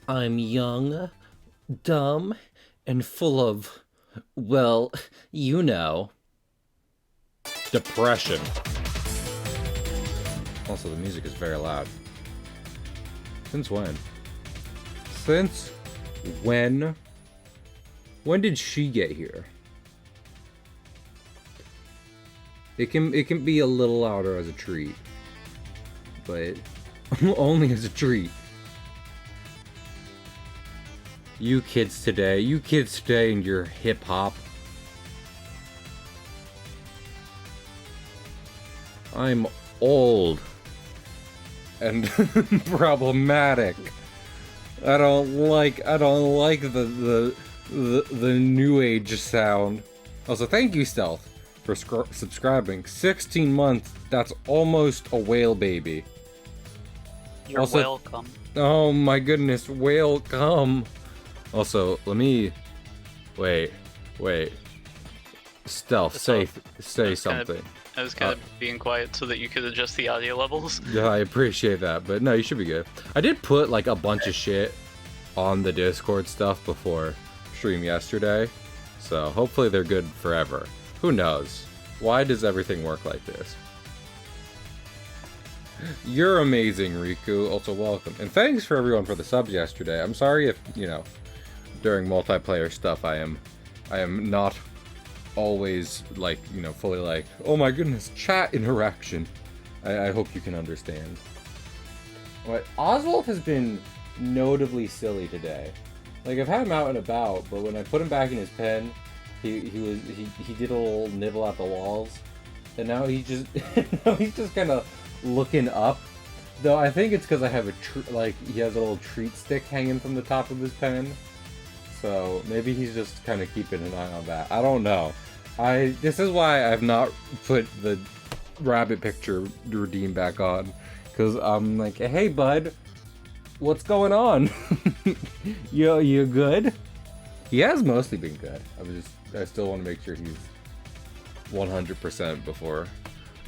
I'm young, dumb, and full of, well, you know. Depression. Also, the music is very loud. Since when? Since when? When did she get here? It can be a little louder as a treat, but only as a treat. You kids today and your hip hop. I'm old and problematic. I don't like the new age sound. Also, thank you, Stealth, for subscribing. 16 months. That's almost a whale baby. You're also, welcome. Oh my goodness, whale come. Also, let me wait. Stealth, say something. I was kind of being quiet so that you could adjust the audio levels. Yeah, I appreciate that, but no, you should be good. I did put like a bunch of shit on the Discord stuff before stream yesterday, so hopefully they're good forever. Who knows? Why does everything work like this? You're amazing, Riku. Also, welcome. And thanks for everyone for the subs yesterday. I'm sorry if, during multiplayer stuff I am not always like, fully like, oh my goodness, chat interaction. I hope you can understand. But Oswald has been notably silly today. Like, I've had him out and about, but when I put him back in his pen, he did a little nibble at the walls, and now he's just kind of looking up. Though I think it's because I have he has a little treat stick hanging from the top of his pen, so maybe he's just kind of keeping an eye on that. I don't know. This is why I've not put the rabbit picture redeem back on, because I'm like, hey bud, what's going on? you good? He has mostly been good. I still want to make sure he's 100% before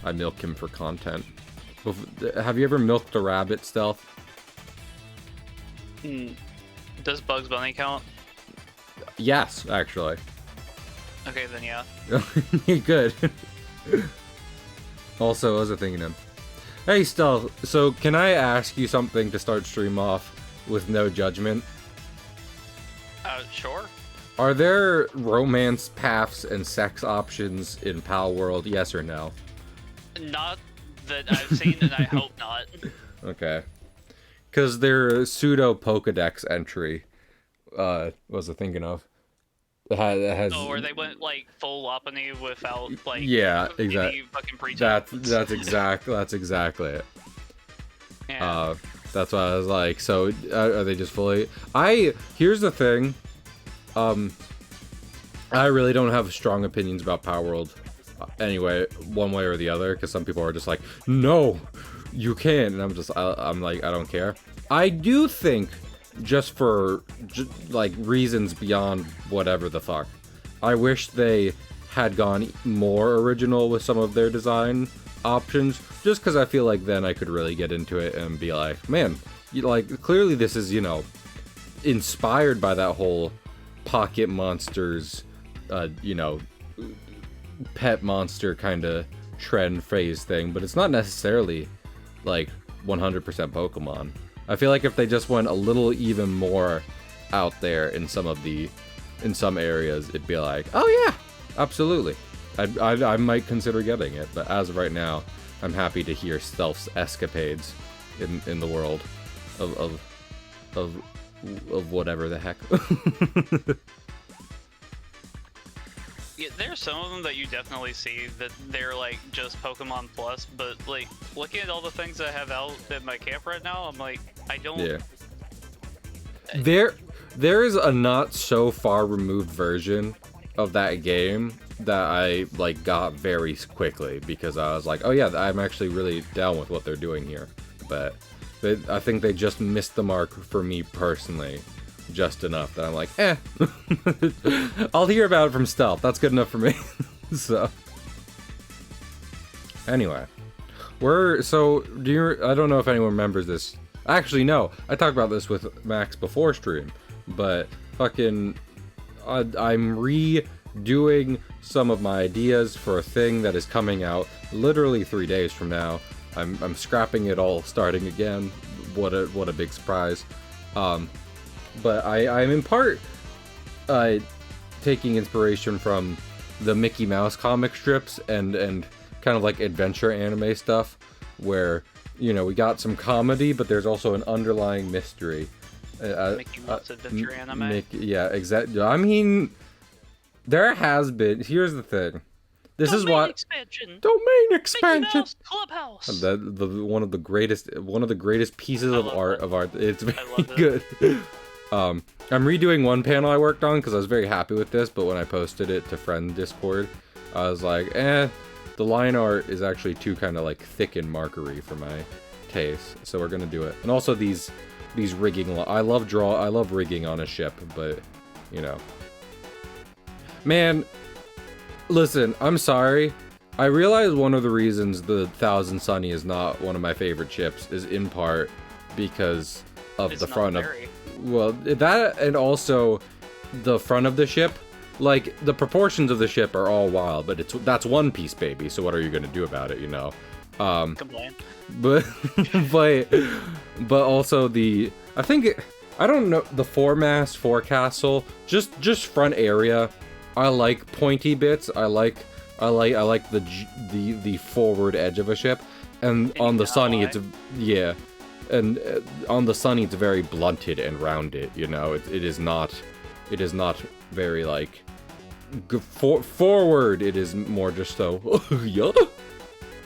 I milk him for content. Have you ever milked a rabbit, Stealth? Does Bugs Bunny count? Yes, actually. Okay, then yeah. Good. Also, I was thinking him. Hey, Stealth, so can I ask you something to start stream off with no judgment? Sure. Are there romance paths and sex options in Pal World, yes or no? Not that I've seen, and I hope not. Okay. Because their pseudo Pokedex entry, was I thinking of? Has where they went like full Lopunny without like exactly. Fucking pretense. That's exactly it. Yeah. That's why I was like, so are they just fully? Here's the thing. I really don't have strong opinions about Power World anyway, one way or the other, because some people are just like, no, you can't, and I'm like, I don't care. I do think, just for like reasons beyond whatever the fuck, I wish they had gone more original with some of their design options, just because I feel like then I could really get into it and be like, man, clearly this is, inspired by that whole Pocket Monsters, pet monster kind of trend phase thing, but it's not necessarily like 100% Pokemon. I feel like if they just went a little even more out there in some areas, it'd be like, oh yeah, absolutely. I might consider getting it, but as of right now, I'm happy to hear Stealth's escapades in the world of whatever the heck. Yeah, there's some of them that you definitely see that they're like just Pokemon Plus, but like looking at all the things I have out at my camp right now, I'm like, I don't. Yeah. There is a not so far removed version of that game that I got very quickly, because I was like, oh yeah, I'm actually really down with what they're doing here. But I think they just missed the mark for me personally. Just enough that I'm like, I'll hear about it from Stealth. That's good enough for me. So, anyway, I don't know if anyone remembers this Actually, no. I talked about this with Max before stream, but fucking, I'm redoing some of my ideas for a thing that is coming out literally 3 days from now. I'm scrapping it all, starting again. What a big surprise. But I'm in part taking inspiration from the Mickey Mouse comic strips and kind of like adventure anime stuff, where, you know, we got some comedy, but there's also an underlying mystery. Mickey Mouse adventure anime. Yeah, exactly. I mean, there has been. Here's the thing. This Domain is what expansion. domain Mickey expansion. Mouse Clubhouse. The one of the greatest pieces of art. It's very love it. good. I'm redoing one panel I worked on because I was very happy with this, but when I posted it to friend Discord, I was like, the line art is actually too kind of like thick and markery for my taste, so we're gonna do it. And also these rigging. I love rigging on a ship, but you know, man. Listen, I'm sorry. I realize one of the reasons the Thousand Sunny is not one of my favorite ships is in part because of It's the not front very. well, that, and also the front of the ship. Like, the proportions of the ship are all wild, but that's One Piece, baby, so what are you gonna do about it, you know? Complain. But but also I don't know, the foremast, forecastle, just front area. I like pointy bits. I like the forward edge of a ship, and on the Sunny on the Sunny it's very blunted and rounded. You know, it is not very like forward. It is more just so. Yeah.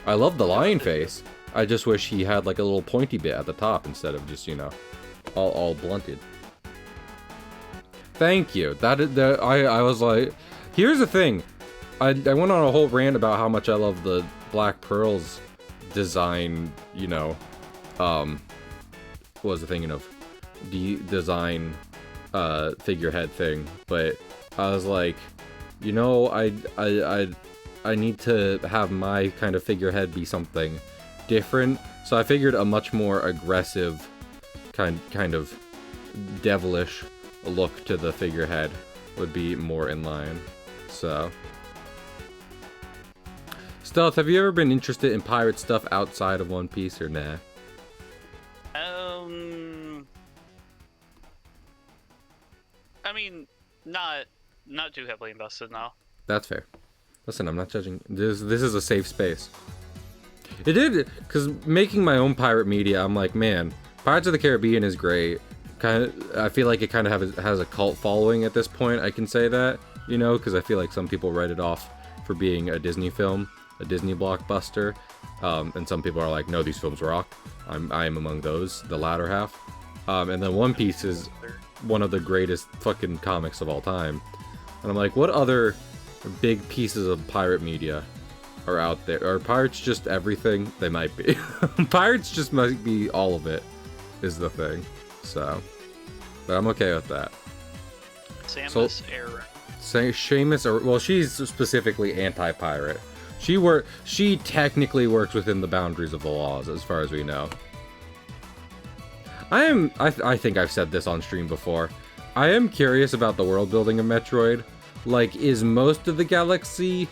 I love the lion face. I just wish he had like a little pointy bit at the top instead of just, you know, all blunted. Thank you. I was like, here's the thing. I went on a whole rant about how much I love the Black Pearl's design, you know, what was the thinking of? Design figurehead thing, but I was like, you know, I need to have my kind of figurehead be something different, so I figured a much more aggressive kind of devilish look to the figurehead would be more in line. So, Stealth, have you ever been interested in pirate stuff outside of One Piece or nah? I mean, not too heavily invested now. That's fair. Listen, I'm not judging. This is a safe space. It did, because making my own pirate media, I'm like, man, Pirates of the Caribbean is great. I feel like it kind of has a cult following at this point. I can say that, you know, because I feel like some people write it off for being a Disney film, a Disney blockbuster, and some people are like, no, these films rock. I am among those, the latter half. And then One Piece is one of the greatest fucking comics of all time. And I'm like, what other big pieces of pirate media are out there? Are pirates just everything? They might be. Pirates just might be all of it, is the thing. So, but I'm okay with that. Samus Aran. Seamus, well, she's specifically anti-pirate. She technically works within the boundaries of the laws, as far as we know. I think I've said this on stream before. I am curious about the world building of Metroid. Like, is most of the galaxy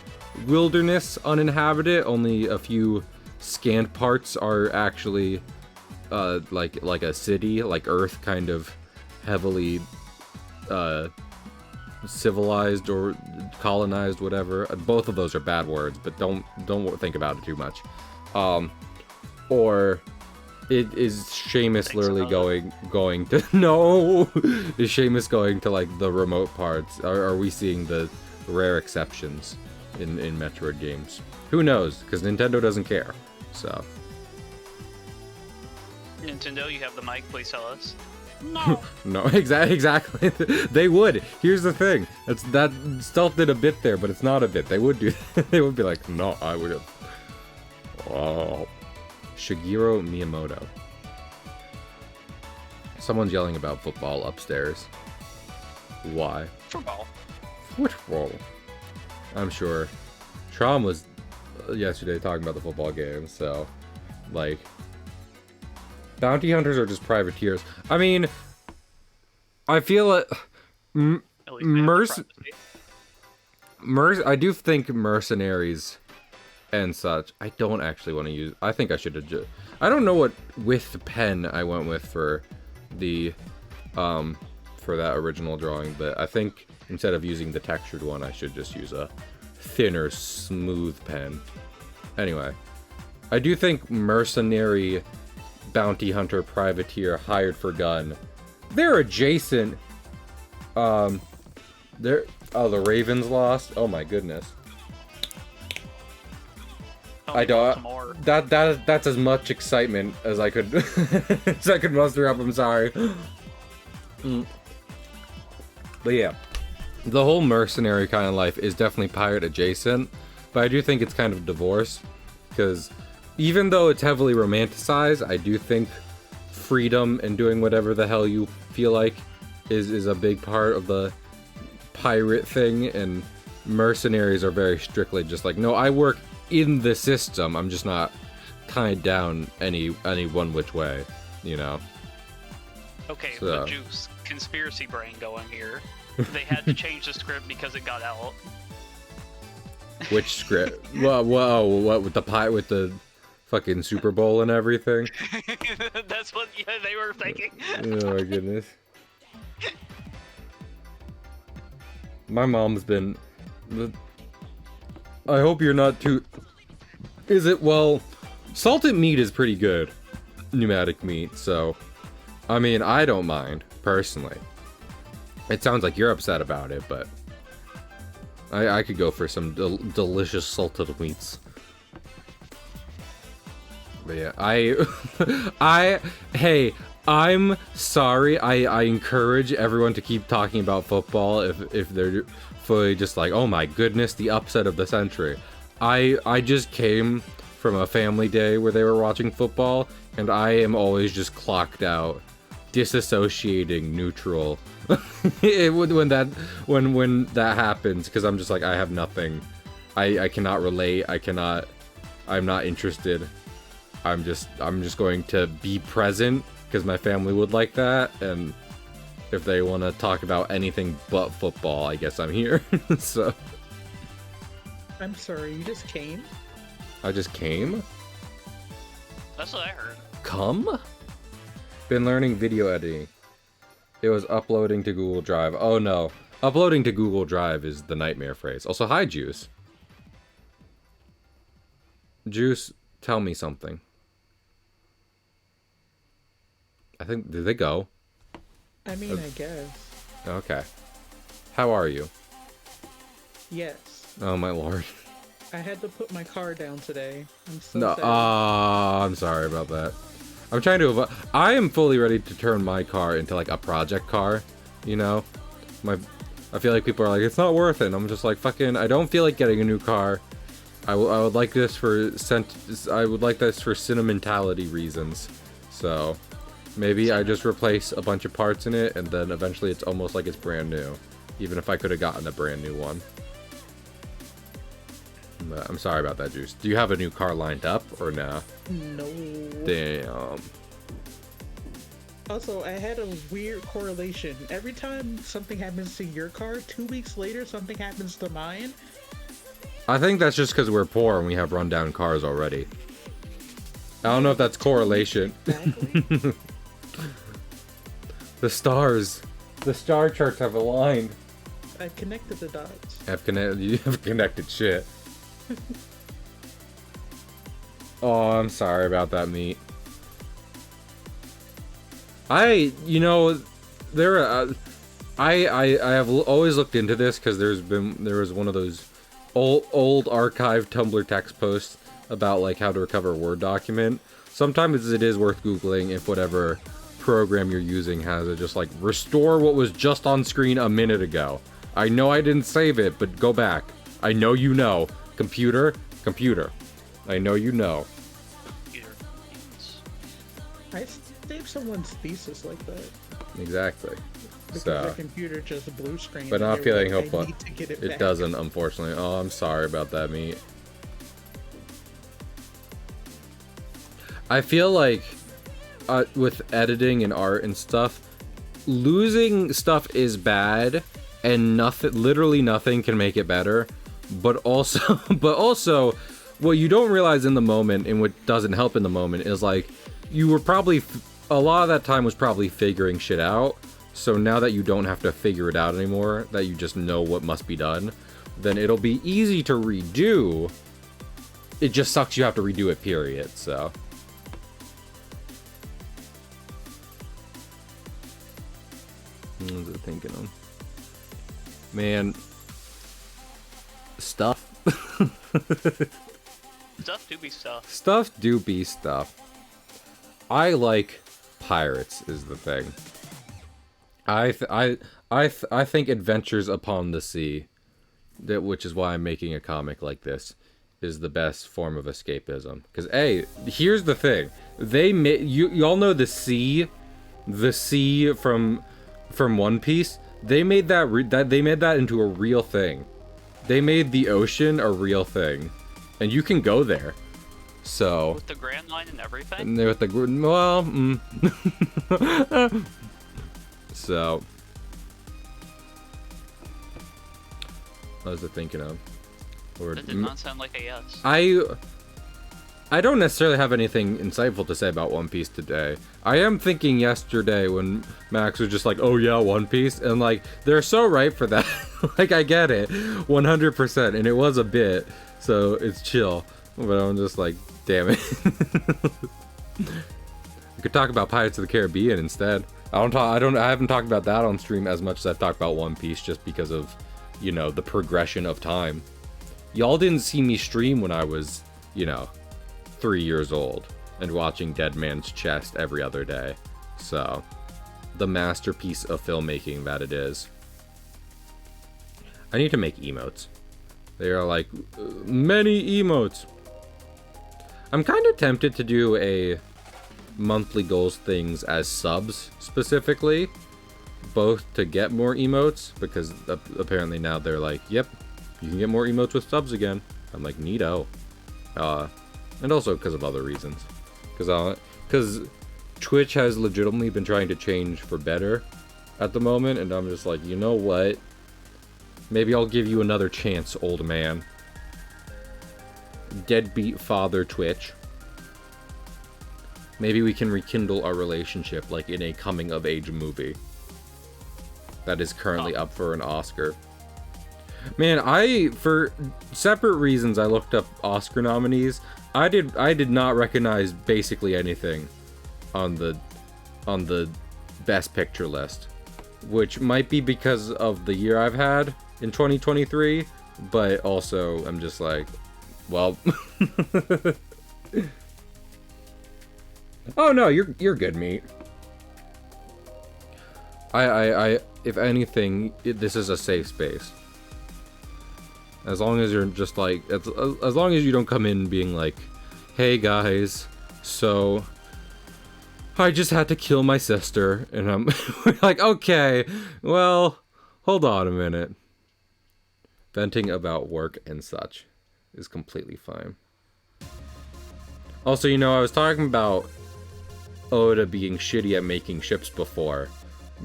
wilderness uninhabited? Only a few scant parts are actually like a city, like Earth, kind of heavily civilized or colonized, whatever. Both of those are bad words, but don't think about it too much. Or is Seamus literally going to no? Is Seamus going to like the remote parts? Are we seeing the rare exceptions in Metroid games? Who knows? Because Nintendo doesn't care. So. Nintendo, you have the mic. Please tell us. No. No, exactly. They would. Here's the thing. That Stealth did a bit there, but it's not a bit. They would do. They would be like, no, I would have. Oh. Shigeru Miyamoto. Someone's yelling about football upstairs. Why? Football. Football. I'm sure. Trom was yesterday talking about the football game, so like Bounty hunters are just privateers. I mean, I feel it. At least I do think mercenaries and such. I don't actually want to use. I think I should have just. I don't know what with pen I went with for the, for that original drawing, but I think instead of using the textured one, I should just use a thinner, smooth pen. Anyway, I do think mercenary, bounty hunter, privateer, hired for gun, they're adjacent. They're the Ravens lost. Oh my goodness. I don't. That's as much excitement as I could as I could muster up. I'm sorry. But yeah, the whole mercenary kind of life is definitely pirate adjacent, but I do think it's kind of divorced, because even though it's heavily romanticized, I do think freedom and doing whatever the hell you feel like is a big part of the pirate thing, and mercenaries are very strictly just like, no, I work in the system, I'm just not tied down any one which way, you know. Okay, So. the juice conspiracy brain going here. They had to change the script because it got out. Which script? Whoa, what with the fucking Super Bowl and everything? That's what they were thinking. Oh my goodness. My mom's been. I hope you're not too. Is it? Well, salted meat is pretty good. Pneumatic meat, so. I mean, I don't mind, personally. It sounds like you're upset about it, but. I could go for some delicious salted meats. But yeah, hey, I'm sorry. I encourage everyone to keep talking about football if they're fully just like, oh my goodness, the upset of the century. I just came from a family day where they were watching football, and I am always just clocked out, disassociating, neutral. when that happens, because I'm just like, I have nothing. I cannot relate. I'm not interested. I'm just going to be present because my family would like that, and if they want to talk about anything but football, I guess I'm here. So I'm sorry, you just came? I just came? That's what I heard. Come? Been learning video editing. It was uploading to Google Drive. Oh no. Uploading to Google Drive is the nightmare phrase. Also, hi, Juice. Juice, tell me something. I think, did they go? I mean, I guess. Okay. How are you? Yes. Oh my lord. I had to put my car down today. I'm so No, sad. I'm sorry about that. I'm trying to I am fully ready to turn my car into like a project car, you know? I feel like people are like, it's not worth it. And I'm just like, fucking, I don't feel like getting a new car. I would like this for sentimentality reasons. So maybe I just replace a bunch of parts in it, and then eventually it's almost like it's brand new, even if I could have gotten a brand new one. But I'm sorry about that, Juice. Do you have a new car lined up or nah? No. Damn. Also, I had a weird correlation. Every time something happens to your car, 2 weeks later something happens to mine. I think that's just because we're poor and we have rundown cars already. I don't know if that's correlation. Exactly. The star charts have aligned. I connected the dots. You have connected shit. Oh, I'm sorry about that, meat. I have always looked into this because there was one of those old archive Tumblr text posts about like how to recover a Word document. Sometimes it is worth Googling if whatever program you're using has it, just like restore what was just on screen a minute ago. I know I didn't save it, but go back. I know you know. Computer. I know you know. I saved someone's thesis like that. Exactly. Because So, their computer just blue screen. but and not they were feeling like, hopeful. I need to get it It back. doesn't, unfortunately. Oh, I'm sorry about that, meat. I feel like with editing and art and stuff, losing stuff is bad, and literally nothing can make it better. But also, what you don't realize in the moment, and what doesn't help in the moment, is like you were probably a lot of that time was probably figuring shit out. So now that you don't have to figure it out anymore, that you just know what must be done, then it'll be easy to redo. It just sucks you have to redo it, period. So. What was I thinking of? Man. Stuff. Stuff do be stuff. Stuff do be stuff. I like pirates is the thing. I think Adventures Upon the Sea, which is why I'm making a comic like this, is the best form of escapism. Because here's the thing: they y'all know the sea from One Piece. They made that into a real thing. They made the ocean a real thing, and you can go there. So with the Grand Line and everything. With the So, what was I thinking of? That did not sound like a yes. I don't necessarily have anything insightful to say about One Piece today. I am thinking yesterday when Max was just like, oh yeah, One Piece, and like, they're so right for that. Like, I get it, 100%, and it was a bit, so it's chill. But I'm just like, damn it. We could talk about Pirates of the Caribbean instead. I haven't talked about that on stream as much as I've talked about One Piece, just because of, you know, the progression of time. Y'all didn't see me stream when I was, you know, 3 years old and watching Dead Man's Chest every other day. So, the masterpiece of filmmaking that it is. I need to make emotes. They are like many emotes. I'm kind of tempted to do a monthly goals things as subs specifically, both to get more emotes, because apparently now they're like, yep, you can get more emotes with subs again. I'm like, neato. And also because of other reasons, because Twitch has legitimately been trying to change for better at the moment, and I'm just like, you know what, maybe I'll give you another chance, old man. Deadbeat father Twitch. Maybe we can rekindle our relationship like in a coming-of-age movie that is currently up for an Oscar. Man, for separate reasons, I looked up Oscar nominees. I did not recognize basically anything on the Best Picture list, which might be because of the year I've had in 2023, but also I'm just like, well, oh no, you're good, meat. I if anything, this is a safe space. As long as you're just like, as long as you don't come in being like, hey guys, so I just had to kill my sister, and I'm like, okay, well, hold on a minute. Venting about work and such is completely fine. Also, you know, I was talking about Oda being shitty at making ships before,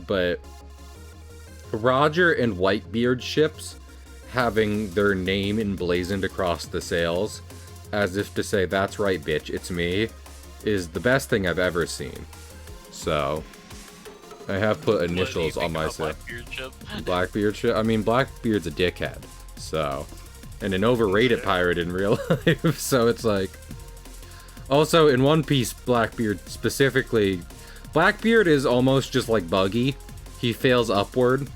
but Roger and Whitebeard ships having their name emblazoned across the sails, as if to say, that's right, bitch, it's me, is the best thing I've ever seen. So, I have put initials on my sail. Blackbeard ship? I mean, Blackbeard's a dickhead, so, and an overrated pirate in real life, so it's like... Also, in One Piece, Blackbeard specifically, Blackbeard is almost just like Buggy. He fails upward.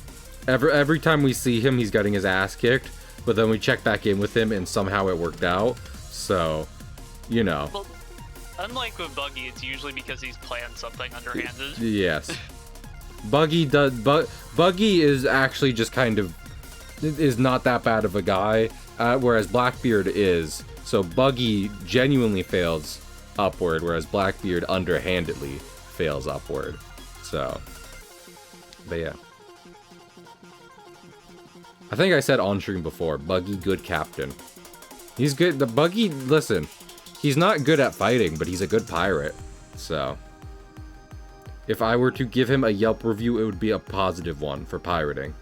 Every time we see him, he's getting his ass kicked, but then we check back in with him and somehow it worked out. So, you know. Well, unlike with Buggy, it's usually because he's planned something underhanded. Yes. Buggy is actually just kind of, is not that bad of a guy, whereas Blackbeard is. So Buggy genuinely fails upward, whereas Blackbeard underhandedly fails upward. So, but yeah. I think I said on stream before, Buggy, good captain. He's good. The Buggy, listen, he's not good at fighting, but he's a good pirate. So, if I were to give him a Yelp review, it would be a positive one for pirating.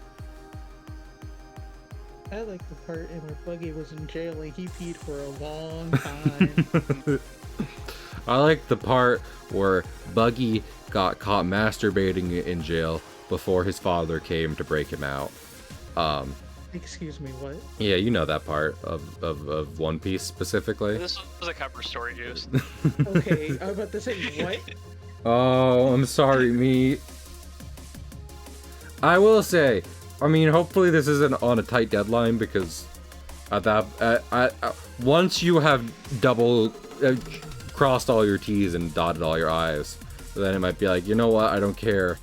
I like the part in where Buggy was in jail and he peed for a long time. I like the part where Buggy got caught masturbating in jail before his father came to break him out. Excuse me, what? Yeah, you know that part of One Piece specifically. This was a cover story, Juice. Okay, I was about to say, what? Oh, I'm sorry, me. I will say, I mean, hopefully this isn't on a tight deadline because at that, once you have double crossed all your T's and dotted all your I's, then it might be like, you know what? I don't care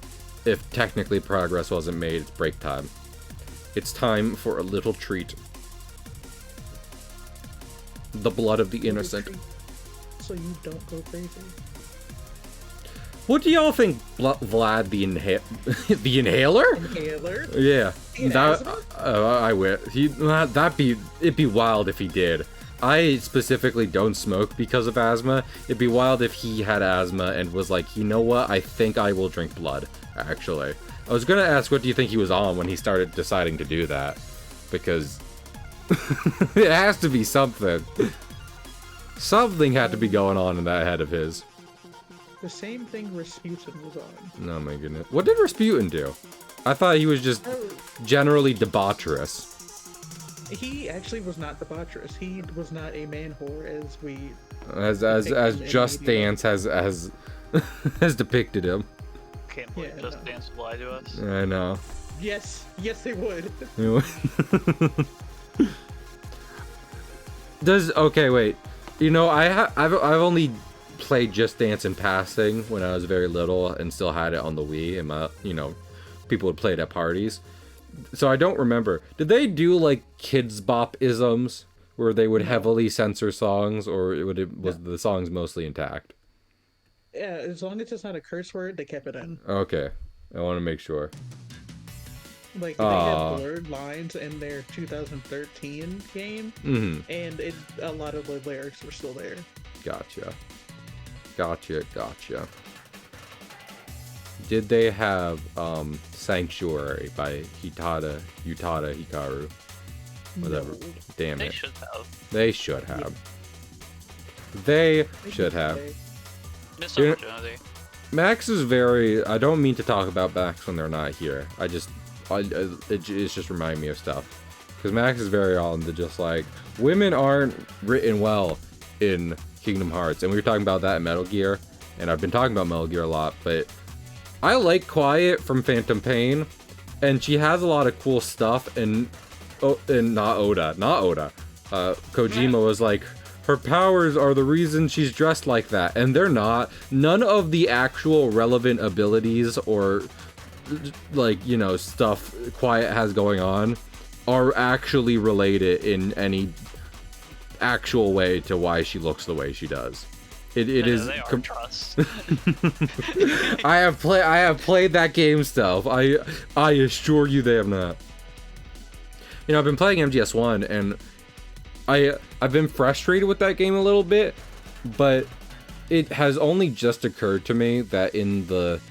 if technically progress wasn't made. It's break time. It's time for a little treat. The blood of the innocent. So you don't go crazy. What do y'all think, Vlad the the inhaler? Inhaler? Yeah, He had that asthma? I would. It'd be wild if he did. I specifically don't smoke because of asthma. It'd be wild if he had asthma and was like, you know what? I think I will drink blood. Actually, I was gonna ask, what do you think he was on when he started deciding to do that? Because it has to be something. Something had to be going on in that head of his. The same thing Rasputin was on. Oh my goodness. What did Rasputin do? I thought he was just generally debaucherous. He actually was not debaucherous. He was not a man whore as we As Just Dance has depicted him. Can't believe Yeah, Just no. Dance would lie to us. I know. Yes, they would. Okay, wait. You know, I've only played Just Dance in passing when I was very little and still had it on the Wii, and my, people would play it at parties. So I don't remember. Did they do like Kids Bop isms where they would heavily censor songs, or was the songs mostly intact? Yeah, as long as it's not a curse word, they kept it in. Okay, I want to make sure. Like, they had blurred lines in their 2013 game, and a lot of the lyrics were still there. Gotcha. Did they have Sanctuary by Utada Hikaru? Whatever. No. Damn They it. should have. They should have. They should have. Missed You're- opportunity. Max is very. I don't mean to talk about Max when they're not here. It's just reminding me of stuff. Because Max is very on the just like, women aren't written well in Kingdom Hearts. And we were talking about that in Metal Gear. And I've been talking about Metal Gear a lot. But I like Quiet from Phantom Pain. And she has a lot of cool stuff. And not Oda. Kojima was like, her powers are the reason she's dressed like that. And they're not. None of the actual relevant abilities or like, stuff Quiet has going on are actually related in any actual way to why she looks the way she does. It is. They are trust. I have played that game stuff. I assure you they have not. I've been playing MGS1 and I've been frustrated with that game a little bit, but it has only just occurred to me that in the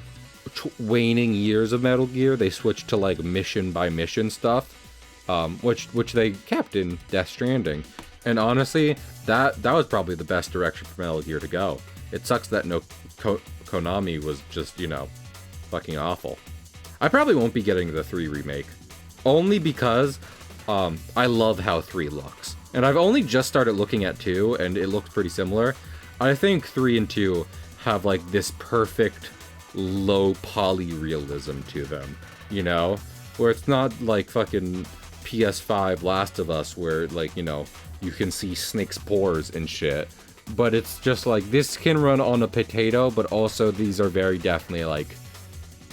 waning years of Metal Gear, they switched to like mission by mission stuff, which they kept in Death Stranding. And honestly, that was probably the best direction for Metal Gear to go. It sucks that Konami was just, fucking awful. I probably won't be getting the 3 remake, only because I love how 3 looks. And I've only just started looking at 2, and it looks pretty similar. I think 3 and 2 have like this perfect low poly realism to them, where it's not like fucking PS5 Last of Us where like, you can see Snake's pores and shit. But it's just like, this can run on a potato, but also these are very definitely like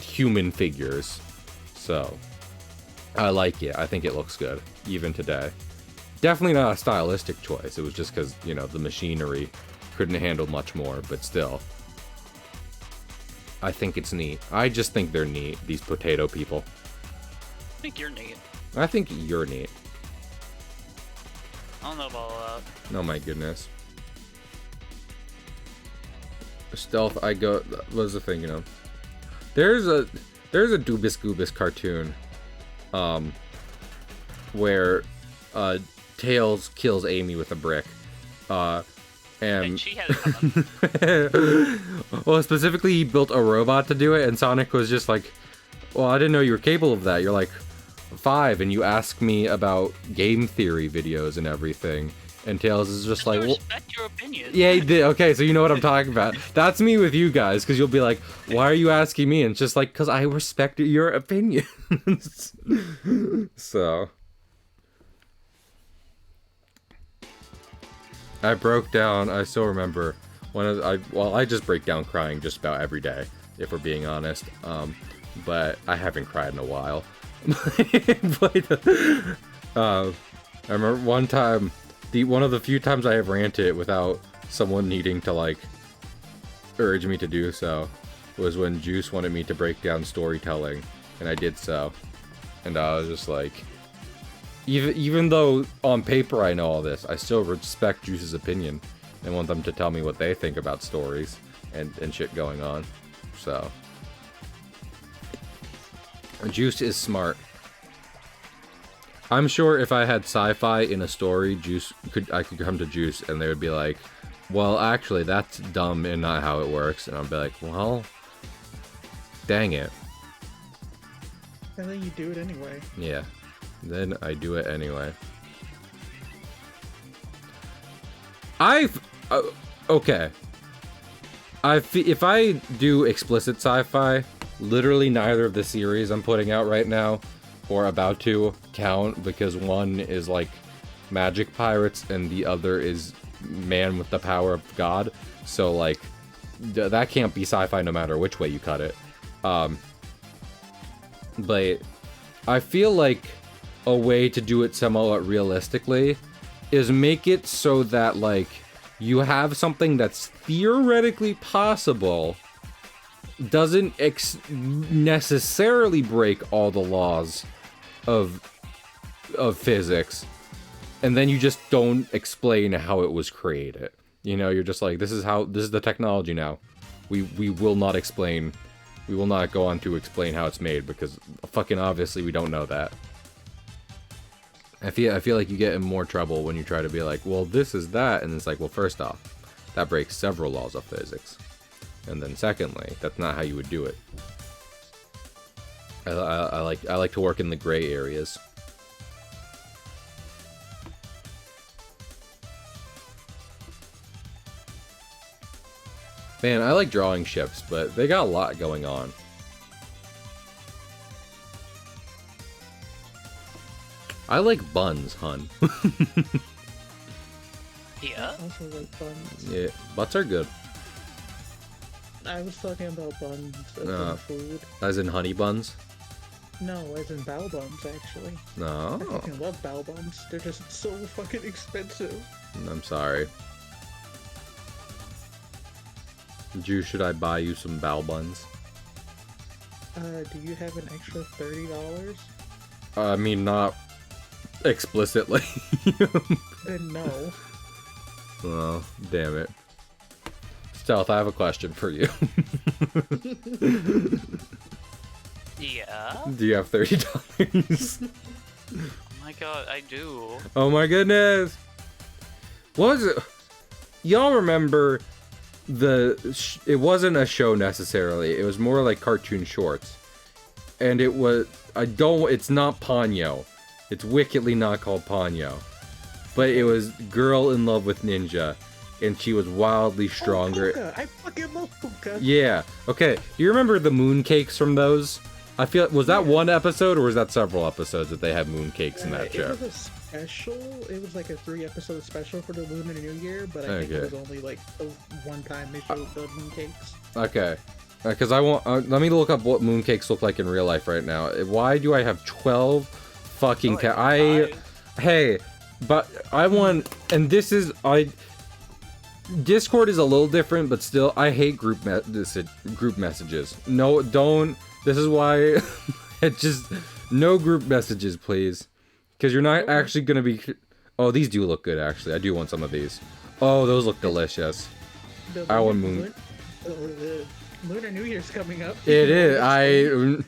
human figures. So I like it. I think it looks good, even today. Definitely not a stylistic choice. It was just because, the machinery couldn't handle much more, but still. I think it's neat. I just think they're neat, these potato people. I think you're neat. I think you're neat. I don't know about all that. Oh my goodness. Stealth, what was the thing, There's a Dubis Goobus cartoon, where Tails kills Amy with a brick, and she had it coming. well, specifically he built a robot to do it, and Sonic was just like, well, I didn't know you were capable of that. You're like 5 and you ask me about game theory videos and everything. And Tails is just like, well, respect your opinion. Yeah, he did. Okay, so you know what I'm talking about. That's me with you guys, because you'll be like, why are you asking me? And it's just like, because I respect your opinions. So. I broke down, I still remember, I just break down crying just about every day, if we're being honest. But I haven't cried in a while. I remember one time, one of the few times I have ranted without someone needing to like urge me to do so was when Juice wanted me to break down storytelling, and I did so. And I was just like, even though on paper I know all this, I still respect Juice's opinion and want them to tell me what they think about stories and shit going on. So Juice is smart. I'm sure if I had sci-fi in a story, I could come to Juice and they would be like, well, actually, that's dumb and not how it works. And I'd be like, well, dang it. And then you do it anyway. Yeah. Then I do it anyway. Okay. If I do explicit sci-fi, literally neither of the series I'm putting out right now or about to count, because one is like magic pirates and the other is man with the power of God. So like that can't be sci-fi no matter which way you cut it. But I feel like a way to do it somewhat realistically is make it so that like you have something that's theoretically possible, doesn't necessarily break all the laws of physics, and then you just don't explain how it was created. You know, you're just like, this is the technology now. We will not explain. We will not go on to explain how it's made, because fucking obviously we don't know that. I feel like you get in more trouble when you try to be like, well, this is that, and it's like, well, first off, that breaks several laws of physics, and then secondly, that's not how you would do it. I like to work in the gray areas. Man, I like drawing ships, but they got a lot going on. I like buns, hun. Yeah. I also like buns. Yeah, butts are good. I was talking about buns as in food. As in honey buns? No, as in bao buns, actually. No. I fucking love bao buns. They're just so fucking expensive. I'm sorry. Should I buy you some bao buns? Do you have an extra $30? I mean, not explicitly. Then no. Oh, damn it. Stealth, I have a question for you. Yeah? Do you have $30? Oh my god, I do. Oh my goodness! What was it? Y'all remember it wasn't a show necessarily, it was more like cartoon shorts. And it was, it's not Ponyo. It's wickedly not called Ponyo. But it was Girl in Love with Ninja, and she was wildly stronger. Oh, Puka. I fucking love Puka. Yeah. Okay. Do you remember the mooncakes from those? I feel, was that one episode, or was that several episodes that they had mooncakes in that show? It was a special. It was like a 3-episode special for the Lunar New Year, but I think it was only like the one time they showed the mooncakes. Okay. Because I want. Let me look up what mooncakes look like in real life right now. Why do I have 12 fucking? Hey, but I want, and this is Discord is a little different, but still, I hate group messages. No, don't. This is why no group messages, please, because you're not actually gonna be. Oh, these do look good, actually. I do want some of these. Oh, those look delicious. I want moon. Lunar New Year's coming up. It is.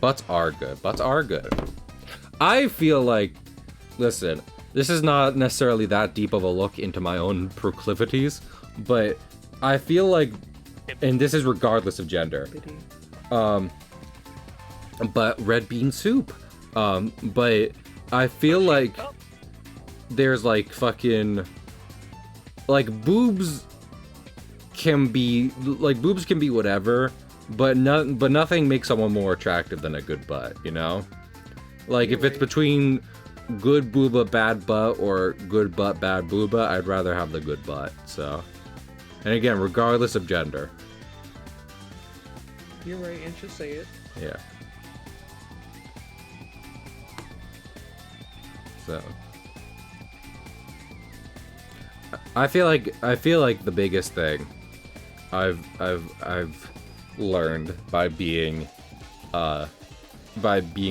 Butts are good. Butts are good. I feel like, listen, this is not necessarily that deep of a look into my own proclivities, but I feel like, and this is regardless of gender, but red bean soup. But I feel like there's like fucking, like boobs can be whatever, but nothing makes someone more attractive than a good butt, you know? Like, if it's between good booba, bad butt, or good butt, bad booba, I'd rather have the good butt, so. And again, regardless of gender. You're right, and just say it. Yeah. So. I feel like the biggest thing I've learned by being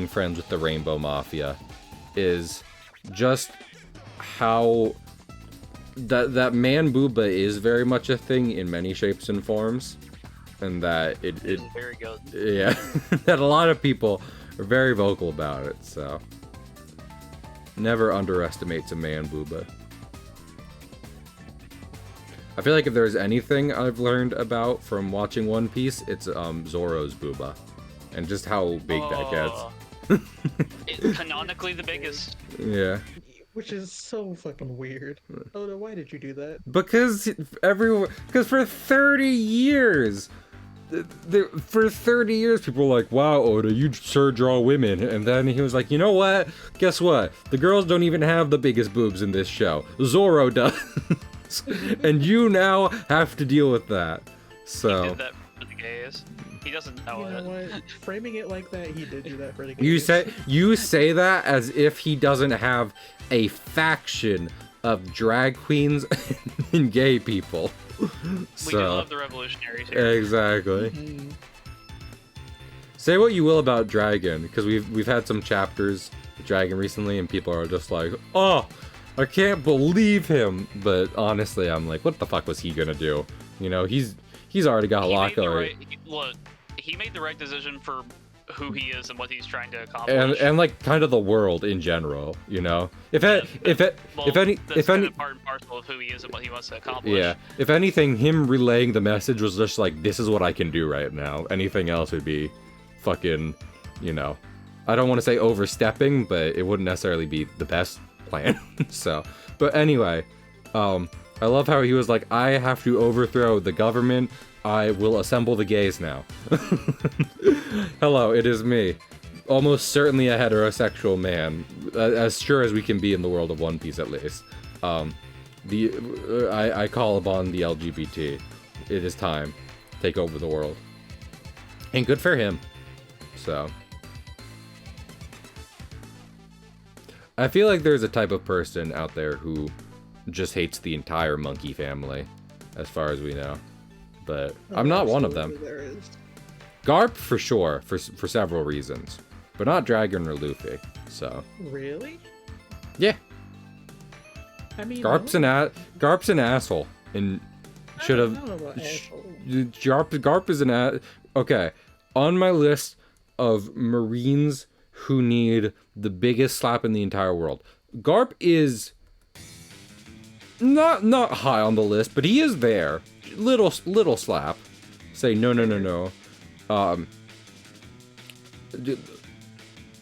friends with the Rainbow Mafia is just how that man booba is very much a thing in many shapes and forms, and that it very good. Yeah, that a lot of people are very vocal about it. So never underestimate a man booba. I feel like if there's anything I've learned about from watching One Piece, it's Zoro's booba, and just how big that gets. It's canonically the biggest. Yeah. Which is so fucking weird. Oda, why did you do that? Because for 30 years, people were like, "Wow, Oda, you sure draw women." And then he was like, "You know what? Guess what? The girls don't even have the biggest boobs in this show. Zoro does." And you now have to deal with that. So He did that for the gays. He doesn't know You it. know what? Framing it like that, he did do that for the gays. you say that as if he doesn't have a faction of drag queens and gay people. We do love the revolutionaries here. Exactly. Mm-hmm. Say what you will about Dragon, because we've had some chapters with Dragon recently, and people are just like, "Oh, I can't believe him." But honestly, I'm like, what the fuck was he gonna do? You know, he's already got a lot going. Look, he made the right decision for who he is and what he's trying to accomplish. And like kind of the world in general, you know. If any part and parcel of who he is and what he wants to accomplish. Yeah. If anything, him relaying the message was just like, this is what I can do right now. Anything else would be fucking, you know, I don't want to say overstepping, but it wouldn't necessarily be the best plan. So, but anyway, I love how he was like, I have to overthrow the government. I will assemble the gays now. Hello, it is me. Almost certainly a heterosexual man, as sure as we can be in the world of One Piece, at least. I call upon the LGBT. It is time. Take over the world. And good for him. So. I feel like there's a type of person out there who just hates the entire monkey family, as far as we know. But I'm not one of them. There is. Garp for sure, for several reasons, but not Dragon or Luffy. So. Really? Yeah. I mean, Garp's an asshole, and should have. Garp is an ass. Okay, on my list of Marines who need the biggest slap in the entire world, Garp is not high on the list, but he is there. Little slap. Say no. What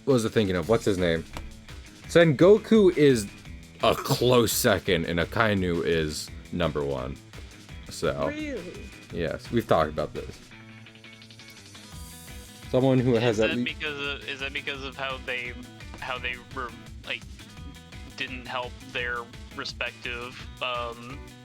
was I thinking of? What's his name? Sengoku is a close second, and Akainu is number one. So, Really? yes, we've talked about this. Someone who has Is that because of how they were like didn't help their respective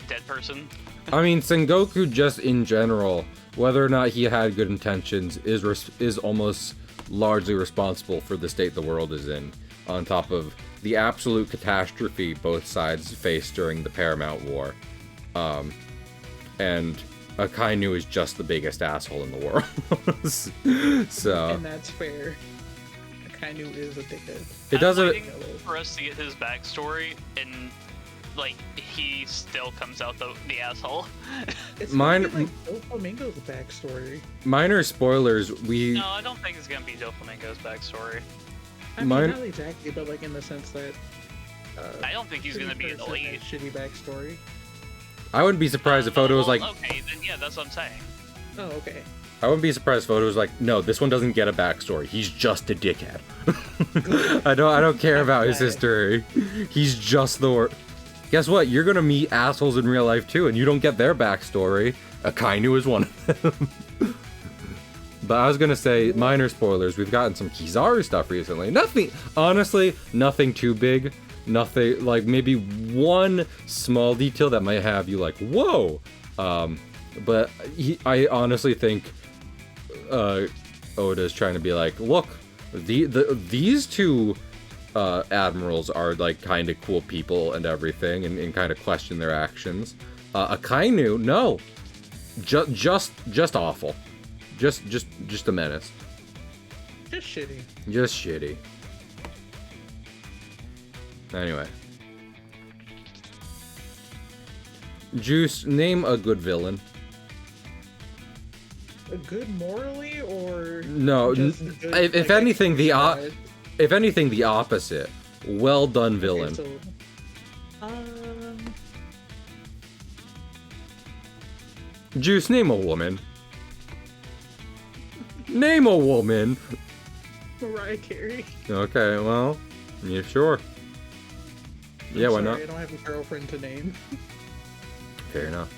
dead person? I mean, Sengoku just in general, whether or not he had good intentions, is almost largely responsible for the state the world is in, on top of the absolute catastrophe both sides faced during the Paramount War. And Akainu is just the biggest asshole in the world. So. And that's fair. Akainu is a dickhead. It doesn't. For us to get his backstory, and like he still comes out the asshole. It's Mine- like Doflamingo's backstory. Minor spoilers. No, I don't think it's gonna be Doflamingo's backstory. I mean, Mine- not exactly, but like in the sense that. I don't think he's gonna be an person elite. has shitty backstory. I wouldn't be surprised if Odo was like. Okay, then yeah, that's what I'm saying. Oh, okay. I wouldn't be surprised if Odo was like, no, this one doesn't get a backstory. He's just a dickhead. I don't care about his history. He's just the worst. Guess what? You're gonna meet assholes in real life too, and you don't get their backstory. Akainu is one of them. But I was gonna say, minor spoilers. We've gotten some Kizaru stuff recently. Nothing, honestly, nothing too big. Nothing like maybe one small detail that might have you like, whoa. But I honestly think Oda's trying to be like, look, these two admirals are like kind of cool people and everything, and kind of question their actions. Akainu, no, just awful, just a menace, Just shitty. just shitty. Anyway, Juice, name a good villain. A good morally, or No, just a good, if like, anything, extra if anything, the opposite. Well done, side? villain. Okay, so, Juice, name a woman. Name a woman. Mariah Carey. Okay, well, yeah, sure. Yeah, why Sorry, not? I don't have a girlfriend to name. Fair enough.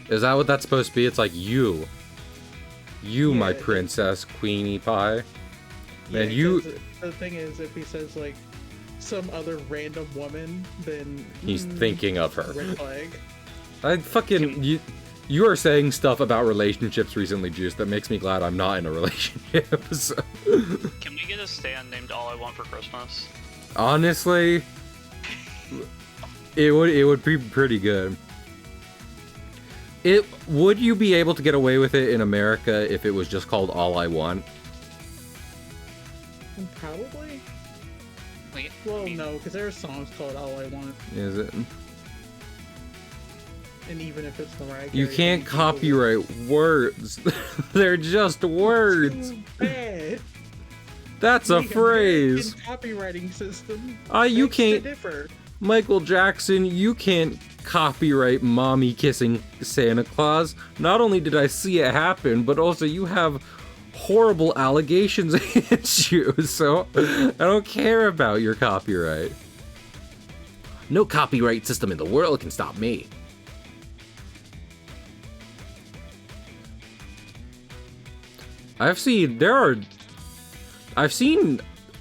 Is that what that's supposed to be? It's like you, my Yeah, princess, Queenie Pie. Yeah, And you, 'cause the thing is, if he says like some other random woman, then he's thinking of her. red flag. I fucking you are saying stuff about relationships recently, Juice, that makes me glad I'm not in a relationship. So. Can we get a stand named All I Want for Christmas? Honestly, it would be pretty good. Would you be able to get away with it in America if it was just called All I Want? Probably. Like, Well, no, because there are songs called "All I Want," Is it? and even if it's Mariah Carey, You can't people- copyright words. They're just words. Too bad. That's a The phrase. American copywriting system. You begs to can't. differ. Michael Jackson, you can't copyright mommy kissing Santa Claus. Not only did I see it happen, but also you have horrible allegations against you, so I don't care about your copyright. No copyright system in the world can stop me. I've seen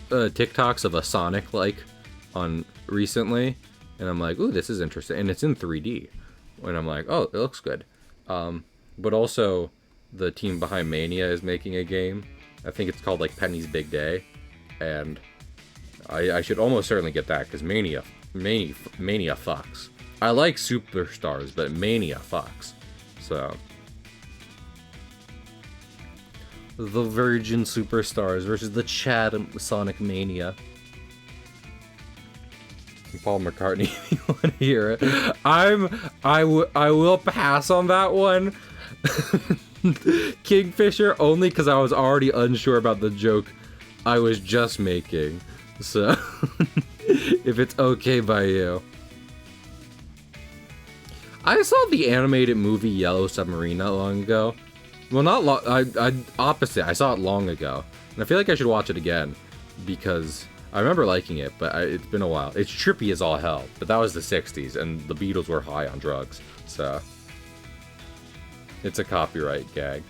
TikToks of a Sonic like on recently, and I'm like, ooh, this is interesting, and it's in 3D, and I'm like, oh, it looks good. But also, the team behind Mania is making a game. I think it's called like Penny's Big Day, and I should almost certainly get that because Mania fucks. I like Superstars, but Mania fucks. So. The Virgin Superstars versus the Chad Sonic Mania. Paul McCartney, if you want to hear it. I will pass on that one. Kingfisher only because I was already unsure about the joke I was just making. So, if it's okay by you. I saw the animated movie Yellow Submarine not long ago. Well, not long. Opposite. I saw it long ago, and I feel like I should watch it again because I remember liking it, but it's been a while. It's trippy as all hell, but that was the '60s, and the Beatles were high on drugs, so it's a copyright gag.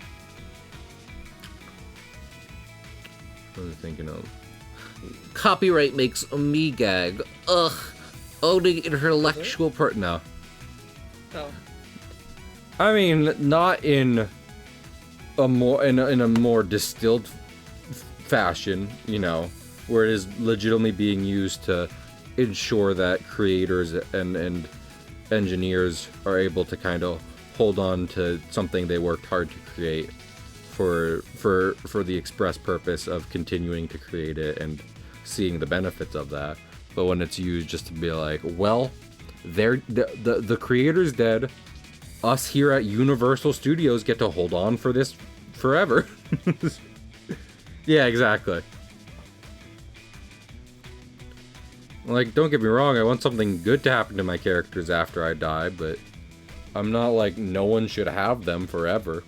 What was I thinking of? Copyright makes me gag. Ugh. Owning intellectual no. Oh, I mean, not in a more distilled fashion, you know, where it is legitimately being used to ensure that creators and engineers are able to kind of hold on to something they worked hard to create for the express purpose of continuing to create it and seeing the benefits of that. But when it's used just to be like, well, the creator's dead. Us here at Universal Studios get to hold on for this forever. Yeah, exactly. Like, don't get me wrong, I want something good to happen to my characters after I die, but I'm not like, no one should have them forever.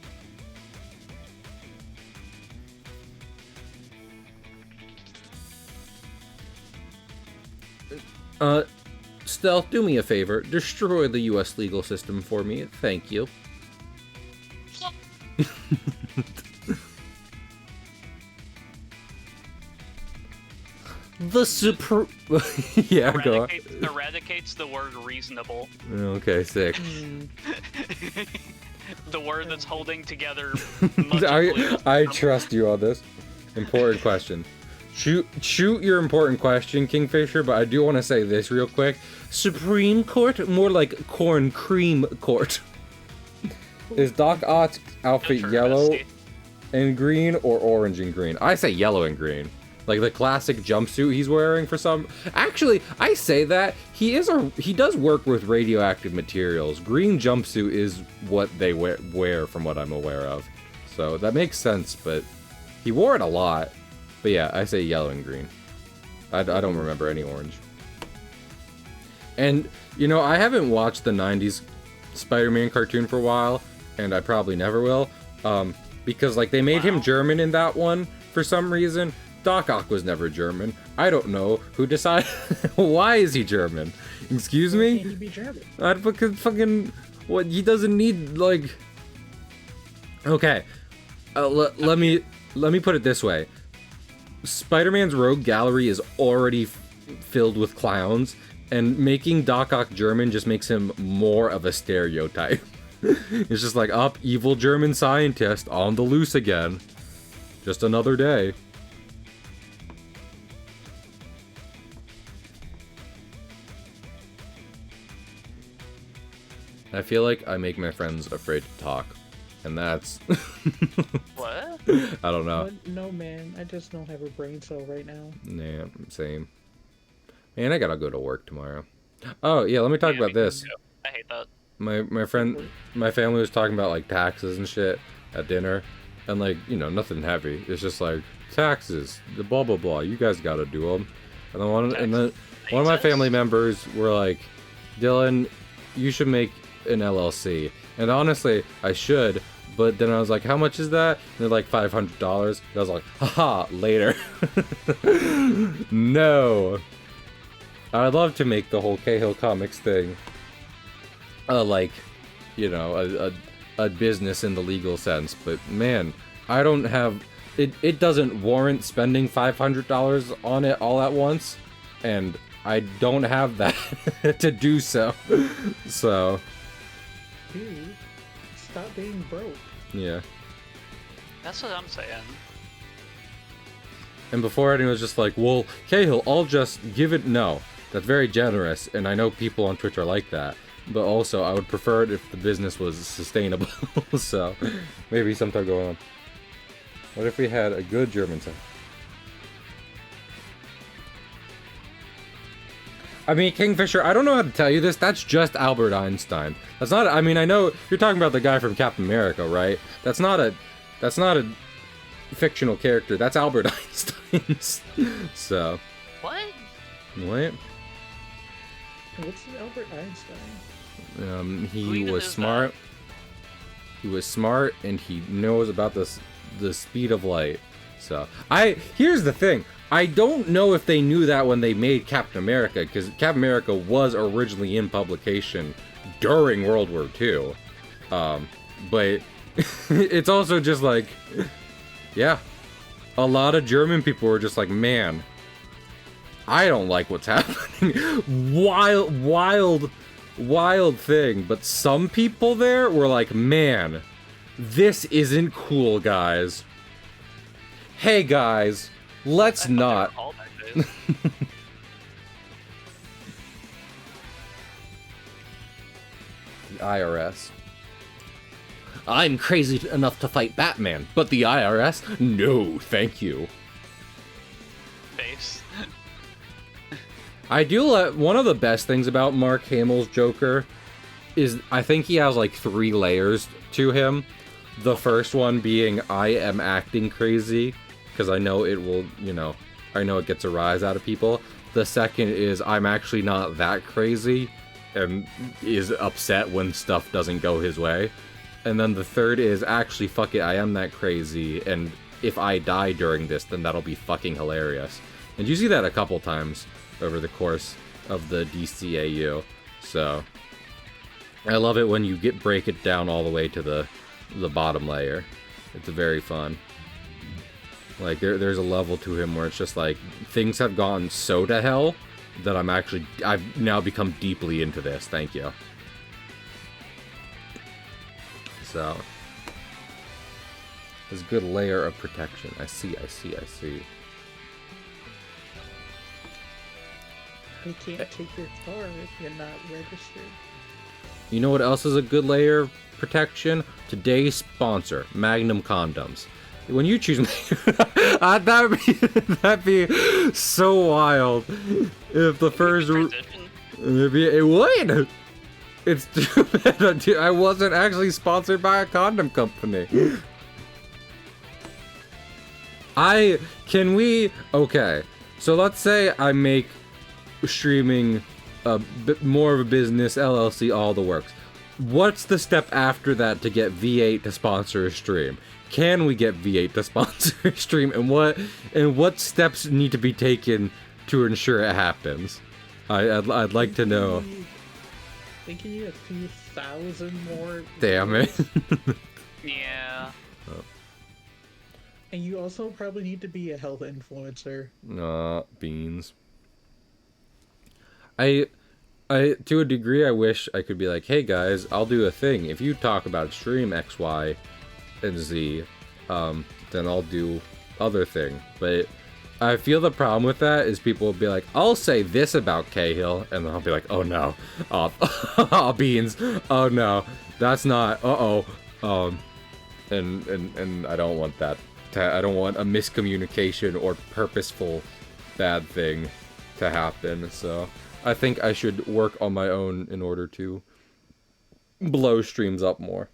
Stealth, do me a favor. Destroy the US legal system for me. Thank you. The super... Yeah, go on. Eradicates the word reasonable. Okay, sick. The word that's holding together much of I trust you on this. Important question. Shoot your important question, Kingfisher, but I do want to say this real quick. Supreme Court? More like Corn Cream Court. Is Doc Ock's outfit yellow and green or orange and green? I say yellow and green. Like the classic jumpsuit he's wearing for some... Actually, I say that. He does work with radioactive materials. Green jumpsuit is what they wear from what I'm aware of. So that makes sense, but he wore it a lot. But yeah, I say yellow and green. I don't remember any orange. And, you know, I haven't watched the 90s Spider-Man cartoon for a while, and I probably never will. Because, like, they made him German in that one for some reason. Doc Ock was never German. I don't know who decided. Why is he German? Excuse me? Why can't he be German? Because fucking... What? He doesn't need, like... Okay. Let me put it this way. Spider-Man's Rogue Gallery is already filled with clowns, and making Doc Ock German just makes him more of a stereotype. It's just like, up, evil German scientist on the loose again. Just another day. I feel like I make my friends afraid to talk. And that's... What? I don't know. No, man. I just don't have a brain cell right now. Yeah, same. Man, I gotta go to work tomorrow. Oh, yeah, let me talk about this. I hate that. My family was talking about, like, taxes and shit at dinner. And, like, you know, nothing heavy. It's just, like, taxes, the blah, blah, blah. You guys gotta do them. And then one of my family members were like, Dylan, you should make an LLC. And honestly, I should. But then I was like, how much is that? And they're like, $500. I was like, haha, later. No. I'd love to make the whole Cahill Comics thing, like, you know, a business in the legal sense. But man, I don't have... It doesn't warrant spending $500 on it all at once. And I don't have that to do so. So... Dude, stop being broke. Yeah. That's what I'm saying. And before anyone was just like, well, Cahill, I'll just give it... No, that's very generous, and I know people on Twitch are like that. But also, I would prefer it if the business was sustainable. So, maybe sometime going on. What if we had a good German sound? I mean, Kingfisher, I don't know how to tell you this. That's just Albert Einstein. That's not... I mean, I know you're talking about the guy from Captain America, right? That's not a fictional character. That's Albert Einstein's. So... What? What? What's Albert Einstein? He was smart. That? He was smart, and he knows about the speed of light. So, here's the thing. I don't know if they knew that when they made Captain America, because Captain America was originally in publication during World War II. But it's also just like, yeah, a lot of German people were just like, man, I don't like what's happening. Wild thing. But some people there were like, man, this isn't cool, guys. Hey, guys. Let's not. The IRS. I'm crazy enough to fight Batman, but the IRS? No, thank you. Face. One of the best things about Mark Hamill's Joker is I think he has like 3 layers to him. The first one being I am acting crazy because I know it will, I know it gets a rise out of people. The second is I'm actually not that crazy and is upset when stuff doesn't go his way. And then the third is actually fuck it, I am that crazy, and if I die during this, then that'll be fucking hilarious. And you see that a couple times over the course of the DCAU. So I love it when you break it down all the way to the bottom layer. It's very fun. Like there's a level to him where it's just like things have gone so to hell that I've now become deeply into this. Thank you. So there's a good layer of protection. I see. They can't take your car if you're not registered. You know what else is a good layer of protection? Today's sponsor, Magnum Condoms. When you choose that'd be so wild if the first it would. It's too bad I wasn't actually sponsored by a condom company. Okay, so let's say I make streaming a bit more of a business, LLC, all the works. What's the step after that to get V8 to sponsor a stream? Can we get V8 to sponsor a stream, and what steps need to be taken to ensure it happens? I'd like to know. I think you need a few thousand more. Damn it. Yeah. Oh. And you also probably need to be a health influencer. Beans. I to a degree I wish I could be like, hey guys, I'll do a thing. If you talk about stream X, Y, and Z, then I'll do other thing. But I feel the problem with that is people will be like, I'll say this about Cahill, and then I'll be like, oh no, beans, oh no, that's not, and I don't want that. I don't want a miscommunication or purposeful bad thing to happen. So I think I should work on my own in order to blow streams up more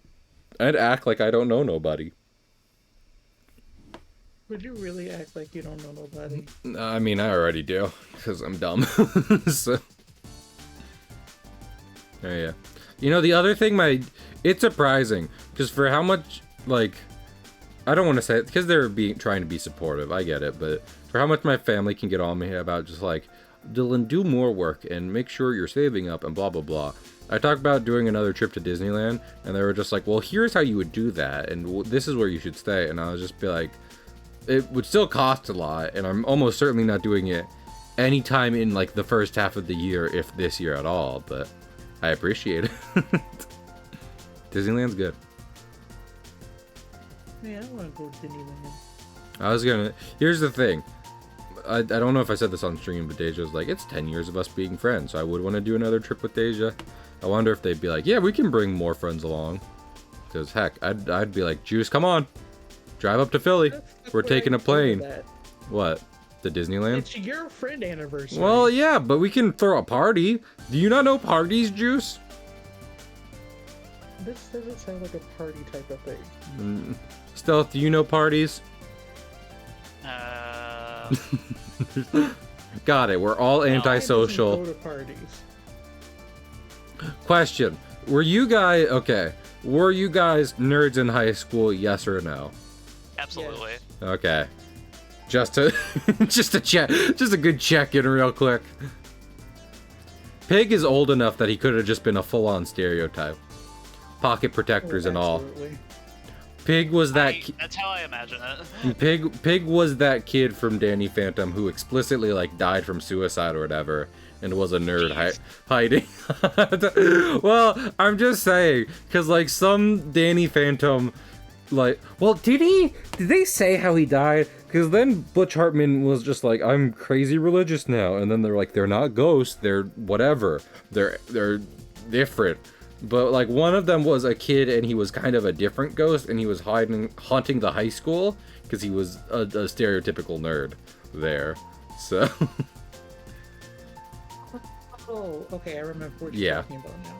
and act like I don't know nobody. Would you really act like you don't know nobody? I mean, I already do, because I'm dumb. So, oh yeah. You know, the other thing, it's surprising, because for how much, like, I don't want to say it, because they're trying to be supportive, I get it, but for how much my family can get on me about just like, Dylan, do more work, and make sure you're saving up, and blah, blah, blah. I talked about doing another trip to Disneyland, and they were just like, well, here's how you would do that, and this is where you should stay, and I was just be like, it would still cost a lot, and I'm almost certainly not doing it anytime in like the first half of the year, if this year at all, but I appreciate it. Disneyland's good. Yeah, I want to go to Disneyland. Here's the thing. I don't know if I said this on stream, but Deja was like, it's 10 years of us being friends, so I would want to do another trip with Deja. I wonder if they'd be like, yeah, we can bring more friends along. Because heck, I'd be like, Juice, come on. Drive up to Philly. We're taking a plane. What? The Disneyland? It's your friend anniversary. Well, yeah, but we can throw a party. Do you not know parties, Juice? This doesn't sound like a party type of thing. Stealth, do you know parties? Got it. We're all antisocial. Go to parties. Question. Were you guys nerds in high school, yes or no? Absolutely. Yes. Okay. Just to check, just a good check-in real quick. Pig is old enough that he could have just been a full-on stereotype. Pocket protectors and all. Pig was that. That's how I imagine it. Pig was that kid from Danny Phantom who explicitly like died from suicide or whatever, and was a nerd hiding. Well, I'm just saying, cause like some Danny Phantom, like, well, did they say how he died? Because then Butch Hartman was just like, I'm crazy religious now, and then they're like, they're not ghosts, they're whatever, they're different. But like one of them was a kid, and he was kind of a different ghost, and he was haunting the high school because he was a stereotypical nerd there. So Oh, okay, I remember what you're Yeah. talking about now.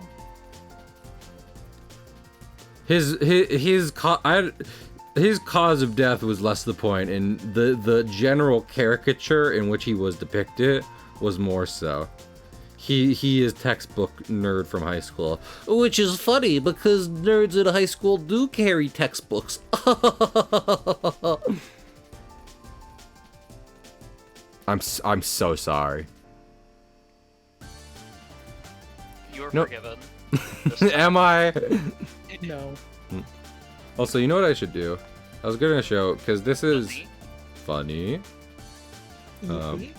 His cause of death was less the point, and the general caricature in which he was depicted was more so. He is textbook nerd from high school, which is funny because nerds in high school do carry textbooks. I'm so sorry. You're Nope. forgiven. Am I? No. Also, you know what I should do? I was gonna show because this is Funny. funny. Easy?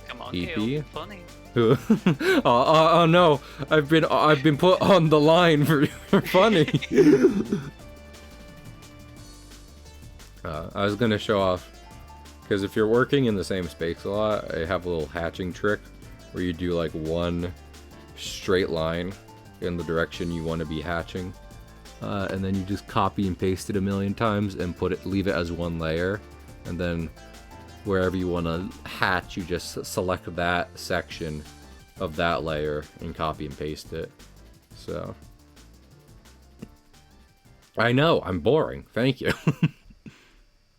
Come on, EP? Kale. Funny. Oh no! I've been put on the line for funny. I was gonna show off because if you're working in the same space a lot, I have a little hatching trick where you do like one straight line in the direction you want to be hatching, and then you just copy and paste it a million times and leave it as one layer, and then wherever you want to hatch, you just select that section of that layer and copy and paste it. So I know I'm boring. Thank you.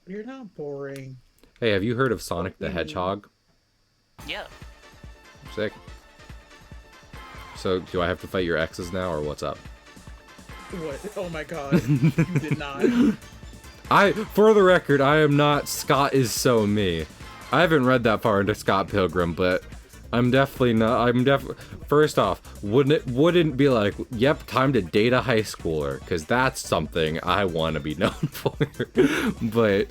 You're not boring. Hey, have you heard of Sonic the Hedgehog? Yeah. Sick. So do I have to fight your exes now, or what's up? What? Oh my god. You did not. For the record, I am not Scott is so me. I haven't read that far into Scott Pilgrim, but I'm definitely not. First off, wouldn't be like, yep, time to date a high schooler, because that's something I want to be known for. But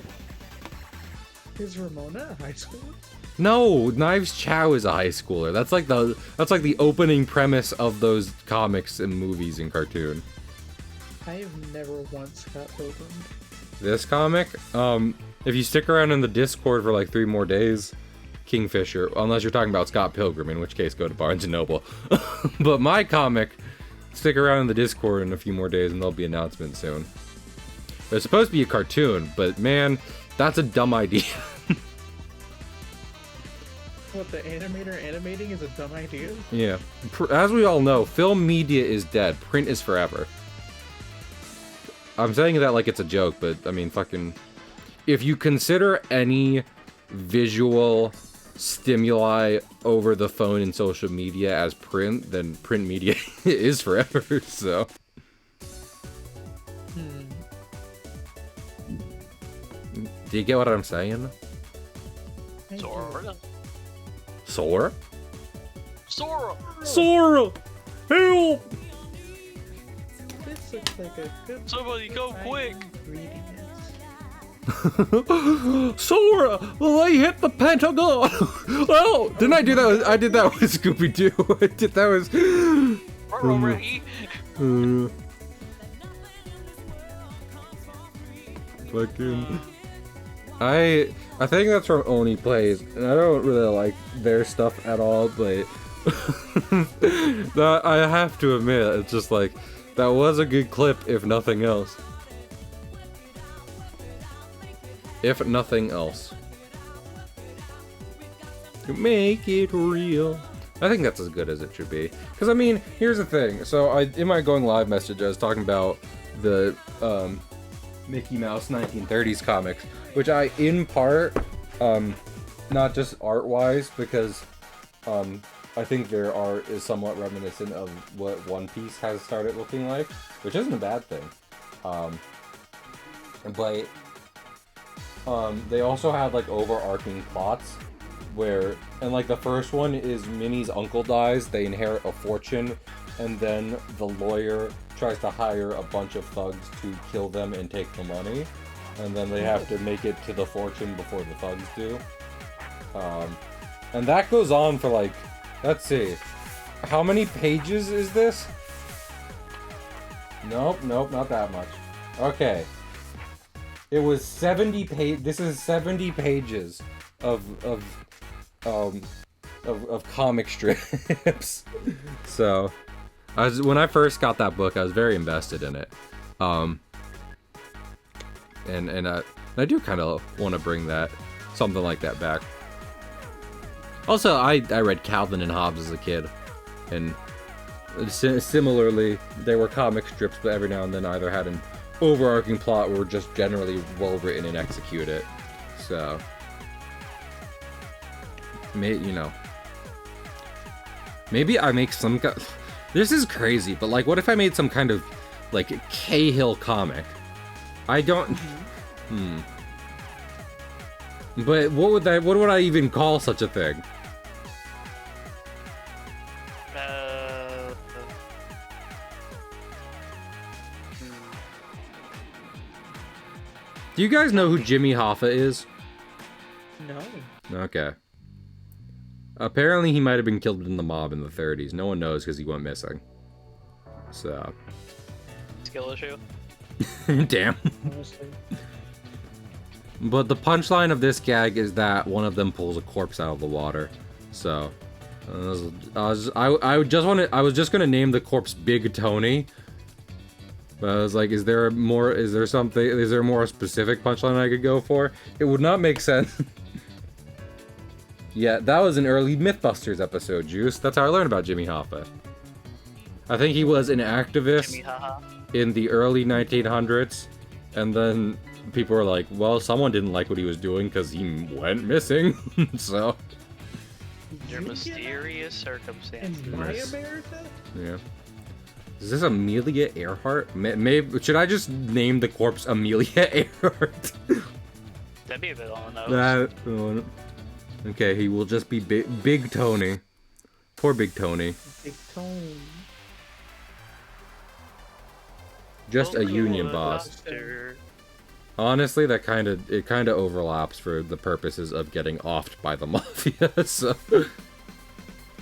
Is Ramona a high schooler? no, Knives Chow is a high schooler. That's like the opening premise of those comics and movies and cartoon. I have never once got Pilgrim. This comic, if you stick around in the Discord for like 3 more days, Kingfisher, unless you're talking about Scott Pilgrim, in which case go to Barnes & Noble. But my comic, stick around in the Discord in a few more days and there'll be announcements soon. It's supposed to be a cartoon, but man, that's a dumb idea. What, the animator animating is a dumb idea? Yeah. As we all know, film media is dead. Print is forever. I'm saying that like it's a joke, but I mean, fucking... If you consider any visual stimuli over the phone and social media as print, then print media is forever, so... Do you get what I'm saying? I do. Sora. Sora? Sora. Sora! Help! This looks like a good Somebody go quick. ingredients. Sora! They hit the Pentagon! Oh! Didn't I do that with... I did that with Scooby-Doo. I did that with... We're already. Fucking... I think that's from Oni Plays, and I don't really like their stuff at all, but... that, I have to admit, it's just like... That was a good clip, if nothing else. If nothing else. To make it real. I think that's as good as it should be. Because, I mean, here's the thing. So, in my going live message, I was talking about the Mickey Mouse 1930s comics, which I, in part, not just art-wise, because I think their art is somewhat reminiscent of what One Piece has started looking like, which isn't a bad thing. But they also have like overarching plots where, and like the first one is Minnie's uncle dies, they inherit a fortune, and then the lawyer tries to hire a bunch of thugs to kill them and take the money, and then they have to make it to the fortune before the thugs do. And that goes on for like, let's see, how many pages is this? Nope, not that much. Okay. It was 70 this is 70 pages of comic strips. So, when I first got that book, I was very invested in it. And I do kind of want to bring something like that back. Also, I read Calvin and Hobbes as a kid. And similarly, there were comic strips, but every now and then either had an overarching plot or were just generally well written and executed. So, you know, maybe I make some. This is crazy, but like, what if I made some kind of like Cahill comic? I don't. But what would I even call such a thing? Do you guys know who Jimmy Hoffa is? No. Okay. Apparently he might have been killed in the mob in the 30s. No one knows because he went missing. So. Skill issue. Damn. Honestly. But the punchline of this gag is that one of them pulls a corpse out of the water. So, I was just gonna name the corpse Big Tony. But I was like, is there more specific punchline I could go for? It would not make sense. Yeah, that was an early Mythbusters episode, Juice. That's how I learned about Jimmy Hoffa. I think he was an activist in the early 1900s, and then people were like, well, someone didn't like what he was doing because he went missing, so... Your mysterious circumstances. In my America? Yeah. Is this Amelia Earhart? Maybe should I just name the corpse Amelia Earhart? That'd be a bit on the nose. Okay, he will just be Big Tony. Poor Big Tony. Big Tony. Just a union boss. Honestly, that kind of overlaps for the purposes of getting offed by the mafia. So.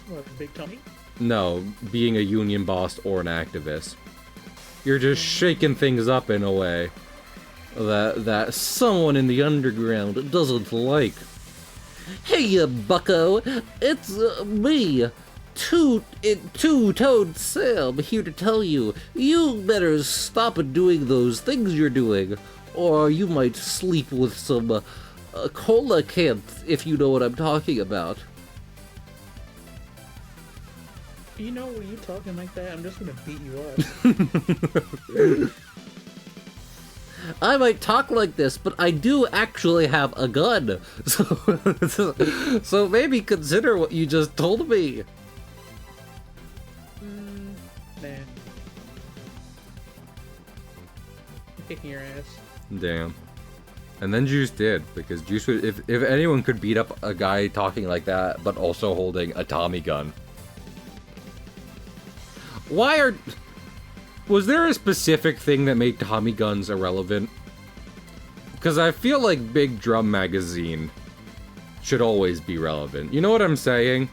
What, Big Tony? No, being a union boss or an activist. You're just shaking things up in a way that someone in the underground doesn't like. Hey, bucko, it's me, Two-Toed Sam, here to tell you, you better stop doing those things you're doing, or you might sleep with some cola cans, if you know what I'm talking about. You know, when you talking like that, I'm just gonna beat you up. I might talk like this, but I do actually have a gun. So maybe consider what you just told me. Nah. I'm kicking your ass. Damn. And then Juice did, because Juice would, if anyone could beat up a guy talking like that, but also holding a Tommy gun. Was there a specific thing that made Tommy guns irrelevant? Because I feel like Big Drum Magazine should always be relevant. You know what I'm saying?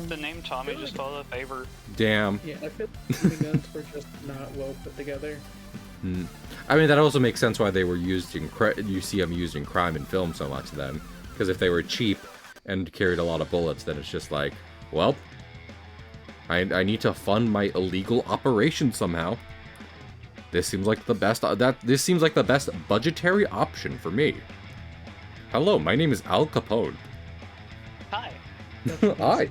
The name Tommy just fell out of favor. Damn. Yeah, I feel like the guns were just not well put together. I mean, that also makes sense why they were used in you see them used in crime and film so much then. Because if they were cheap and carried a lot of bullets, then it's just like, well, I need to fund my illegal operation somehow. This seems like the best budgetary option for me. Hello, my name is Al Capone. Hi. Hi.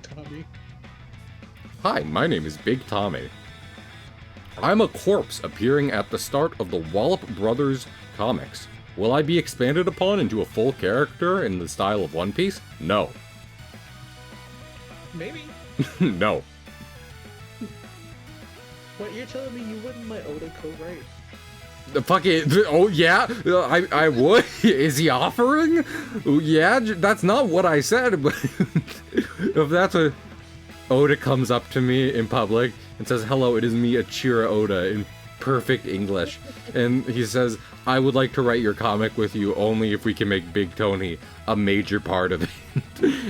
Hi, my name is Big Tommy. I'm a corpse appearing at the start of the Wallop Brothers comics. Will I be expanded upon into a full character in the style of One Piece? No. Maybe. No. What, you're telling me you wouldn't let Oda co-write? The fucking, oh yeah, I would. Is he offering? Yeah, that's not what I said, but if that's what Oda comes up to me in public and says, hello, it is me, Achira Oda, in perfect English, and he says, I would like to write your comic with you only if we can make Big Tony a major part of it.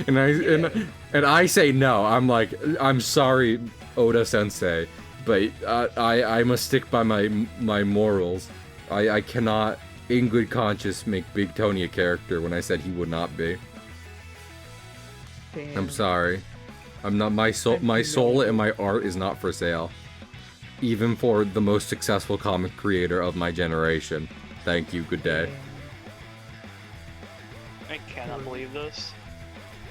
and I say no. I'm like, I'm sorry, Oda Sensei, but I must stick by my morals. I cannot, in good conscience, make Big Tony a character when I said he would not be. Damn. I'm sorry. I'm not, my soul and my art is not for sale. Even for the most successful comic creator of my generation. Thank you, good day. I cannot believe this.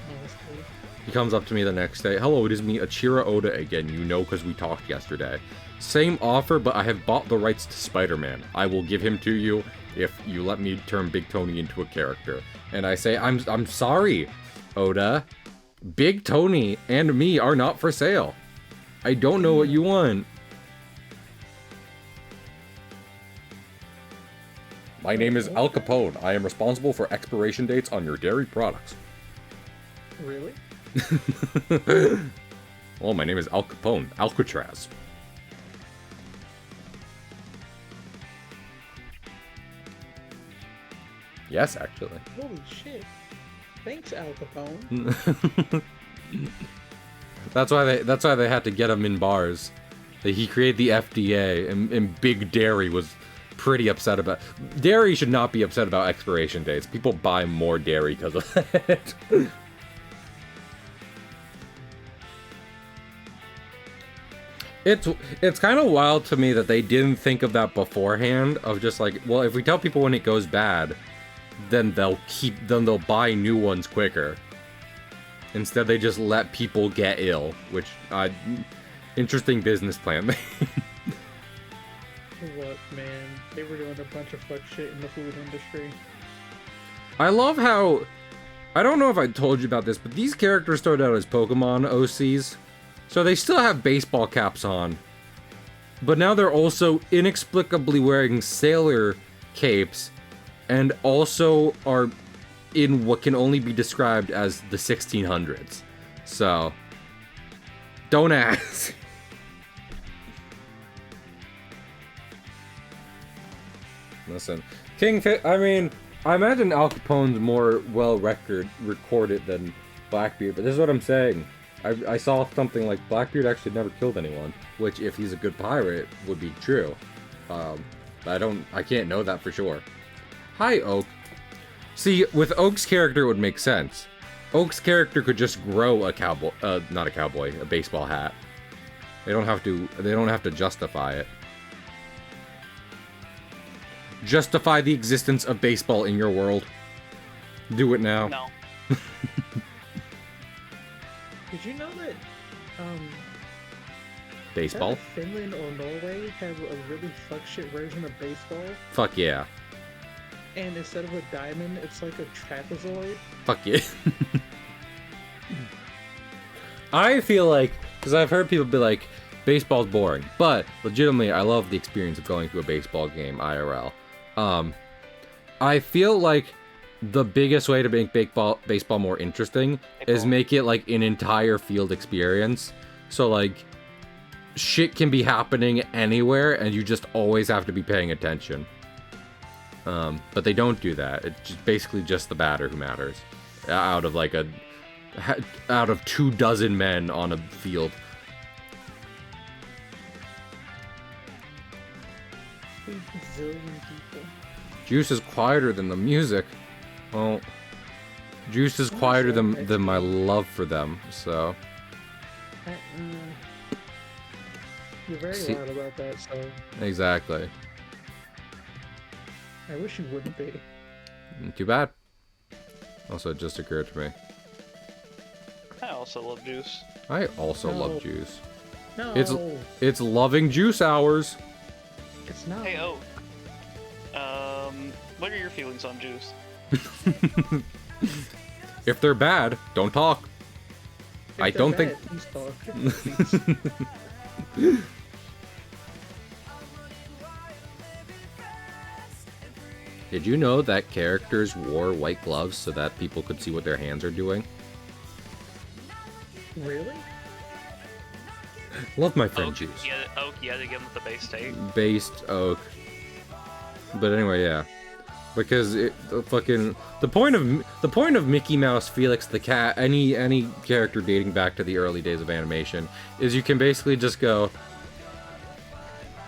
Honestly. He comes up to me the next day. Hello, it is me, Achira Oda again. You know, because we talked yesterday. Same offer, but I have bought the rights to Spider-Man. I will give him to you if you let me turn Big Tony into a character. And I say, I'm sorry, Oda. Big Tony and me are not for sale. I don't know what you want. My name is Al Capone. I am responsible for expiration dates on your dairy products. Really? Well, my name is Al Capone. Alcatraz. Yes, actually. Holy shit. Thanks, Al Capone. That's why they had to get him in bars. He created the FDA, and Big Dairy was pretty upset about. Dairy should not be upset about expiration dates. People buy more dairy because of it. It's kind of wild to me that they didn't think of that beforehand. Of just like, well, if we tell people when it goes bad, then they'll buy new ones quicker. Instead, they just let people get ill, which interesting business plan. What, man? They were doing a bunch of fuck shit in the food industry. I love how, I don't know if I told you about this, but these characters started out as Pokemon OCs, so they still have baseball caps on, but now they're also inexplicably wearing sailor capes, and also are in what can only be described as the 1600s. So, don't ask. Listen, I mean, I imagine Al Capone's more recorded than Blackbeard, but this is what I'm saying. I saw something like Blackbeard actually never killed anyone, which, if he's a good pirate, would be true. I can't know that for sure. Hi, Oak. See, with Oak's character, it would make sense. Oak's character could just grow a baseball hat. They don't have to justify it. Justify the existence of baseball in your world. Do it now. No. Did you know that, Baseball? Finland or Norway have a really fuck shit version of baseball? Fuck yeah. And instead of a diamond, it's like a trapezoid? Fuck yeah. I feel like, because I've heard people be like, baseball's boring, but legitimately, I love the experience of going to a baseball game IRL. I feel like the biggest way to make baseball more interesting is make it like an entire field experience. So like, shit can be happening anywhere, and you just always have to be paying attention. But they don't do that. It's basically just the batter who matters. Out of 24 men on a field. A zillion people. Juice is quieter than the music. Well, Juice is quieter than my love for them, so. You're very loud about that, so. Exactly. I wish you wouldn't be. Too bad. Also, it just occurred to me. I also love Juice. I also love Juice. No. It's loving Juice hours. It's not. Hey, Oak. What are your feelings on Juice? If they're bad, don't talk. If I don't bad, think. Please talk. Did you know that characters wore white gloves so that people could see what their hands are doing? Really? Love my friend Oak, Juice. Oak yet again with the base tape. Based Oak. But anyway, yeah. Because the point of Mickey Mouse, Felix the Cat, any character dating back to the early days of animation, is you can basically just go,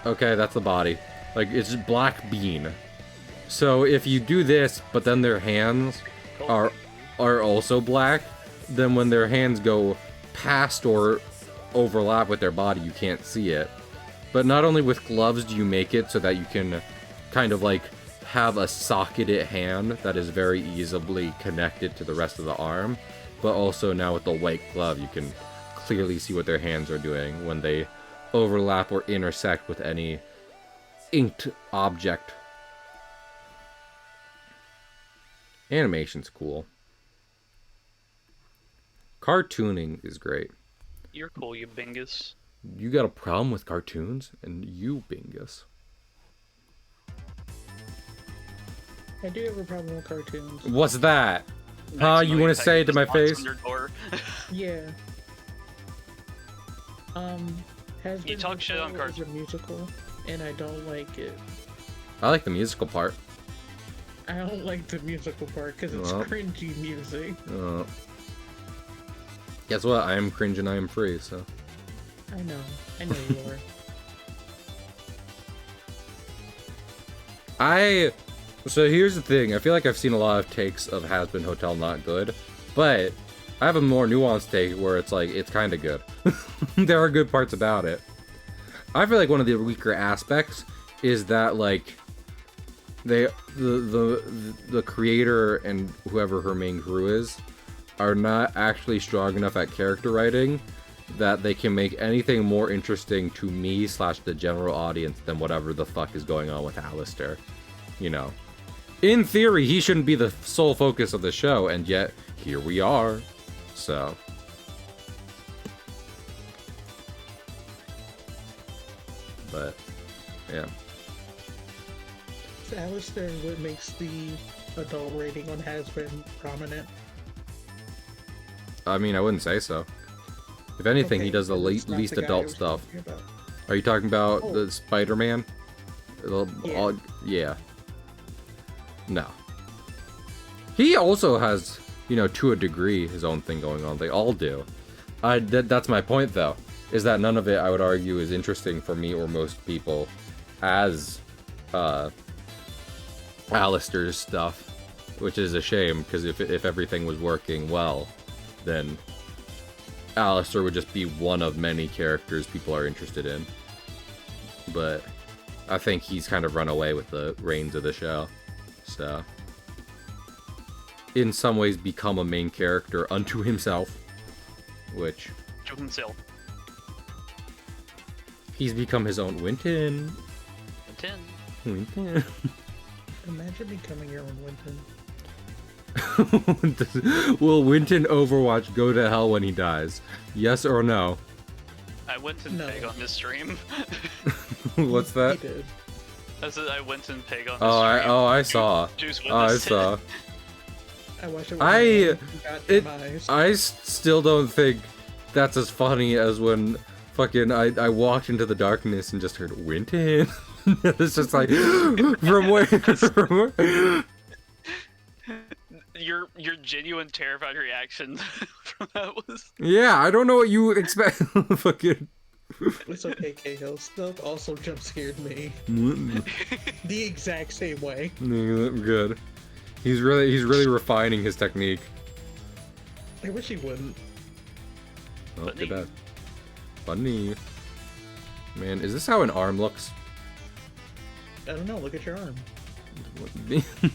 okay, that's the body. Like, it's black bean. So if you do this, but then their hands are also black, then when their hands go past or overlap with their body, you can't see it. But not only with gloves do you make it so that you can kind of like have a socketed hand that is very easily connected to the rest of the arm, but also now with the white glove, you can clearly see what their hands are doing when they overlap or intersect with any inked object. Animation's cool. Cartooning is great. You're cool, you bingus. You got a problem with cartoons? And you, bingus. I do have a problem with cartoons. What's that? Huh? You want to say it to my face? Yeah. Has You talk shit on cartoons. A musical, and I don't like it. I like the musical part. I don't like the musical part because it's cringy music. Guess what? I am cringe and I am free, so. I know you are. So here's the thing. I feel like I've seen a lot of takes of Hazbin Hotel not good, but I have a more nuanced take where it's like, it's kind of good. There are good parts about it. I feel like one of the weaker aspects is that, like, the creator and whoever her main crew is are not actually strong enough at character writing that they can make anything more interesting to me / the general audience than whatever the fuck is going on with Alistair. You know, in theory, he shouldn't be the sole focus of the show, and yet here we are. So, but yeah. So Alistair, what makes the adult rating on Hazbin prominent? I mean, I wouldn't say so. If anything, Okay, he does the least adult stuff. Are you talking about the Spider-Man? Yeah. Yeah. No. He also has, you know, to a degree, his own thing going on. They all do. That's my point, though, is that none of it, I would argue, is interesting for me or most people as Alistair's stuff, which is a shame, because if everything was working well, then Alistair would just be one of many characters people are interested in. But I think he's kind of run away with the reins of the show. So, in some ways, become a main character unto himself. Which... To himself. He's become his own Winton. Winton. Imagine becoming your own Winton. Will Winton Overwatch go to hell when he dies? Yes or no? I went and peg on this stream. What's that? He did. I said I went and peg on this I stream. saw. Juice I saw. I watched it. I still don't think that's as funny as when fucking I walked into the darkness and just heard Winton. It's just like from where? Your genuine terrified reaction from that was. Yeah, I don't know what you expect. Fucking. It's okay, Cahill. Stealth also jump scared me. The exact same way. Good. He's really refining his technique. I wish he wouldn't. Oh, look at that. Funny. Man, is this how an arm looks? I don't know. Look at your arm.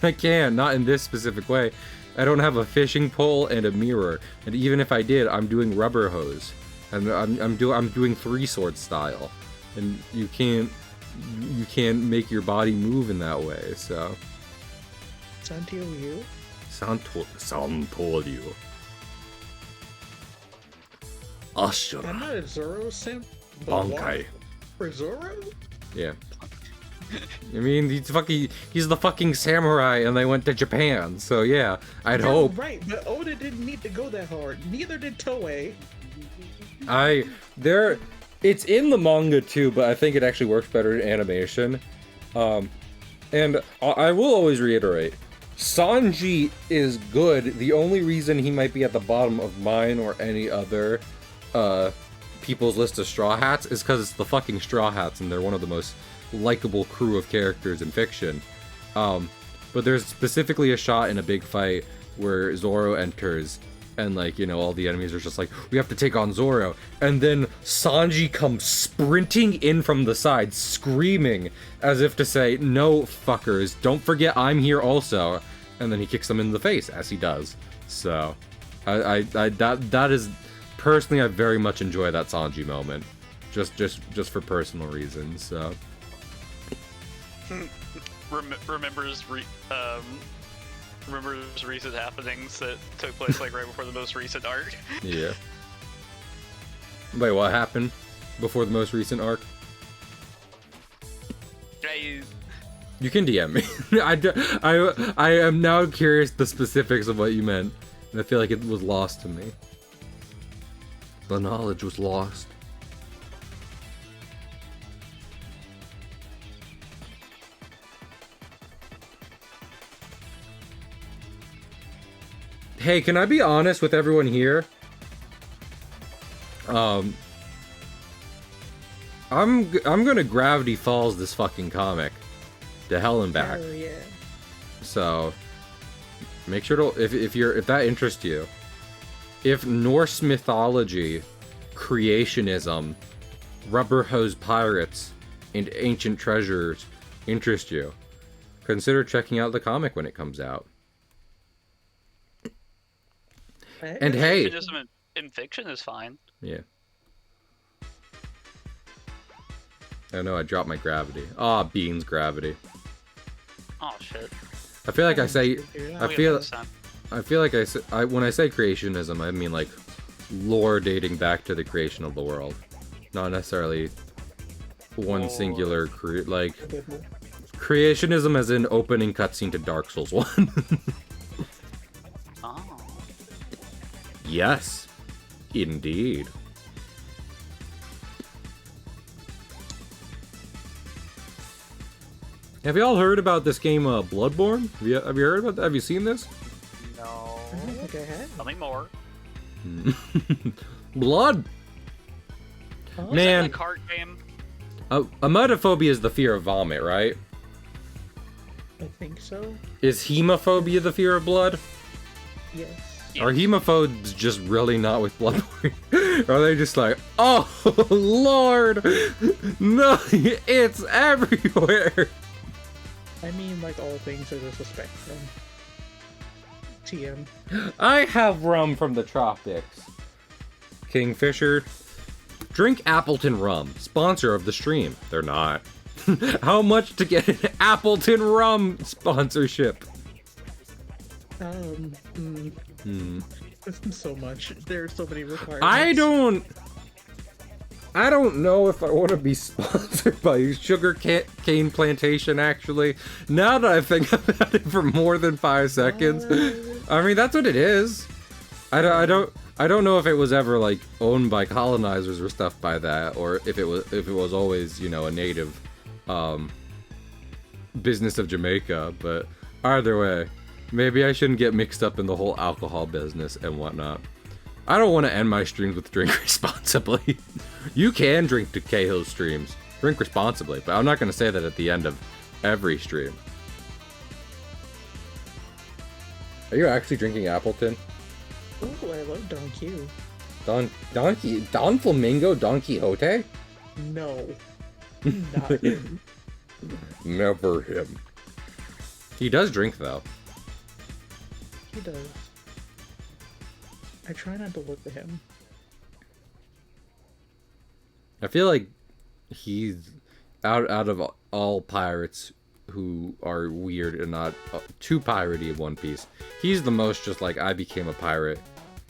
I can't. Not in this specific way. I don't have a fishing pole and a mirror, and even if I did, I'm doing rubber hose, and I'm doing three sword style, and you can't make your body move in that way. So. Santorio. Santorio. Ashura. I'm not a Zoro simp. Bankai. For Zoro? Yeah. I mean, he's the fucking samurai, and they went to Japan, so yeah, I'd hope. Right, but Oda didn't need to go that hard. Neither did Toei. It's in the manga too, but I think it actually works better in animation. And I will always reiterate, Sanji is good. The only reason he might be at the bottom of mine or any other people's list of Straw Hats is because it's the fucking Straw Hats, and they're one of the most likable crew of characters in fiction. But there's specifically a shot in a big fight where Zoro enters, and like, you know, all the enemies are just like, we have to take on Zoro, and then Sanji comes sprinting in from the side, screaming as if to say, no fuckers, don't forget I'm here also, and then he kicks them in the face, as he does. So That is personally, I very much enjoy that Sanji moment, just for personal reasons. So remembers recent happenings that took place like right before the most recent arc. Yeah. Wait, what happened before the most recent arc? You can DM me. I am now curious the specifics of what you meant, and I feel like it was lost to me. The knowledge was lost. Hey, can I be honest with everyone here? I'm gonna Gravity Falls this fucking comic to hell and back. Oh yeah. So make sure to if that interests you, if Norse mythology, creationism, rubber hose pirates, and ancient treasures interest you, consider checking out the comic when it comes out. And hey, creationism in fiction is fine. Yeah. Oh no, I dropped my gravity. Ah, Beans gravity. Oh shit. I feel like I say, I feel like when I say creationism, I mean like lore dating back to the creation of the world, not necessarily one singular like creationism as in opening cutscene to Dark Souls 1. Oh. Yes, indeed. Have you all heard about this game, Bloodborne? Have you heard about that? Have you seen this? No. I don't think I have. Tell me more. Blood. Huh? Man, Is that the cart game? emetophobia is the fear of vomit, right? I think so. Is hemophobia the fear of blood? Yes. Are hemophobes just really not with Bloodborne? Are they just like, oh Lord, no, it's everywhere? I mean, like all things are just a spectrum. TM. I have rum from the tropics. Kingfisher. Drink Appleton rum. Sponsor of the stream. They're not. How much to get an Appleton rum sponsorship? So much. There are so many requirements. I don't know if I want to be sponsored by Sugar Cane Plantation, actually. Now that I think about it for more than 5 seconds. I mean, that's what it is. I don't know if it was ever, like, owned by colonizers or stuff by that, or if it was always, you know, a native, business of Jamaica, but either way, maybe I shouldn't get mixed up in the whole alcohol business and whatnot. I don't want to end my streams with drink responsibly. You can drink to Cahill streams. Drink responsibly, but I'm not going to say that at the end of every stream. Are you actually drinking Appleton? Oh, I love Don Q. Don Flamingo Don Quixote? No. Not him. Never him. He does drink, though. He does. I try not to look at him. I feel like he's out of all pirates who are weird and not too piratey in One Piece. He's the most just like, I became a pirate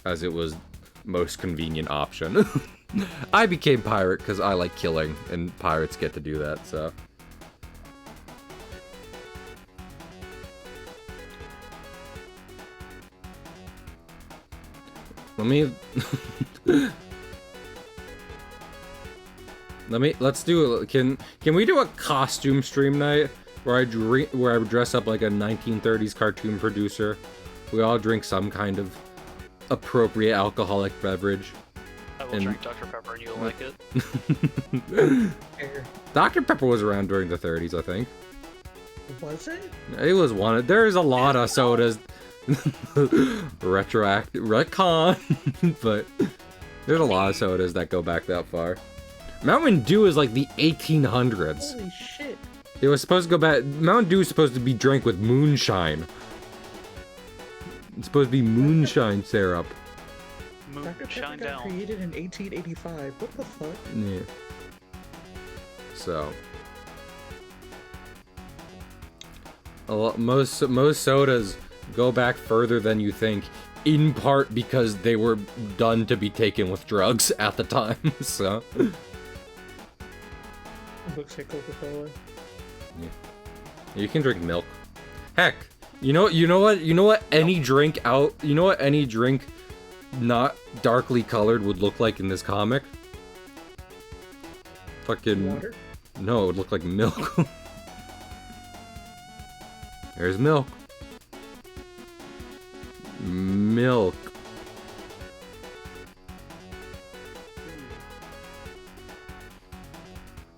as it was most convenient option. I became pirate because I like killing, and pirates get to do that, so. Let's do it. Can we do a costume stream night where I dress up like a 1930s cartoon producer? We all drink some kind of appropriate alcoholic beverage. I will drink Dr. Pepper and you'll like it. Dr. Pepper was around during the 30s, I think. Was it? It was one. There's a lot of sodas. Retcon. But there's a lot of sodas that go back that far. Mountain Dew is like the 1800s. Holy shit. It was supposed to go back. Mountain Dew is supposed to be drank with moonshine. It's supposed to be moonshine syrup. Move, Dr. Pepper shine got down. created in 1885. What the fuck? Yeah. So. Most sodas go back further than you think, in part because they were done to be taken with drugs at the time, so. Looks like Coca-Cola. Yeah. You can drink milk. Heck, you know what any drink not darkly colored would look like in this comic? Fucking Water? no, it would look like milk. There's milk. Milk.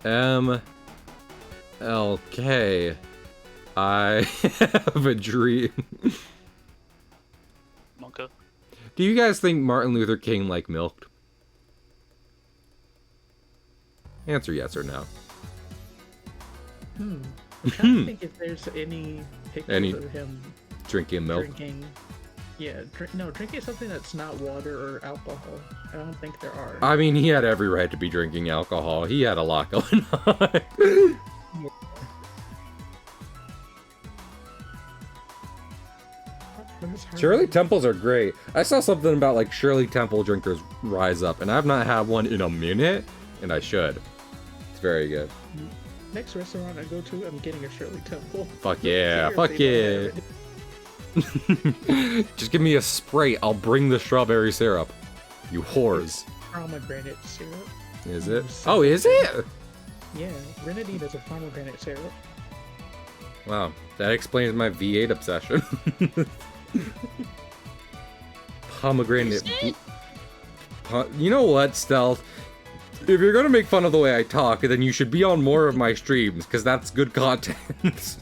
MLK. I have a dream. Monka. Do you guys think Martin Luther King liked milk? Answer yes or no. I'm trying to think if there's any pictures of him Drinking milk? drinking. Yeah, drinking something that's not water or alcohol. I don't think there are. I mean, he had every right to be drinking alcohol. He had a lot going on. Shirley Temples are great. I saw something about like Shirley Temple drinkers rise up, and I've not had one in a minute, and I should. It's very good. Next restaurant I go to, I'm getting a Shirley Temple. Fuck yeah, Here, fuck they yeah. Just give me a spray, I'll bring the strawberry syrup. You whores. Pomegranate syrup. Is it? Oh, is it? Yeah, Grenadine is a pomegranate syrup. Wow, that explains my V8 obsession. Pomegranate. You know what, Stealth? If you're gonna make fun of the way I talk, then you should be on more of my streams, because that's good content. Let's see.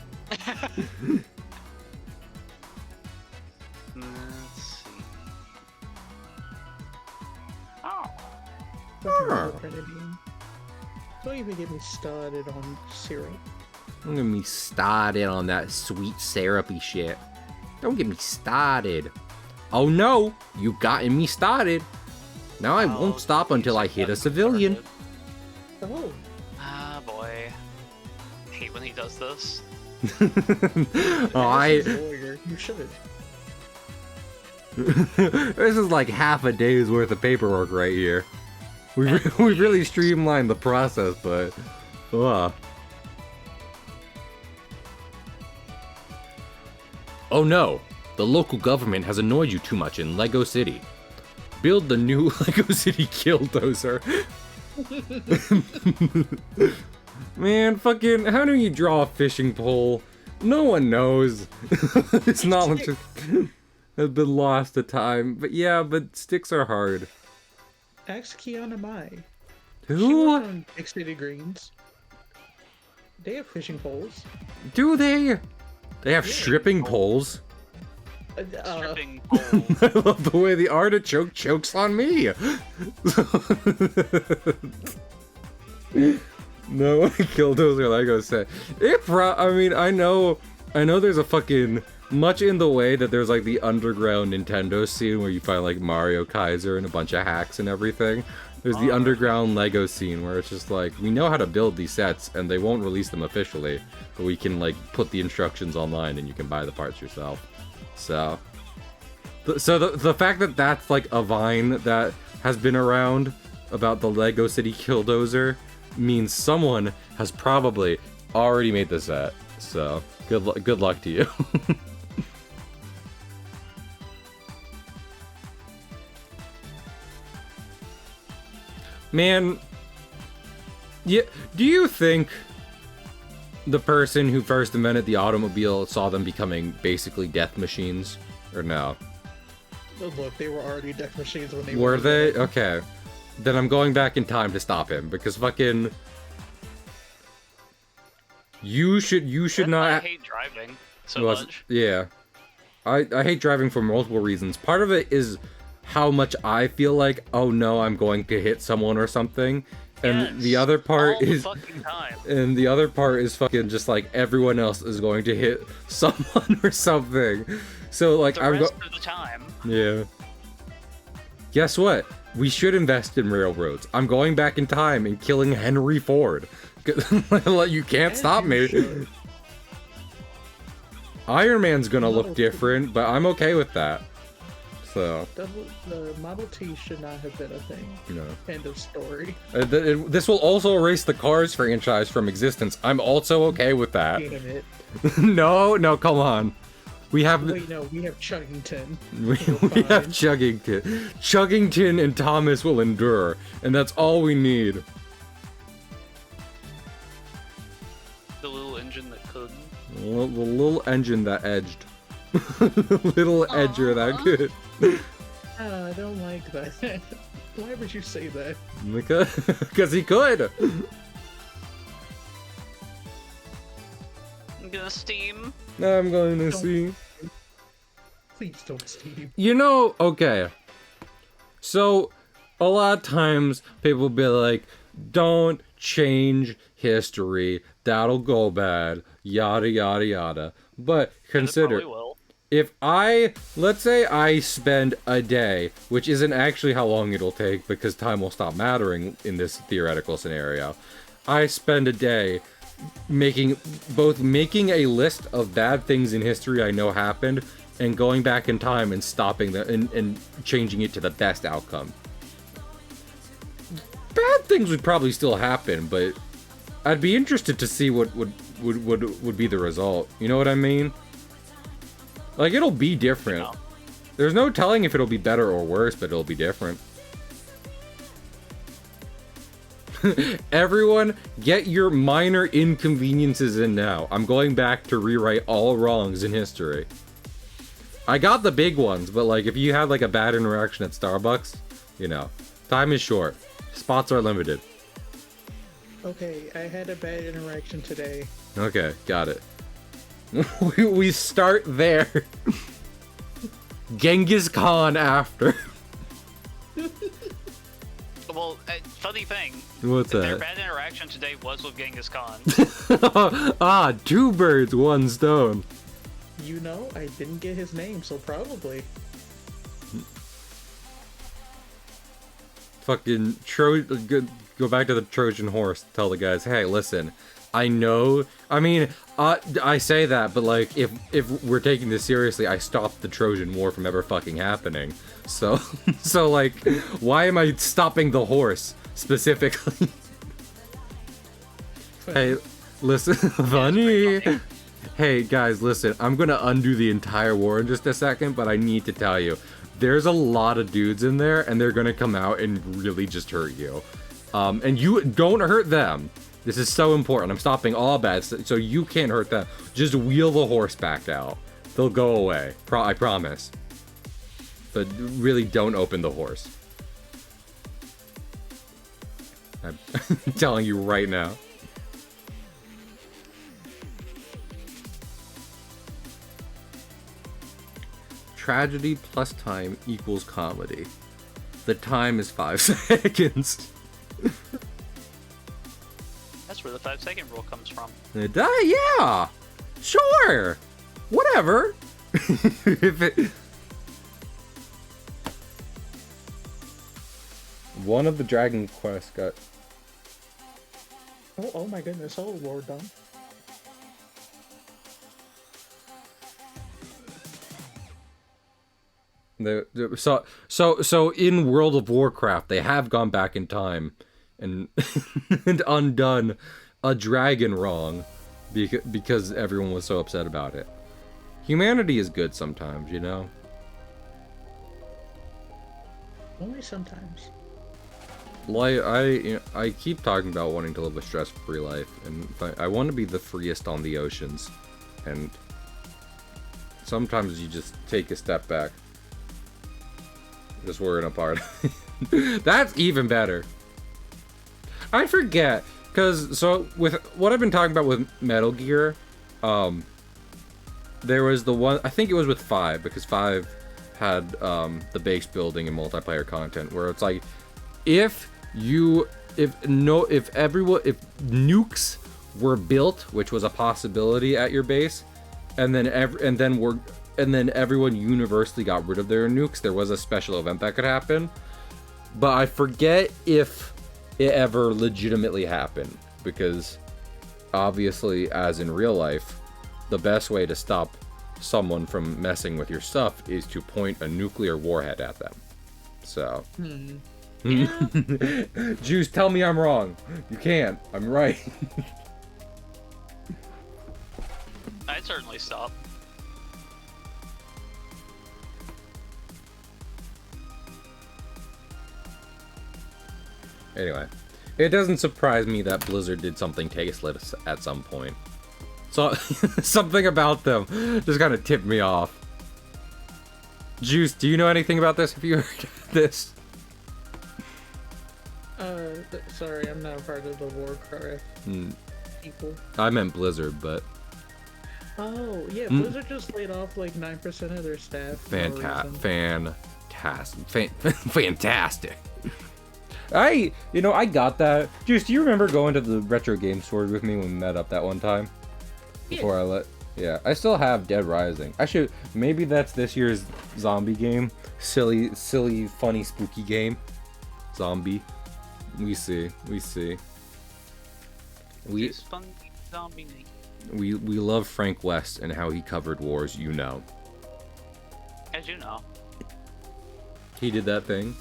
Grenadine. Don't even get me started on syrup. Don't get me started on that sweet syrupy shit. Don't get me started. Oh no, you gotten me started. Now I won't stop until I hit a civilian. Oh. Ah, boy. I hate when he does this. As a lawyer, you should. This is like half a day's worth of paperwork right here. We've really streamlined the process, but... Oh no! The local government has annoyed you too much in Lego City. Build the new Lego City Killdozer. Man, fucking, how do you draw a fishing pole? No one knows. It's not much. Has been lost to time. But yeah, but sticks are hard. Ask Kiana Mai. Who? She worked on Big City Greens. They have fishing poles. Do they? They have stripping poles. Stripping pole. I love the way the artichoke chokes on me. No, Killdozer Lego set. I mean, I know there's a fucking much in the way that there's like the underground Nintendo scene where you find like Mario Kaiser and a bunch of hacks and everything. There's the underground Lego scene where it's just like, we know how to build these sets and they won't release them officially, but we can like put the instructions online and you can buy the parts yourself. So the fact that that's like a vine that has been around about the Lego City Killdozer means someone has probably already made the set. So good luck to you. Man, yeah, do you think the person who first invented the automobile saw them becoming basically death machines, or no? Look, they were already death machines when they were they? Okay. Then I'm going back in time to stop him, because fucking... You should not... I hate driving so much. Yeah. I hate driving for multiple reasons. Part of it is how much I feel like, oh no, I'm going to hit someone or something. And yes, the other part is... fucking time. And the other part is fucking just like everyone else is going to hit someone or something. So like the rest of the time. Yeah. guess what? We should invest in railroads. I'm going back in time and killing Henry Ford. You can't stop me. Should. Iron Man's gonna look different, but I'm okay with that. So The Model T should not have been a thing. No. End of story. This will also erase the Cars franchise from existence. I'm also okay with that. Damn it. No, come on. We have Wait, no, we have Chuggington. we have Chuggington. Chuggington and Thomas will endure, and that's all we need. The little engine that could. The little engine that edged. Little edger that could. I don't like that. Why would you say that? Because he could. I'm gonna steam. I'm going to Don't- see. Please don't, Steve. You know, okay. So, a lot of times people be like, don't change history. That'll go bad. Yada, yada, yada. But consider, It probably will. if let's say I spend a day, which isn't actually how long it'll take because time will stop mattering in this theoretical scenario. I spend a day making a list of bad things in history I know happened and going back in time and stopping and changing it to the best outcome. Bad things would probably still happen, but I'd be interested to see what would be the result. You know what I mean? Like, it'll be different. Yeah. There's no telling if it'll be better or worse, but it'll be different. Everyone, get your minor inconveniences in now. I'm going back to rewrite all wrongs in history. I got the big ones, but like, if you had like a bad interaction at Starbucks, you know, time is short. Spots are limited. Okay, I had a bad interaction today. Okay, got it. We start there. Genghis Khan after. Well, funny thing. What's Their that? bad interaction today was with Genghis Khan. Ah, two birds, one stone. You know, I didn't get his name, so probably. Fucking go back to the Trojan horse. Tell the guys, hey, listen. I know. I mean, I say that, but like, if we're taking this seriously, I stopped the Trojan War from ever fucking happening. So, so like, why am I stopping the horse specifically? Hey, listen, funny. Hey guys, listen. I'm gonna undo the entire war in just a second, but I need to tell you, there's a lot of dudes in there, and they're gonna come out and really just hurt you. And you don't hurt them. This is so important. I'm stopping all bad, so you can't hurt them. Just wheel the horse back out. They'll go away. I promise. But really, don't open the horse. I'm telling you right now. Tragedy plus time equals comedy. The time is 5 seconds. That's where the 5-second rule comes from. Yeah, sure, whatever. If it... One of the Dragon Quest got. Oh my goodness, oh Lord Dom. So in World of Warcraft, they have gone back in time and and undone a dragon wrong because everyone was so upset about it. Humanity is good sometimes, you know? Only sometimes. Like, I keep talking about wanting to live a stress-free life, and I want to be the freest on the oceans, and sometimes you just take a step back. Just worrying apart. That's even better. I forget, because, so, with what I've been talking about with Metal Gear, there was the one, I think it was with 5, because 5 had, the base building and multiplayer content, where it's like, if nukes were built, which was a possibility at your base, and then and then everyone universally got rid of their nukes, there was a special event that could happen. But I forget if it ever legitimately happened, because obviously, as in real life, the best way to stop someone from messing with your stuff is to point a nuclear warhead at them. So. Yeah. Juice, tell me I'm wrong. You can't. I'm right. I'd certainly stop. Anyway, it doesn't surprise me that Blizzard did something tasteless at some point. So, something about them just kind of tipped me off. Juice, do you know anything about this? Have you heard of this? Sorry, I'm not a part of the Warcraft people. I meant Blizzard, but... Oh, yeah, Blizzard just laid off like 9% of their staff. Fantastic. I got that. Juice, do you remember going to the retro game store with me when we met up that one time? Before yeah, I still have Dead Rising. Actually, maybe that's this year's zombie game. Silly, funny, spooky game. Zombie. We see. It's fun zombie. We love Frank West and how he covered wars, you know. As you know. He did that thing.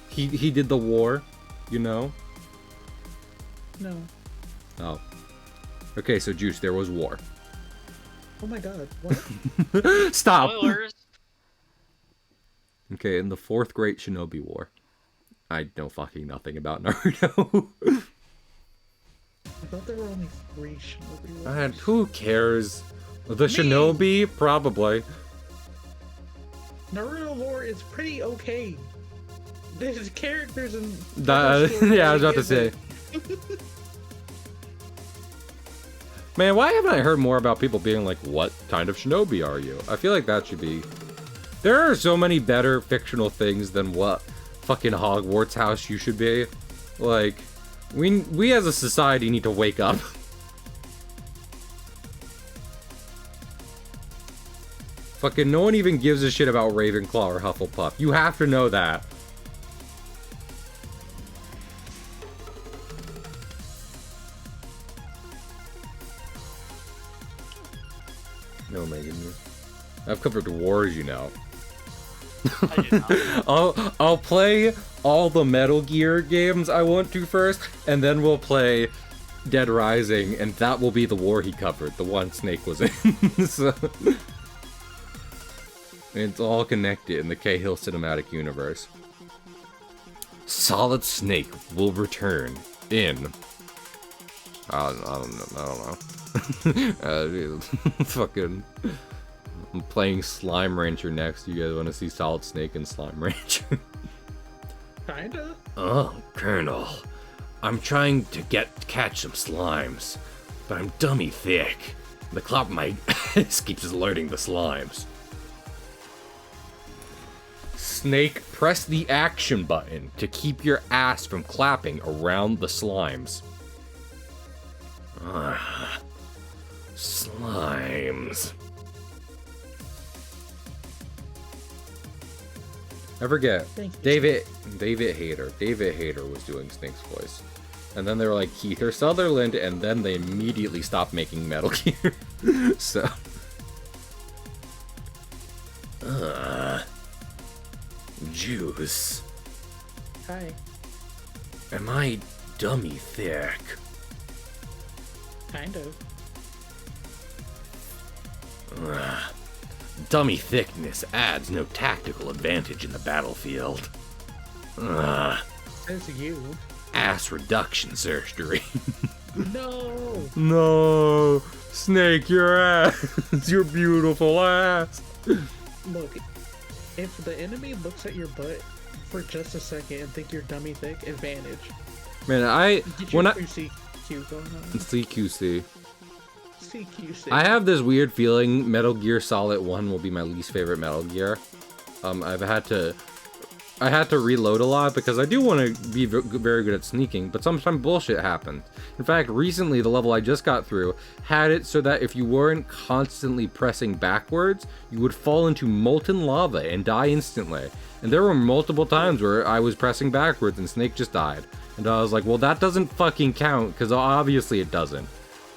He did the war, you know? No. Oh. Okay, so Juice, there was war. Oh my god, what? Stop! Spoilers! Okay, in the Fourth Great Shinobi War. I know fucking nothing about Naruto. I thought there were only 3 Shinobi wars. And who cares? The Shinobi? Probably. Naruto lore is pretty okay. There's characters and... yeah, I was about to say. Man, why haven't I heard more about people being like, what kind of shinobi are you? I feel like that should be... There are so many better fictional things than what fucking Hogwarts house you should be. Like, we as a society need to wake up. Fucking no one even gives a shit about Ravenclaw or Hufflepuff. You have to know that. No, Megan. I've covered wars, you know. I do not. I'll play all the Metal Gear games I want to first, and then we'll play Dead Rising, and that will be the war he covered, the one Snake was in. So, it's all connected in the Cahill cinematic universe. Solid Snake will return in... I don't know. Fucking... I'm playing Slime Rancher next. You guys want to see Solid Snake and Slime Rancher? Kinda. Oh, Colonel. I'm trying to catch some slimes, but I'm dummy thick. The clop of my ass keeps alerting the slimes. Snake, press the action button to keep your ass from clapping around the slimes. Ah, slimes. I forget. David Hayter. David Hayter was doing Snake's voice. And then they were like Keith Sutherland, and then they immediately stopped making Metal Gear. So. Juice. Hi. Am I dummy thick? Kind of. Dummy thickness adds no tactical advantage in the battlefield. Says you. Ass reduction surgery. No! No! Snake, your ass! Your beautiful ass! Look, if the enemy looks at your butt for just a second and think you're dummy thick, advantage. Man, Get your CQ going on. CQC. CQC. I have this weird feeling Metal Gear Solid 1 will be my least favorite Metal Gear. I've had to I had to reload a lot because I do want to be very good at sneaking, but sometimes bullshit happens. In fact, recently the level I just got through had it so that if you weren't constantly pressing backwards, you would fall into molten lava and die instantly. And there were multiple times where I was pressing backwards and Snake just died. And I was like, well, that doesn't fucking count, because obviously it doesn't.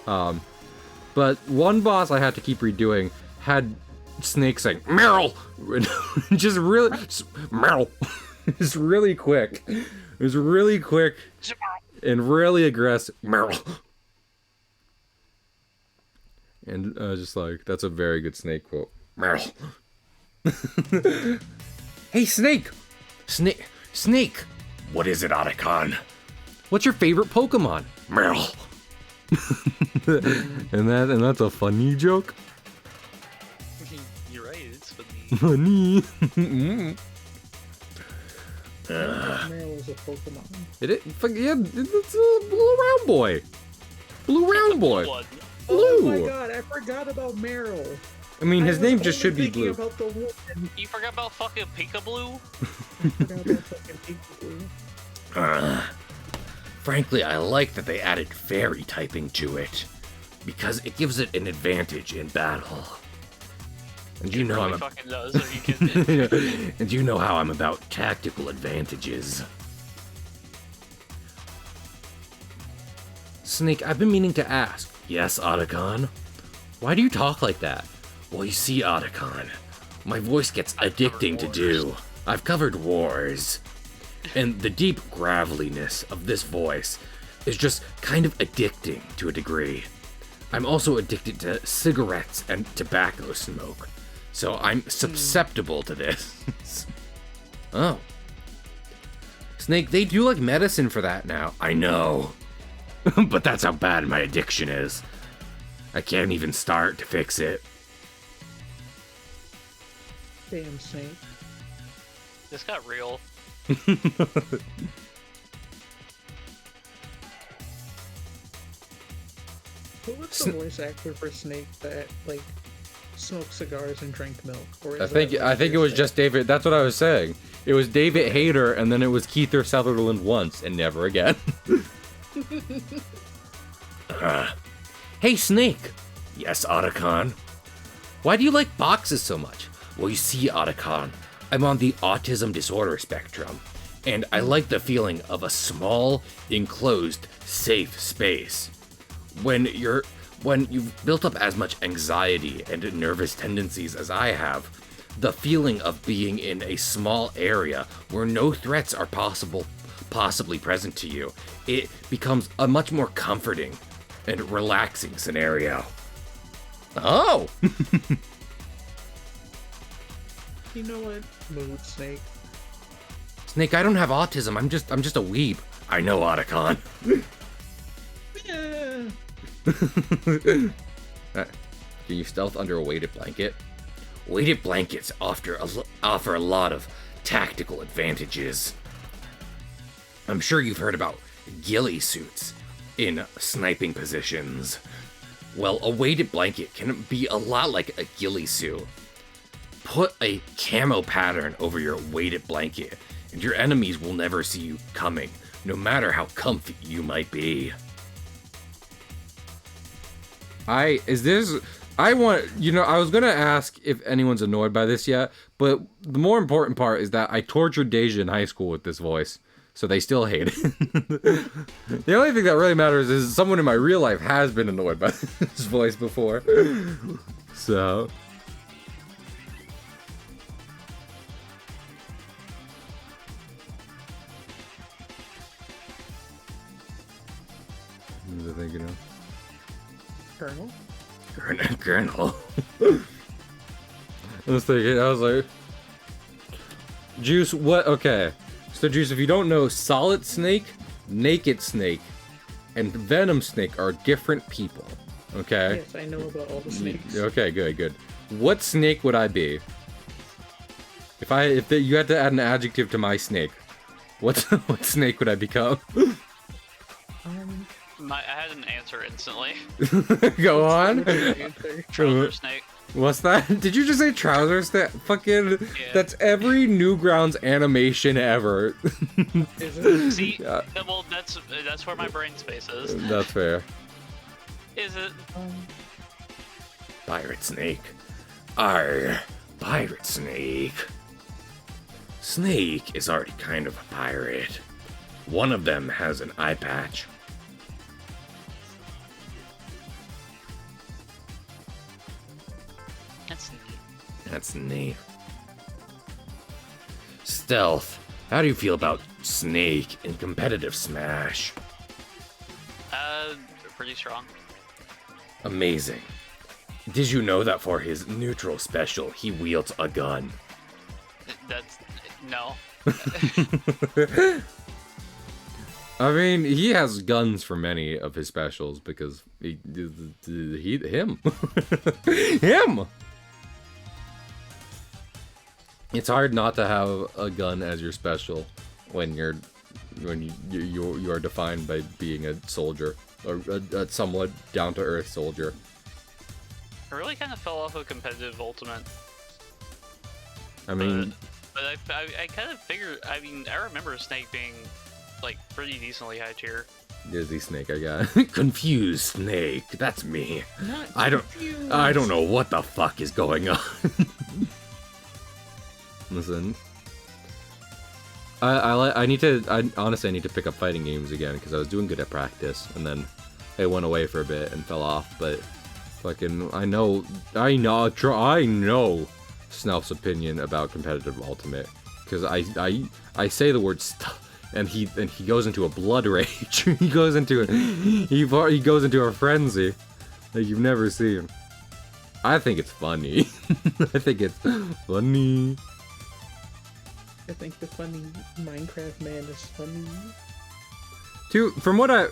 But one boss I had to keep redoing had Snake saying, Meryl! just Meryl! It's really quick. It was really quick and really aggressive. Meryl! And just like, that's a very good Snake quote. Meryl! Hey, Snake! Snake! What is it, Otacon? What's your favorite Pokemon? Meryl! and that's a funny joke. You're right, it's funny. Funny. Meryl is a Pokemon. Yeah, it's a blue round boy. Blue round boy. Blue. Oh my god, I forgot about Meryl. I mean, his name just should be Blue. About the woman. You forgot about fucking Peekaboo? Frankly, I like that they added fairy typing to it, because it gives it an advantage in battle. And you know Really fucking does. Are you kidding? and you know how I'm about tactical advantages. Snake, I've been meaning to ask. Yes, Otacon? Why do you talk like that? Well, you see, Otacon, my voice gets addicting to do. I've covered wars. And the deep graveliness of this voice is just kind of addicting to a degree. I'm also addicted to cigarettes and tobacco smoke, so I'm susceptible to this. Oh. Snake, they do like medicine for that now. I know. But that's how bad my addiction is. I can't even start to fix it. Damn, Snake. This got real. Who was the voice actor for Snake that like smoked cigars and drank milk? Or is I think it was just David. That's what I was saying. It was David Hayter, and then it was Keith Sutherland once, and never again. Hey, Snake. Yes, Otacon. Why do you like boxes so much? Well, you see, Otacon, I'm on the autism disorder spectrum, and I like the feeling of a small, enclosed, safe space. When you've built up as much anxiety and nervous tendencies as I have, the feeling of being in a small area where no threats are possibly present to you, it becomes a much more comforting and relaxing scenario. Oh! You know what? Mood, Snake. Snake, I don't have autism. I'm just a weeb. I know, Otacon. Yeah. Can you stealth under a weighted blanket? Weighted blankets offer a lot of tactical advantages. I'm sure you've heard about ghillie suits in sniping positions. Well, a weighted blanket can be a lot like a ghillie suit. Put a camo pattern over your weighted blanket, and your enemies will never see you coming, no matter how comfy you might be. I was gonna ask if anyone's annoyed by this yet, but the more important part is that I tortured Deja in high school with this voice, so they still hate it. The only thing that really matters is someone in my real life has been annoyed by this voice before. So. What was I thinking of? Colonel? Colonel. I was like, Juice, what? Okay. So, Juice, if you don't know, Solid Snake, Naked Snake, and Venom Snake are different people. Okay? Yes, I know about all the snakes. Okay, good. What snake would I be? If you had to add an adjective to my snake, what snake would I become? I had an answer instantly. Go on. Trouser snake. What's that? Did you just say trousers? That fucking... Yeah. That's every Newgrounds animation ever. Is it? See, well, that's where my brain space is. That's fair. Is it? Pirate Snake. Arr, Pirate Snake. Snake is already kind of a pirate. One of them has an eye patch. That's neat. That's neat. Stealth. How do you feel about Snake in competitive Smash? Pretty strong. Amazing. Did you know that for his neutral special, he wields a gun? That's no. I mean, he has guns for many of his specials because him. Him! It's hard not to have a gun as your special when you are defined by being a soldier or a somewhat down-to-earth soldier. I really kind of fell off of competitive Ultimate. I mean, But I kind of figured. I mean, I remember Snake being like pretty decently high tier. Dizzy Snake, I got. Confused Snake, that's me. Not I don't confused. know what the fuck is going on. Listen, I honestly need to pick up fighting games again because I was doing good at practice and then I went away for a bit and fell off. But fucking, I know Snelf's opinion about competitive Ultimate because I say the word stuff and he goes into a blood rage. he goes into a frenzy like you've never seen. I think it's funny. I think it's funny. I think the funny Minecraft man is funny. From what I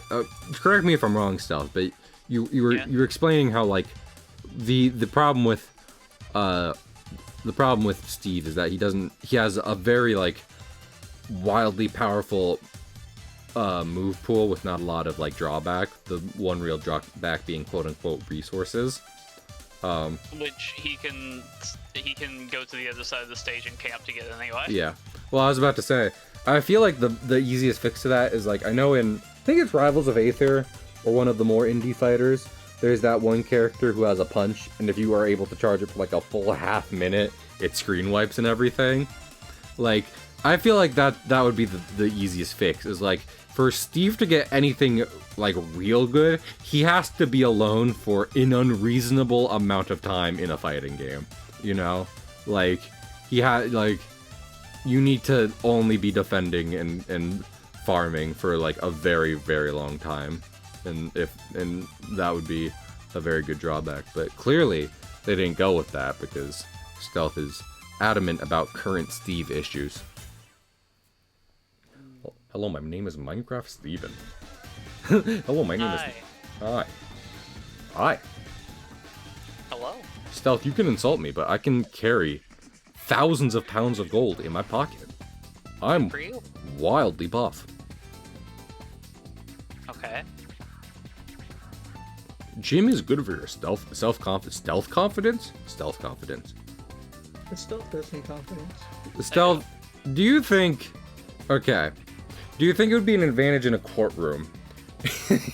correct me if I'm wrong, Stealth, but you were explaining how like the problem with Steve is that he has a very like wildly powerful move pool with not a lot of like drawback. The one real drawback being quote unquote resources. Which he can go to the other side of the stage and camp to get anyway. Yeah. Well, I was about to say, I feel like the easiest fix to that is like I think it's Rivals of Aether or one of the more indie fighters. There's that one character who has a punch, and if you are able to charge it for like a full half minute, it screen wipes and everything. Like, I feel like that would be the easiest fix. Is like for Steve to get anything like real good, he has to be alone for an unreasonable amount of time in a fighting game. You know, like you need to only be defending and farming for like a very, very long time, and that would be a very good drawback. But clearly they didn't go with that because Stealth is adamant about current Steve issues. Hello, my name is Minecraft Steven. Hello, my name is... Hi. Hi. Hello. Stealth, you can insult me, but I can carry thousands of pounds of gold in my pocket. I'm For you. wildly buff. Okay. Gym is good for your stealth confidence. The stealth gives me confidence. Stealth, do you think it would be an advantage in a courtroom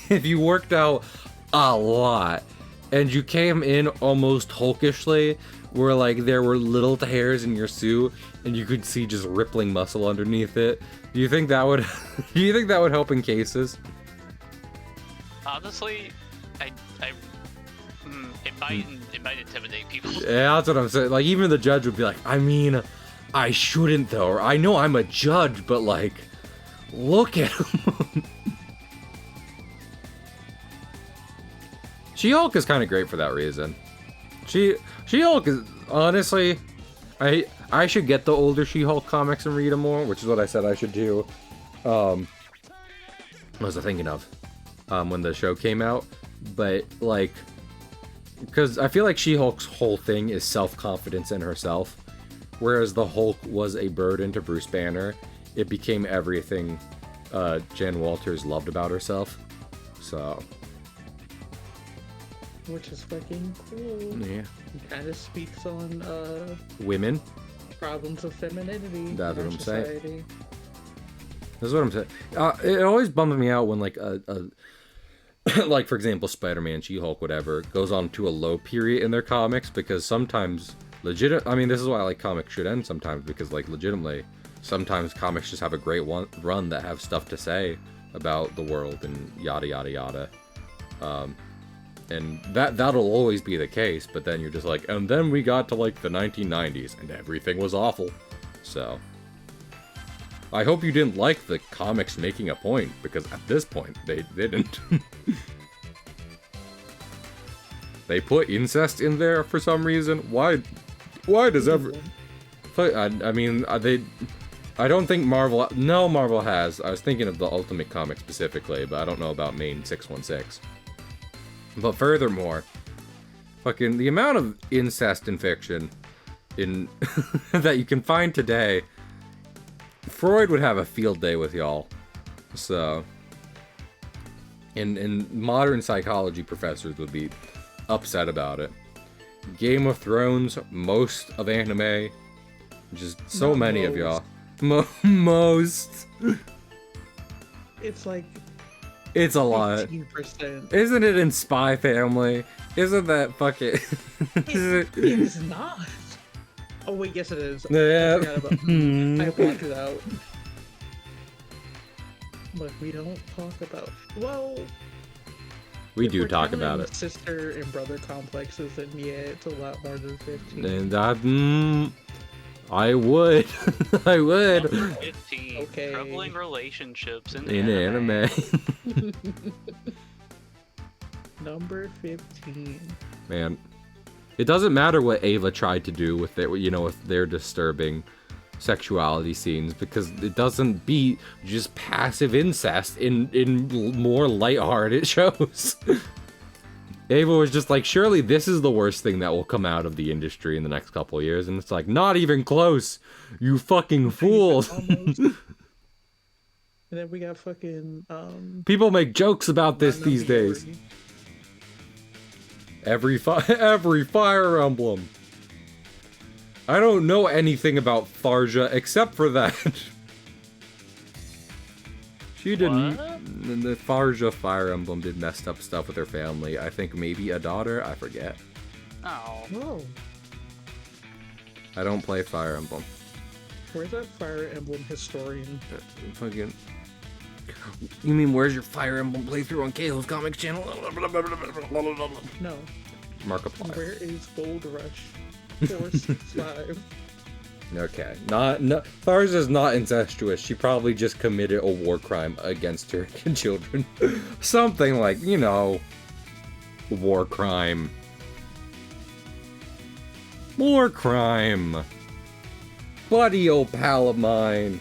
if you worked out a lot and you came in almost hulkishly where like there were little hairs in your suit and you could see just rippling muscle underneath it? Do you think that would help in cases? Honestly, it might intimidate people. Yeah, that's what I'm saying. Like, even the judge would be like, I mean, I shouldn't though. Or, I know I'm a judge, but like, look at him. She-Hulk is kind of great for that reason. She-Hulk is, honestly, I should get the older She-Hulk comics and read them more, which is what I said I should do. What was I thinking of? When the show came out. But, like, because I feel like She-Hulk's whole thing is self-confidence in herself. Whereas the Hulk was a burden to Bruce Banner. It became everything Jen Walters loved about herself. So... which is fucking cool. Yeah. It kind of speaks on Women. problems of femininity. That's in what our I'm saying. society. That's what I'm saying. It always bums me out when like a like for example Spider-Man, She-Hulk, whatever goes on to a low period in their comics, because sometimes I mean, this is why like comics should end sometimes, because like legitimately sometimes comics just have a great run that have stuff to say about the world and yada yada yada. And that'll always be the case, but then you're just like, and then we got to like the 1990s and everything was awful. So I hope you didn't like the comics making a point, because at this point they didn't. They put incest in there for some reason. Why does I mean, I don't think Marvel... No, Marvel has. I was thinking of the Ultimate comic specifically, but I don't know about main 616. But furthermore, fucking the amount of incest in fiction in that you can find today, Freud would have a field day with y'all. So, and modern psychology professors would be upset about it. Game of Thrones, most of anime, just so Not many of most. y'all. Most. It's like It's a lot. 15%. Isn't it in Spy Family? Isn't that fucking... It is not. Oh wait, yes it is. Yeah. I forgot about. I blocked it out. But we don't talk about. Well, We if do we're talk counting about it. Sister and brother complexes, then yeah, it's a lot more than 15. And I would. I would. Number 15. Okay. Troubling relationships in In anime. Number 15. Man. It doesn't matter what Ava tried to do with their, with their disturbing sexuality scenes, because it doesn't beat just passive incest in more lighthearted shows. Ava was just like, surely this is the worst thing that will come out of the industry in the next couple of years, and it's like, not even close, you fucking fools. Almost. And then we got fucking People make jokes about this these days. Every Fire Emblem. I don't know anything about Tharja except for that. She didn't. The Tharja Fire Emblem did messed up stuff with her family. I think maybe a daughter. I forget. Oh. Whoa. I don't play Fire Emblem. Where's that Fire Emblem historian? Fucking. You mean where's your Fire Emblem playthrough on Kayla's Comics channel? No. Markiplier. Where is Gold Rush? 465. Okay. Tharja's not incestuous. She probably just committed a war crime against her children. Something like, war crime. War crime. Buddy, old pal of mine.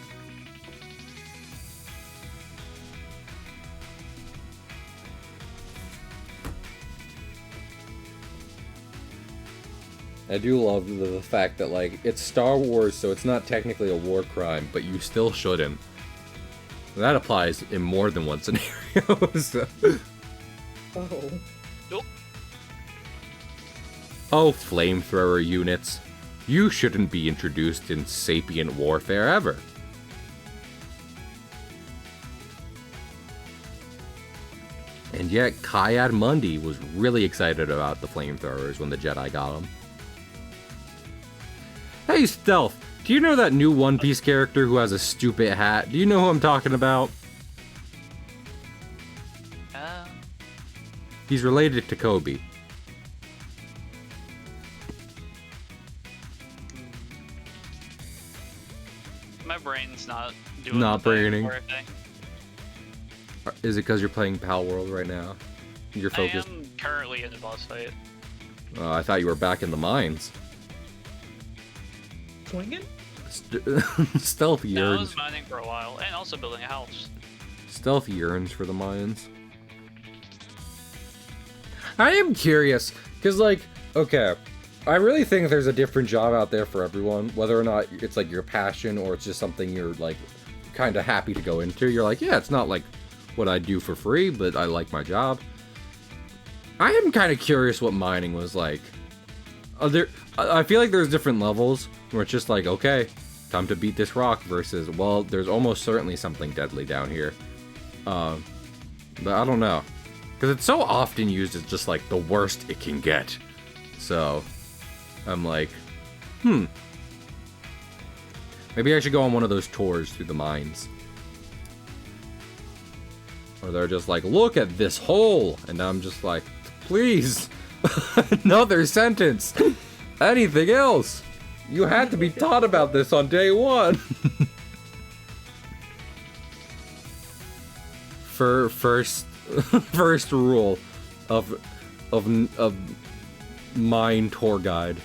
I do love the fact that, like, it's Star Wars, so it's not technically a war crime, but you still shouldn't. That applies in more than one scenario. So. Oh. Nope. Oh, flamethrower units. You shouldn't be introduced in sapient warfare ever. And yet, Kayad Mundi was really excited about the flamethrowers when the Jedi got them. Hey, Stealth, do you know that new One Piece character who has a stupid hat? Do you know who I'm talking about? He's related to Kobe. My brain's not doing Not the thing braining. for it, eh? Is it because you're playing Pal World right now? You're focused. I am currently in a boss fight. I thought you were back in the mines. Swinging? Stealth No, I yearns. was mining for a while, and also building a house. Stealth yearns for the mines. I am curious, because, like, okay, I really think there's a different job out there for everyone, whether or not it's, like, your passion or it's just something you're, like, kind of happy to go into. You're like, yeah, it's not, like, what I do for free, but I like my job. I am kind of curious what mining was like. I feel like there's different levels where it's just like, okay, time to beat this rock versus, well, there's almost certainly something deadly down here. But I don't know. Because it's so often used as just like the worst it can get. So, I'm like, maybe I should go on one of those tours through the mines. Or they're just like, look at this hole! And I'm just like, please! Another sentence! Anything else? You had to be taught about this on day one! First rule of mine tour guide.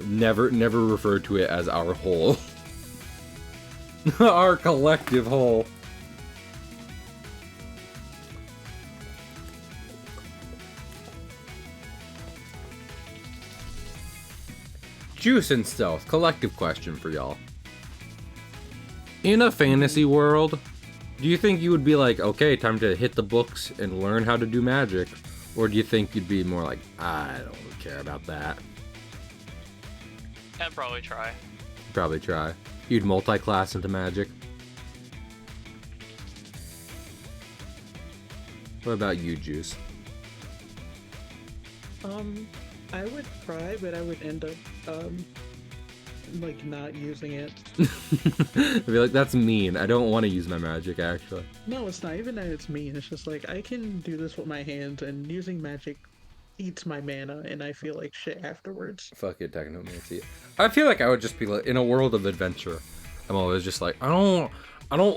Never refer to it as our hole. Our collective hole. Juice and stealth. Collective question for y'all. In a fantasy world, do you think you would be like, okay, time to hit the books and learn how to do magic? Or do you think you'd be more like, I don't care about that? I'd probably try. Probably try. You'd multi-class into magic. What about you, Juice? I would try, but I would end up, like, not using it. I'd be like, that's mean. I don't want to use my magic, actually. No, it's not even that it's mean. It's just like, I can do this with my hands, and using magic eats my mana, and I feel like shit afterwards. Fuck it, technomancy. I feel like I would just be like, in a world of adventure, I'm always just like, I don't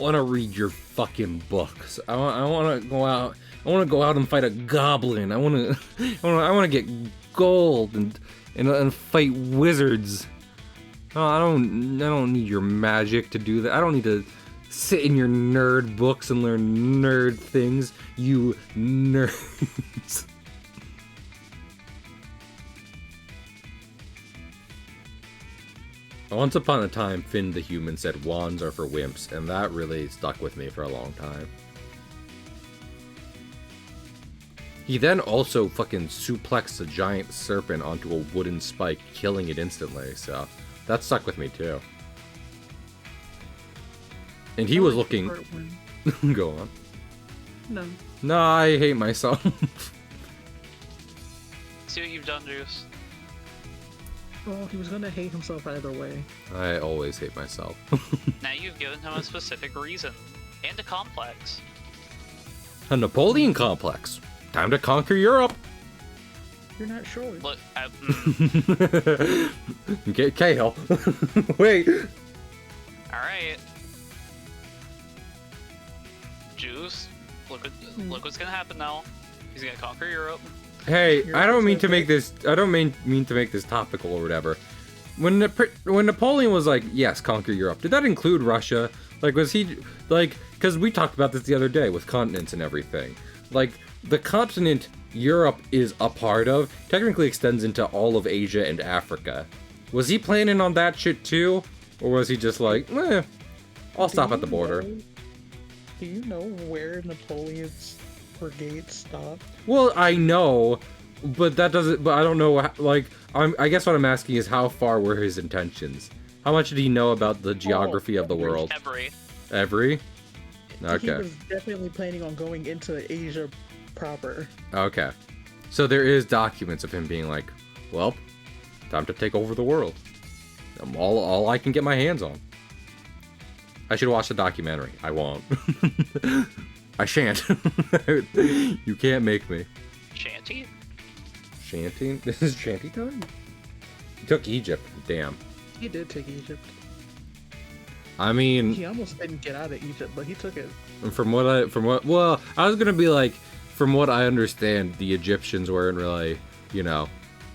want to read your fucking books. I want to go out. I want to go out and fight a goblin. I want to get gold and fight wizards. No, I don't need your magic to do that. I don't need to sit in your nerd books and learn nerd things. You nerds. Once upon a time, Finn the human said wands are for wimps, and that really stuck with me for a long time. He then also fucking suplexed a giant serpent onto a wooden spike, killing it instantly, so that stuck with me too. And he was looking... Go on. No. No, I hate myself. See what you've done, Juice. Well, he was gonna hate himself either way. I always hate myself. Now you've given him a specific reason. And a complex. A Napoleon complex. Time to conquer Europe. You're not sure. Look, Okay, Kale. Wait. Alright. Juice, look what's gonna happen now. He's gonna conquer Europe. Hey, I don't mean to make this. I don't mean to make this topical or whatever. When Napoleon was like, yes, conquer Europe, did that include Russia? Like, was he like? Because we talked about this the other day with continents and everything. Like, the continent Europe is a part of technically extends into all of Asia and Africa. Was he planning on that shit too, or was he just like, I'll stop at the border? Do you know where Napoleon's brigade stopped? Well, I know, but that doesn't. But I don't know. Like, I guess what I'm asking is how far were his intentions? How much did he know about the geography of the world? Every? Okay. He was definitely planning on going into Asia proper. Okay. So there is documents of him being like, well, time to take over the world. I'm all I can get my hands on. I should watch the documentary. I won't. I shan't. You can't make me. Shanty? Shanty? This is shanty time? He took Egypt. Damn. He did take Egypt. I mean, he almost didn't get out of Egypt, but he took it. Well, I was gonna be like, from what I understand, the Egyptians weren't really,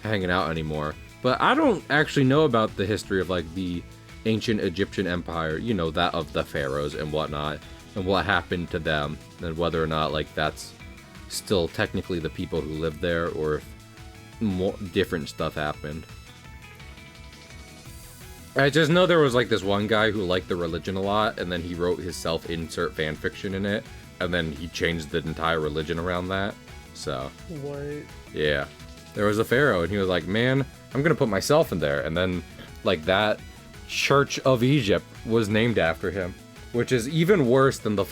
hanging out anymore. But I don't actually know about the history of like the ancient Egyptian empire, that of the pharaohs and whatnot, and what happened to them, and whether or not like that's still technically the people who lived there, or if more different stuff happened. I just know there was like this one guy who liked the religion a lot, and then he wrote his self-insert fan fiction in it, and then he changed the entire religion around that. So, What? yeah. There was a pharaoh, and he was like, man, I'm gonna put myself in there. And then, like, that Church of Egypt was named after him. Which is even worse than the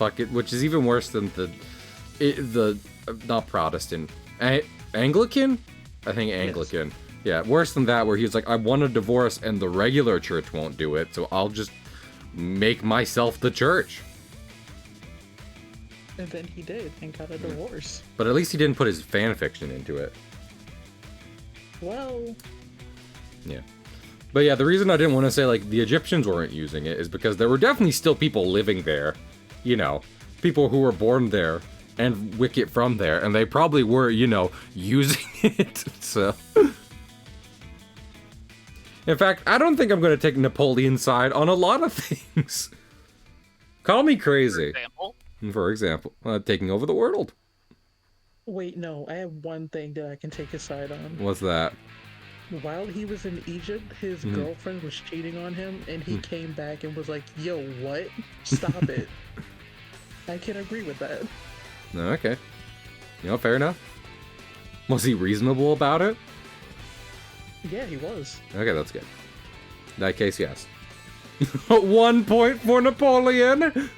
not Protestant, Anglican? I think Anglican. Yes. Yeah, worse than that, where he was like, I want a divorce and the regular church won't do it, so I'll just make myself the church. And then he did and got a divorce. But at least he didn't put his fan fiction into it. Well... Yeah. But yeah, the reason I didn't want to say, like, the Egyptians weren't using it is because there were definitely still people living there. You know, people who were born there and Wicket from there, and they probably were, you know, using it, so... In fact, I don't think I'm going to take Napoleon's side on a lot of things. Call me crazy. For example, taking over the world. Wait, no, I have one thing that I can take his side on. What's that? While he was in Egypt, his girlfriend was cheating on him, and he came back and was like, yo, what? Stop it. I can agree with that. Okay. You know, fair enough. Was he reasonable about it? Yeah, he was. Okay, that's good. In that case, yes. 1 point for Napoleon!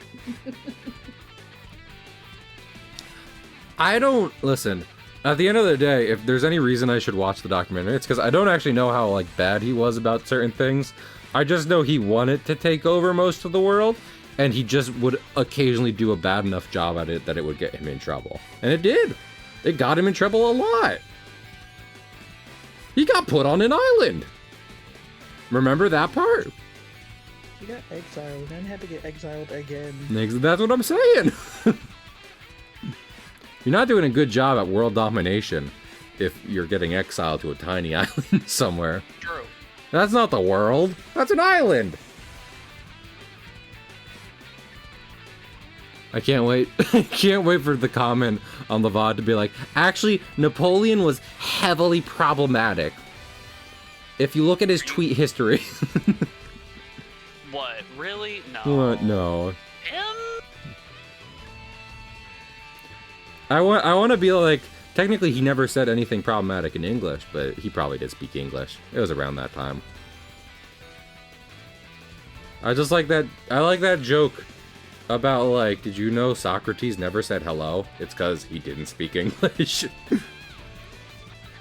I don't... Listen, at the end of the day, if there's any reason I should watch the documentary, it's because I don't actually know how, like, bad he was about certain things. I just know he wanted to take over most of the world, and he just would occasionally do a bad enough job at it that it would get him in trouble. And it did! It got him in trouble a lot! He got put on an island! Remember that part? He got exiled, then had to get exiled again. That's what I'm saying! You're not doing a good job at world domination if you're getting exiled to a tiny island somewhere. True. That's not the world. That's an island. I can't wait. I can't wait for the comment on the VOD to be like, actually, Napoleon was heavily problematic. If you look at his tweet history. What? Really? No. What? No. Him? I want to be like, technically he never said anything problematic in English, but he probably did speak English. It was around that time. I just like that. I like that joke about, like, did you know Socrates never said hello? It's because he didn't speak English.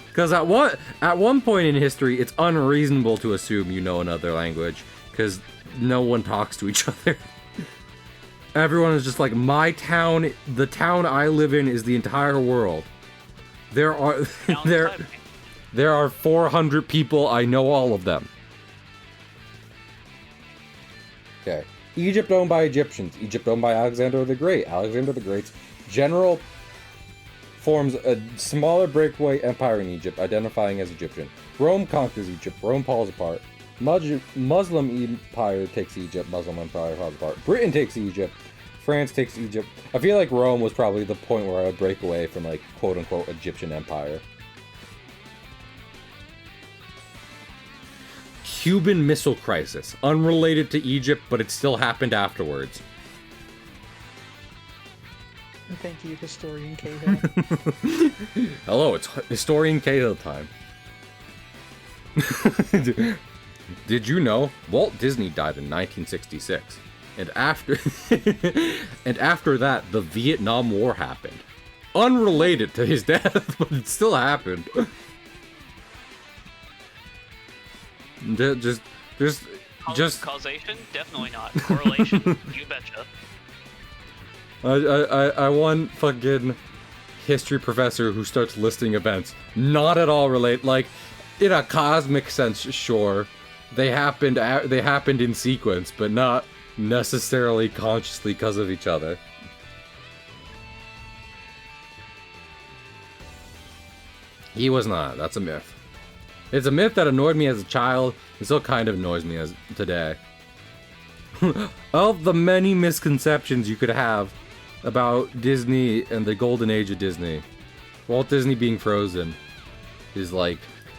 Because at one point in history, it's unreasonable to assume you know another language, because no one talks to each other. Everyone is just like, my town, the town I live in is the entire world. There are 400 people, I know all of them. Okay. Egypt owned by Egyptians. Egypt owned by Alexander the Great. Alexander the Great's general forms a smaller breakaway empire in Egypt, identifying as Egyptian. Rome conquers Egypt. Rome falls apart. Muslim Empire takes Egypt. Muslim Empire falls apart. Britain takes Egypt. France takes Egypt. I feel like Rome was probably the point where I would break away from, like, quote-unquote Egyptian Empire. Cuban Missile Crisis. Unrelated to Egypt, but it still happened afterwards. Thank you, Historian Cahill. Hello, it's Historian Cahill time. Did you know Walt Disney died in 1966? And after that, the Vietnam War happened. Unrelated to his death, but it still happened. Just causation? Definitely not. Correlation? You betcha. I want fucking history professor who starts listing events. Not at all relate. Like, in a cosmic sense, sure, they happened in sequence, but not necessarily consciously because of each other. He was not. That's a myth. It's a myth that annoyed me as a child, and still kind of annoys me as today. Of the many misconceptions you could have about Disney and the golden age of Disney, Walt Disney being frozen is like,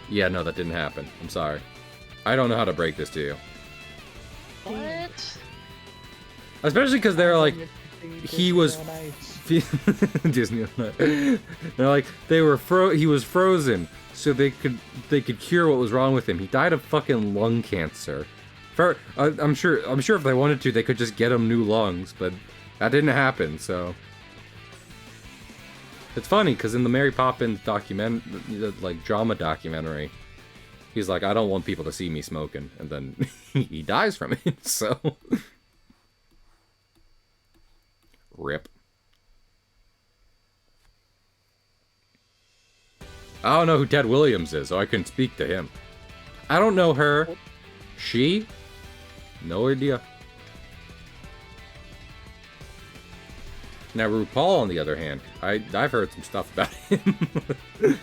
yeah, no, that didn't happen. I'm sorry. I don't know how to break this to you. What? Especially because they're like, he was on Ice. Disney on Ice. They're like he was frozen so they could cure what was wrong with him. He died of fucking lung cancer. I'm sure if they wanted to, they could just get him new lungs, but that didn't happen. So it's funny because in the Mary Poppins drama documentary, he's like, I don't want people to see me smoking, and then he dies from it. So rip. I don't know who Ted Williams is, so I couldn't speak to him. I don't know her. She? No idea. Now RuPaul, on the other hand, I've heard some stuff about him.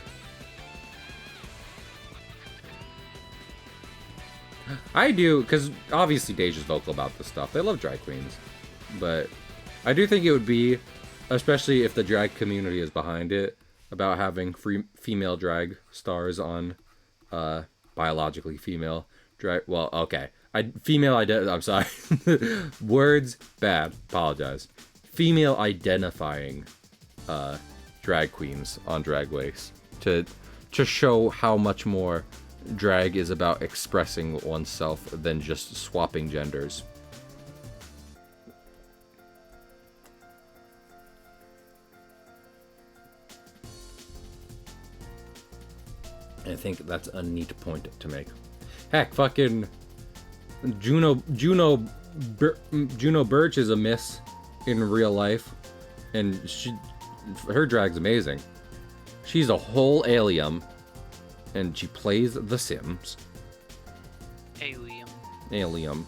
I do, because obviously Deja's vocal about this stuff. They love drag queens. But I do think it would be, especially if the drag community is behind it, about having female drag stars on biologically female drag. Well, okay. I'm sorry. Words bad. Apologize. Female identifying drag queens on Drag Race to show how much more drag is about expressing oneself than just swapping genders. I think that's a neat point to make. Heck, fucking Juno Birch is a miss in real life, and her drag's amazing. She's a whole alien, and she plays The Sims. Alien. Alien.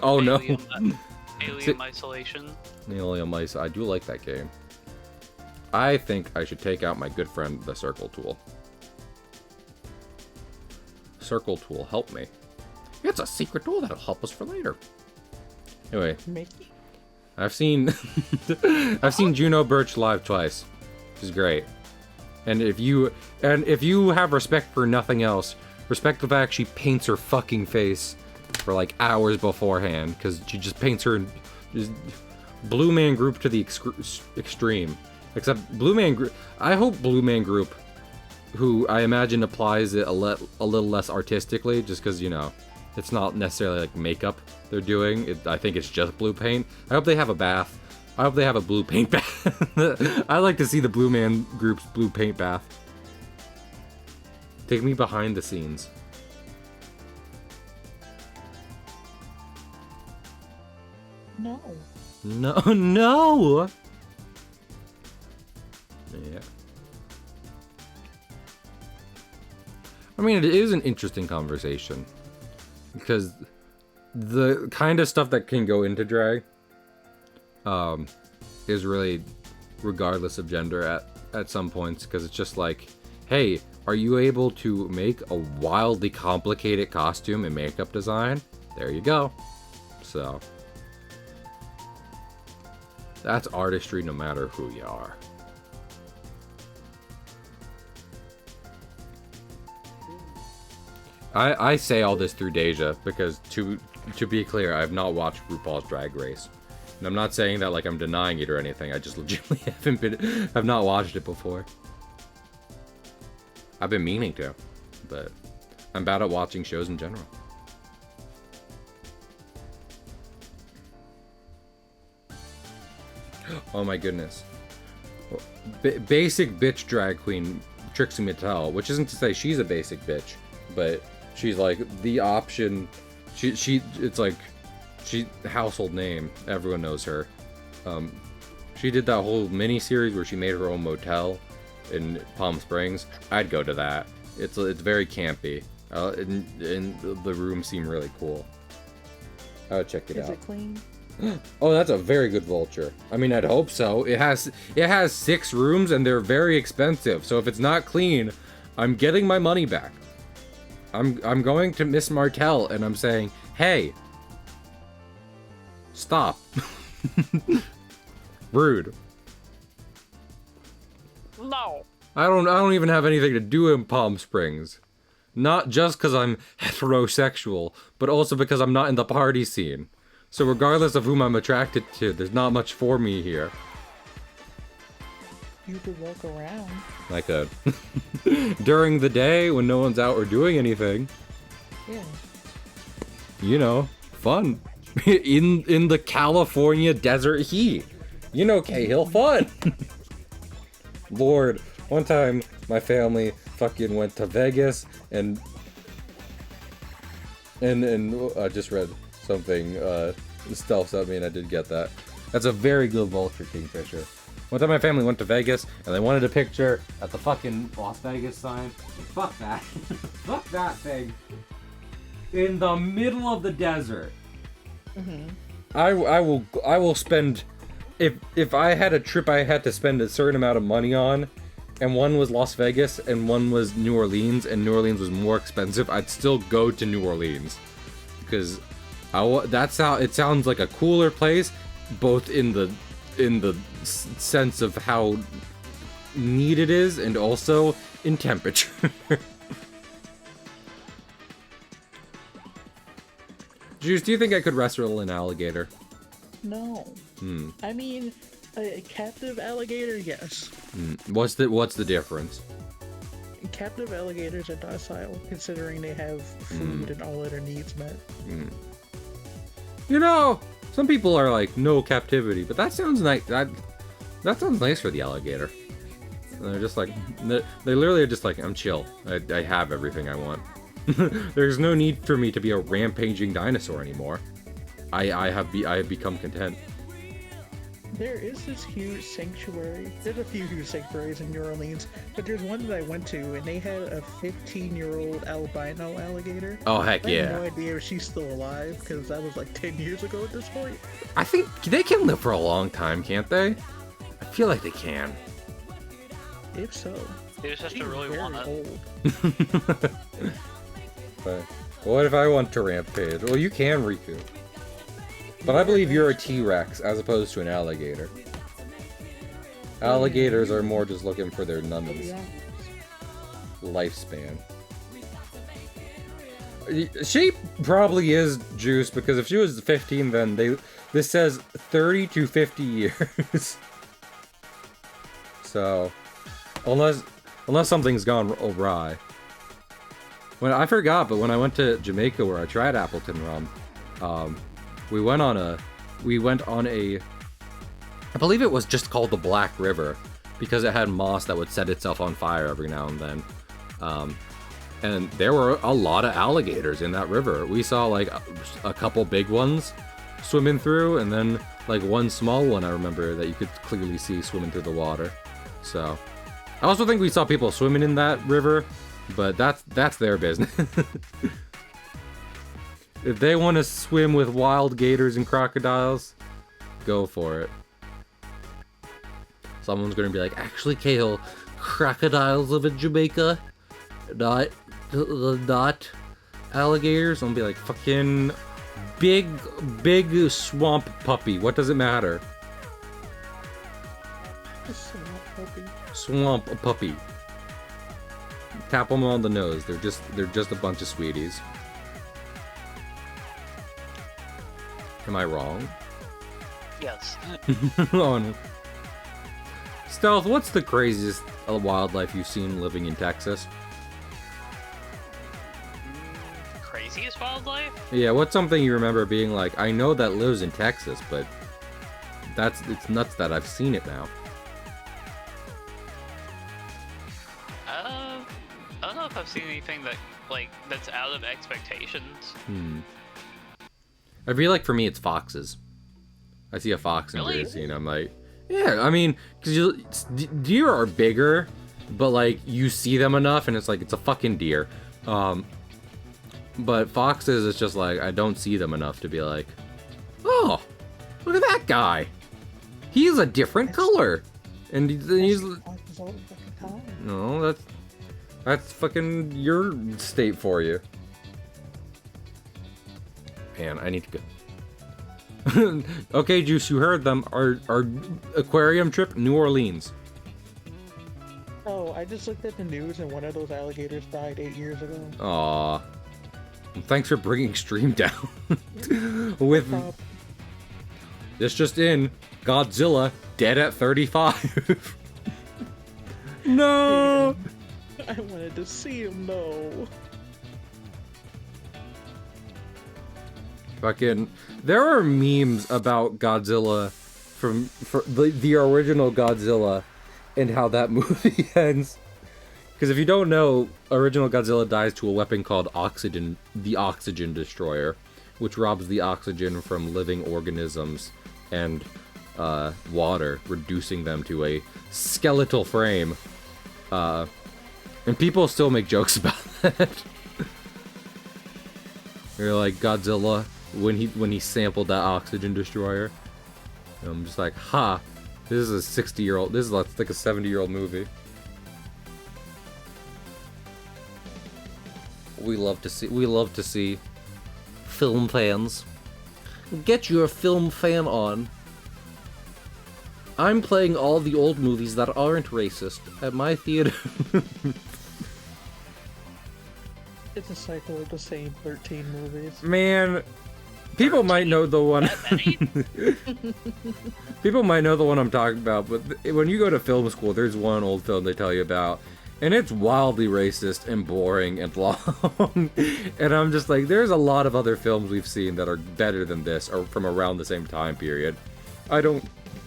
Oh no. Alien Isolation. Alien Mice. I do like that game. I think I should take out my good friend, the Circle Tool. Circle Tool, help me. It's a secret tool that'll help us for later. Anyway, Mickey? I've seen Juno Birch live twice. She's great. And if you have respect for nothing else, respect the fact she paints her fucking face for like hours beforehand, because she just paints her just Blue Man Group to the extreme. Except Blue Man Group. I hope Blue Man Group, who I imagine applies it a little less artistically, just because, you know, it's not necessarily like makeup they're doing. I think it's just blue paint. I hope they have a bath. I hope they have a blue paint bath. I like to see the Blue Man Group's blue paint bath. Take me behind the scenes. No. No. Yeah. I mean, it is an interesting conversation. Because the kind of stuff that can go into drag is really regardless of gender at some points. Because it's just like, hey, are you able to make a wildly complicated costume and makeup design? There you go. So, that's artistry no matter who you are. I say all this through Deja because, to be clear, I have not watched RuPaul's Drag Race. And I'm not saying that like I'm denying it or anything, I just legitimately have not watched it before. I've been meaning to, but I'm bad at watching shows in general. Oh my goodness. Basic bitch drag queen Trixie Mattel, which isn't to say she's a basic bitch, but she's like the option. It's like she household name. Everyone knows her. She did that whole mini series where she made her own motel in Palm Springs. I'd go to that. It's very campy. And the rooms seem really cool. I would check it out. Is it clean? Oh, that's a very good vulture. I mean, I'd hope so. It has 6 rooms and they're very expensive. So if it's not clean, I'm getting my money back. I'm going to Miss Martell and I'm saying, hey, stop. Rude. No. I don't even have anything to do in Palm Springs. Not just because I'm heterosexual, but also because I'm not in the party scene. So regardless of whom I'm attracted to, there's not much for me here. You could walk around. I could. During the day when no one's out or doing anything, Yeah. you know, fun. in the California desert heat. You know, Cahill, fun. Lord, one time my family fucking went to Vegas and I just read something Stealth sent me and I did get that. That's a very good vulture kingfisher. One time my family went to Vegas and they wanted a picture at the fucking Las Vegas sign. Fuck that. Fuck that thing. In the middle of the desert. Mm-hmm. I will spend, if I had a trip I had to spend a certain amount of money on, and one was Las Vegas and one was New Orleans, and New Orleans was more expensive, I'd still go to New Orleans because that's how it sounds like a cooler place, both in the sense of how neat it is and also in temperature. Juice, do you think I could wrestle an alligator? No. I mean, a captive alligator, yes. What's the difference? Captive alligators are docile, considering they have food and all of their needs met. You know, some people are like, no captivity, but that sounds nice. That sounds nice for the alligator. And they're just like, they literally are just like, I'm chill. I have everything I want. There's no need for me to be a rampaging dinosaur anymore. I have become content. There is this huge sanctuary. There's a few huge sanctuaries in New Orleans, but there's one that I went to, and they had a 15-year-old albino alligator. Oh heck I have yeah! no idea if she's still alive, because that was like 10 years ago at this point. I think they can live for a long time, can't they? I feel like they can. If so, You just have she's to really very want it. old. But what if I want to rampage? Well, you can, Riku. But I believe you're a T-Rex as opposed to an alligator. Alligators are more just looking for their numbers. Lifespan. She probably is Juice, because if she was 15, then this says 30 to 50 years. So, unless something's gone awry. When I forgot, but when I went to Jamaica where I tried Appleton rum, we went on a, I believe it was just called the Black River, because it had moss that would set itself on fire every now and then. And there were a lot of alligators in that river. We saw like a couple big ones swimming through, and then like one small one I remember that you could clearly see swimming through the water. So, I also think we saw people swimming in that river, but that's their business. If they want to swim with wild gators and crocodiles, go for it. Someone's gonna be like, actually, Cahill, crocodiles live in Jamaica, not alligators. I'm gonna be like, fucking big swamp puppy. What does it matter? Swamp puppy. Tap them on the nose. They're just a bunch of sweeties. Am I wrong? Yes. Oh, no. Stealth, what's the craziest wildlife you've seen living in Texas? Craziest wildlife? Yeah, what's something you remember being like, I know that lives in Texas, but it's nuts that I've seen it now. I don't know if I've seen anything that's out of expectations. I feel like for me it's foxes. I see a fox in Really? Jersey and I'm like, yeah, I mean, because deer are bigger, but like you see them enough and it's like, it's a fucking deer. But foxes, it's just like, I don't see them enough to be like, oh, look at that guy. He's a different color. And he's, no, that's fucking your state for you. Man, I need to go. Okay, Juice, you heard them. Our aquarium trip, New Orleans. Oh, I just looked at the news and one of those alligators died 8 years ago. Aw. Thanks for bringing Stream down. with This just in, Godzilla dead at 35. No! I wanted to see him though. Fucking, there are memes about Godzilla from the original Godzilla and how that movie ends. Because if you don't know, original Godzilla dies to a weapon called oxygen, the Oxygen Destroyer, which robs the oxygen from living organisms and water, reducing them to a skeletal frame. And people still make jokes about that. They're like, Godzilla, when he sampled that Oxygen Destroyer. And I'm just like, ha, this is a 60-year-old, this is like a 70-year-old movie. We love to see film fans. Get your film fan on. I'm playing all the old movies that aren't racist at my theater. It's a cycle of the same 13 movies. Man, people might know the one. People might know the one I'm talking about, but when you go to film school, there's one old film they tell you about, and it's wildly racist and boring and long. And I'm just like, there's a lot of other films we've seen that are better than this, or from around the same time period. I don't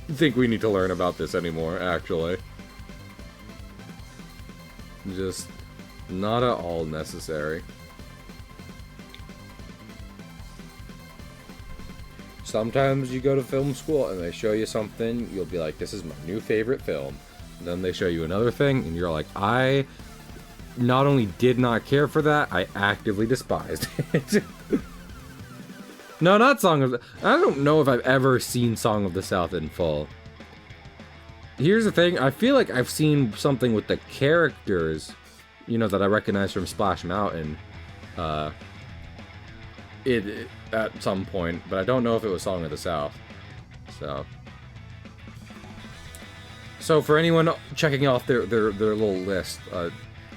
think we need to learn about this anymore, actually. Just not at all necessary. Sometimes you go to film school and they show you something, you'll be like, this is my new favorite film. And then they show you another thing and you're like, I not only did not care for that, I actively despised it. No, not Song of the... I don't know if I've ever seen Song of the South in full. Here's the thing, I feel like I've seen something with the characters, you know, that I recognize from Splash Mountain, at some point, but I don't know if it was Song of the South. So for anyone checking off their little list,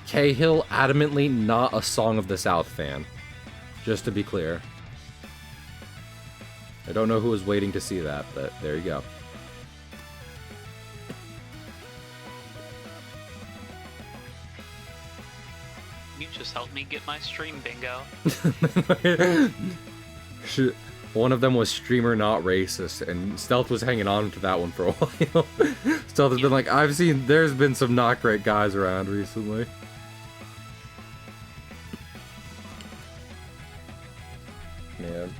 Cahill adamantly not a Song of the South fan. Just to be clear. I don't know who was waiting to see that, but there you go. You just helped me get my stream bingo. One of them was streamer not racist, and Stealth was hanging on to that one for a while. Stealth has been like, there's been some not great guys around recently. Man.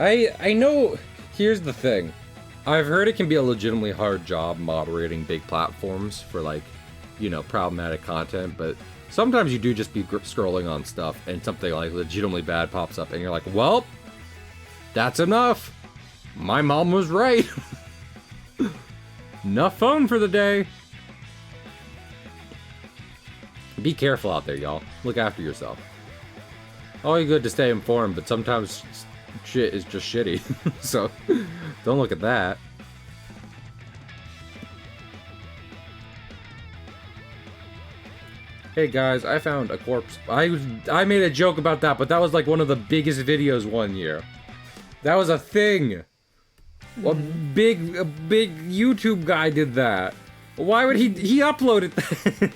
I know, here's the thing. I've heard it can be a legitimately hard job moderating big platforms for, like, you know, problematic content, but sometimes you do just be scrolling on stuff and something like legitimately bad pops up and you're like, well, that's enough. My mom was right. Enough phone for the day. Be careful out there, y'all. Look after yourself. Always good to stay informed, but sometimes shit is just shitty. So, don't look at that. Hey guys, I found a corpse. I made a joke about that, but that was like one of the biggest videos one year. That was a thing. A big YouTube guy did that. Why would he uploaded that?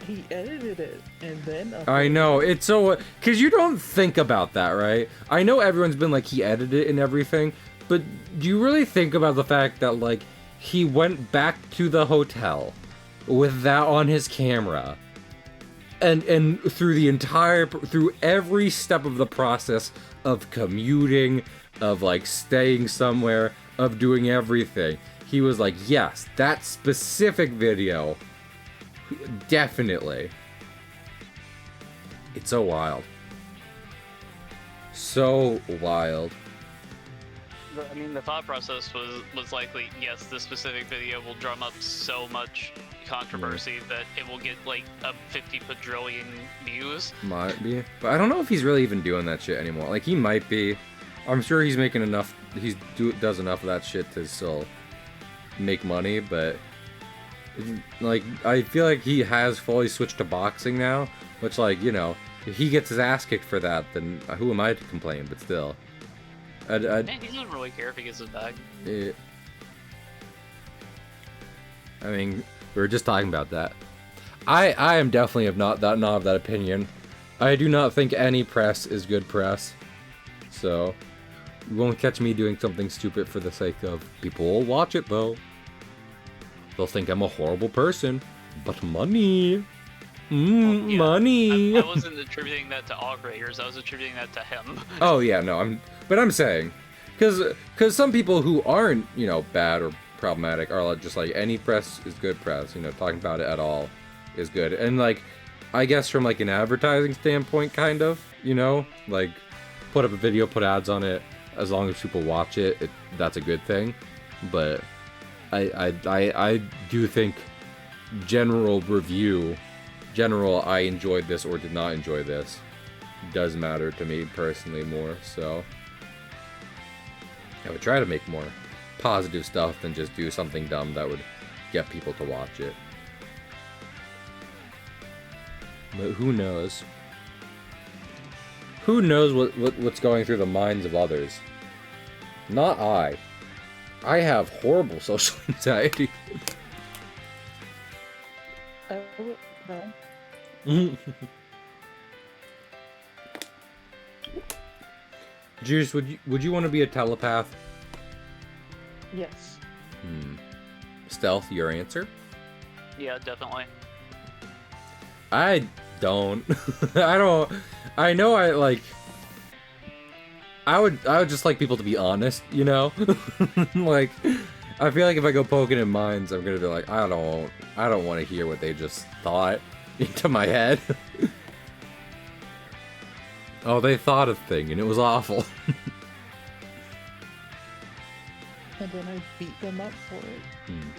He edited it and then I know, it's so, cause you don't think about that, right? I know everyone's been like, he edited it and everything, but do you really think about the fact that, like, he went back to the hotel with that on his camera, and through every step of the process of commuting, of like staying somewhere, of doing everything, he was like, yes, that specific video, definitely. It's so wild. So wild. I mean, the thought process was likely, yes, this specific video will drum up so much controversy that it will get like a 50 quadrillion views. Might be, but I don't know if he's really even doing that shit anymore. Like, he might be. I'm sure he's making enough. Does enough of that shit to still make money, but like, I feel like he has fully switched to boxing now. Which, like, you know, if he gets his ass kicked for that, then who am I to complain? But still. I Man, he doesn't really care if he gets it back. I mean, we were just talking about that. I am definitely not of that opinion. I do not think any press is good press. So, you won't catch me doing something stupid for the sake of people will watch it though. They'll think I'm a horrible person, but money. Yeah, Money. I wasn't attributing that to all creators. I was attributing that to him. Oh yeah, no, I'm saying, because some people who aren't, bad or problematic are just like any press is good press. Talking about it at all is good. And like, I guess from like an advertising standpoint, kind of, like put up a video, put ads on it. As long as people watch it, that's a good thing. But I do think general I enjoyed this or did not enjoy this does matter to me personally more, so I would try to make more positive stuff than just do something dumb that would get people to watch it. But who knows? Who knows what's going through the minds of others? Not I. I have horrible social anxiety. Oh, no. Juice, would you want to be a telepath? Yes. Stealth, your answer? Yeah, definitely. I don't. I know I would just like people to be honest, like, I feel like if I go poking in minds, I'm gonna be like, I don't want to hear what they just thought into my head. Oh, they thought a thing and it was awful. And then I beat them up for it.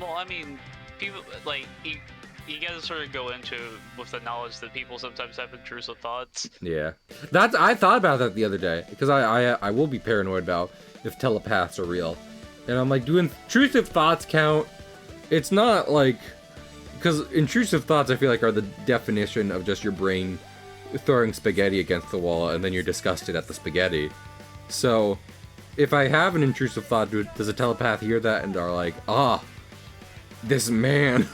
Well, I mean, people like you gotta sort of go into with the knowledge that people sometimes have intrusive thoughts. Yeah, I thought about that the other day because I will be paranoid about if telepaths are real, and I'm like, do intrusive thoughts count? It's not like, because intrusive thoughts I feel like are the definition of just your brain throwing spaghetti against the wall and then you're disgusted at the spaghetti. So if I have an intrusive thought, does a telepath hear that and are like, this man.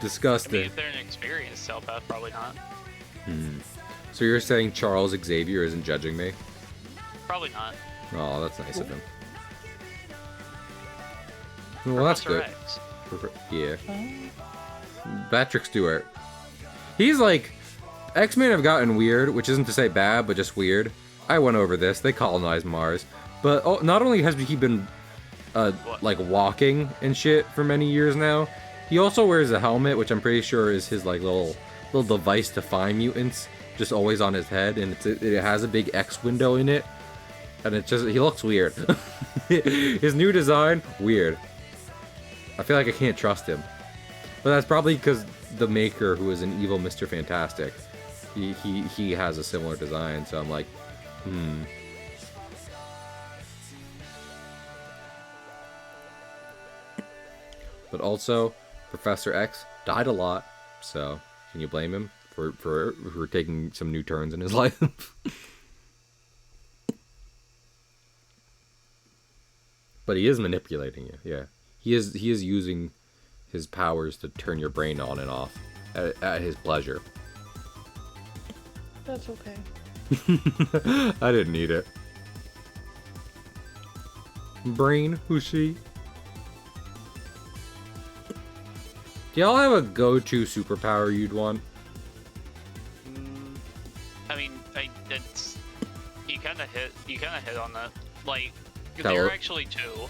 Disgusting. I mean, if they're an experienced telepath, probably not. So you're saying Charles Xavier isn't judging me? Probably not. Oh, that's nice of him. Well, that's Professor good. X. Yeah. Patrick Stewart. He's like, X-Men have gotten weird, which isn't to say bad, but just weird. I went over this. They colonized Mars. But not only has he been like walking and shit for many years now, he also wears a helmet, which I'm pretty sure is his like little device to find mutants, just always on his head, and it has a big X window in it, and he looks weird. His new design, weird. I feel like I can't trust him, but that's probably because the maker, who is an evil Mr. Fantastic, he has a similar design, so I'm like, But also, Professor X died a lot, so can you blame him for taking some new turns in his life? But he is manipulating you, yeah. He is using his powers to turn your brain on and off at his pleasure. That's okay. I didn't need it. Brain, who's she? Do y'all have a go-to superpower you'd want? I mean, it's you kind of hit on that. Like, Tell there are it. actually two.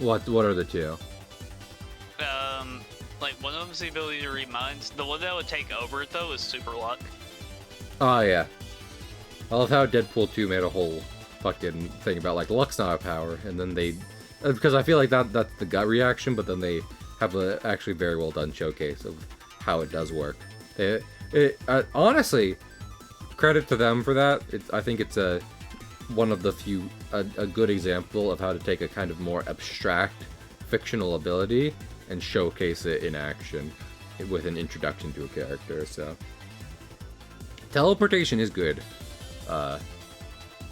What are the two? Like one of them's the ability to read minds. The one that would take over it though is super luck. Oh yeah. I love how Deadpool 2 made a whole fucking thing about like luck's not a power, and then they, because I feel like that's the gut reaction, but then they have a actually very well done showcase of how it does work. Honestly, credit to them for that. I think it's one of the few a good example of how to take a kind of more abstract fictional ability and showcase it in action with an introduction to a character. So teleportation is good.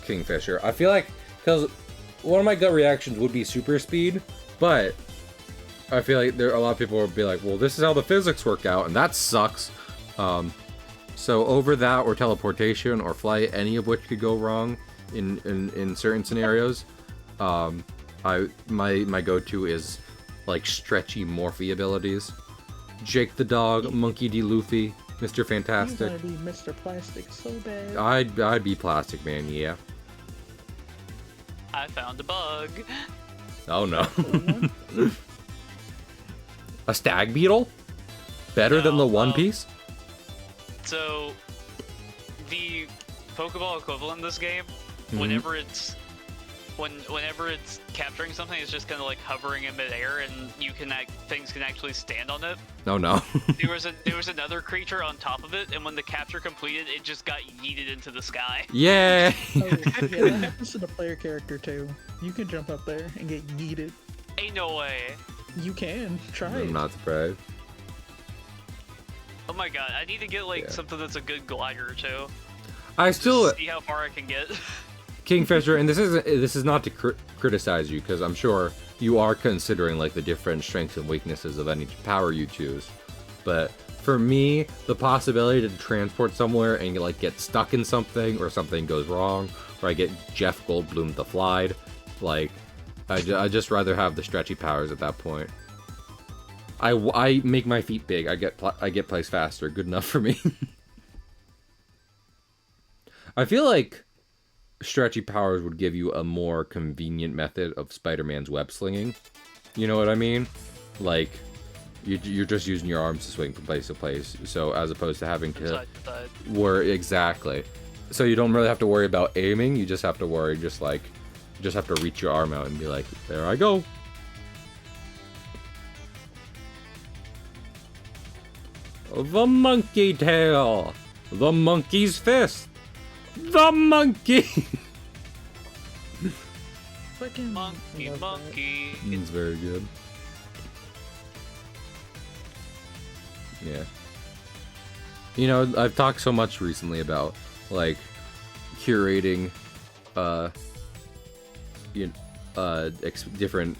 Kingfisher. I feel like, because one of my gut reactions would be super speed, but I feel like there are a lot of people would be like, well, this is how the physics work out, and that sucks. So over that, or teleportation, or flight, any of which could go wrong in certain scenarios. My go-to is like stretchy Morphe abilities. Jake the Dog, Monkey D. Luffy, Mr. You Fantastic. want to be Mr. Plastic so bad. I'd be Plastic Man, yeah. I found a bug. Oh no. One? A Stag Beetle? Better than the No, One Piece? So, the Pokeball equivalent in this game, Mhm. whenever it's capturing something, it's just kind of like hovering in midair, and things can actually stand on it. Oh no. There was another creature on top of it, and when the capture completed, it just got yeeted into the sky. Yay! Oh, yeah, that happens to the player character too. You can jump up there and get yeeted. Ain't no way. You can. Try I'm it. not surprised. Oh my god, I need to get like Yeah. something that's a good glider too. I Just still, to see how far I can get. Kingfisher, and this is not to criticize you, because I'm sure you are considering like the different strengths and weaknesses of any power you choose. But for me, the possibility to transport somewhere and like get stuck in something, or something goes wrong, or I get Jeff Goldblum the Flied, like I just rather have the stretchy powers at that point. I make my feet big. I get placed faster. Good enough for me. I feel like stretchy powers would give you a more convenient method of Spider-Man's web slinging. You know what I mean? Like, you're just using your arms to swing from place to place. So as opposed to having to Side to side. exactly. So you don't really have to worry about aiming. You just have to worry, you just have to reach your arm out and be like, there I go. The monkey tail. The monkey's fist. The monkey. Fucking Monkey, love that. monkey. It's very good. Yeah. You know, I've talked so much recently about like curating different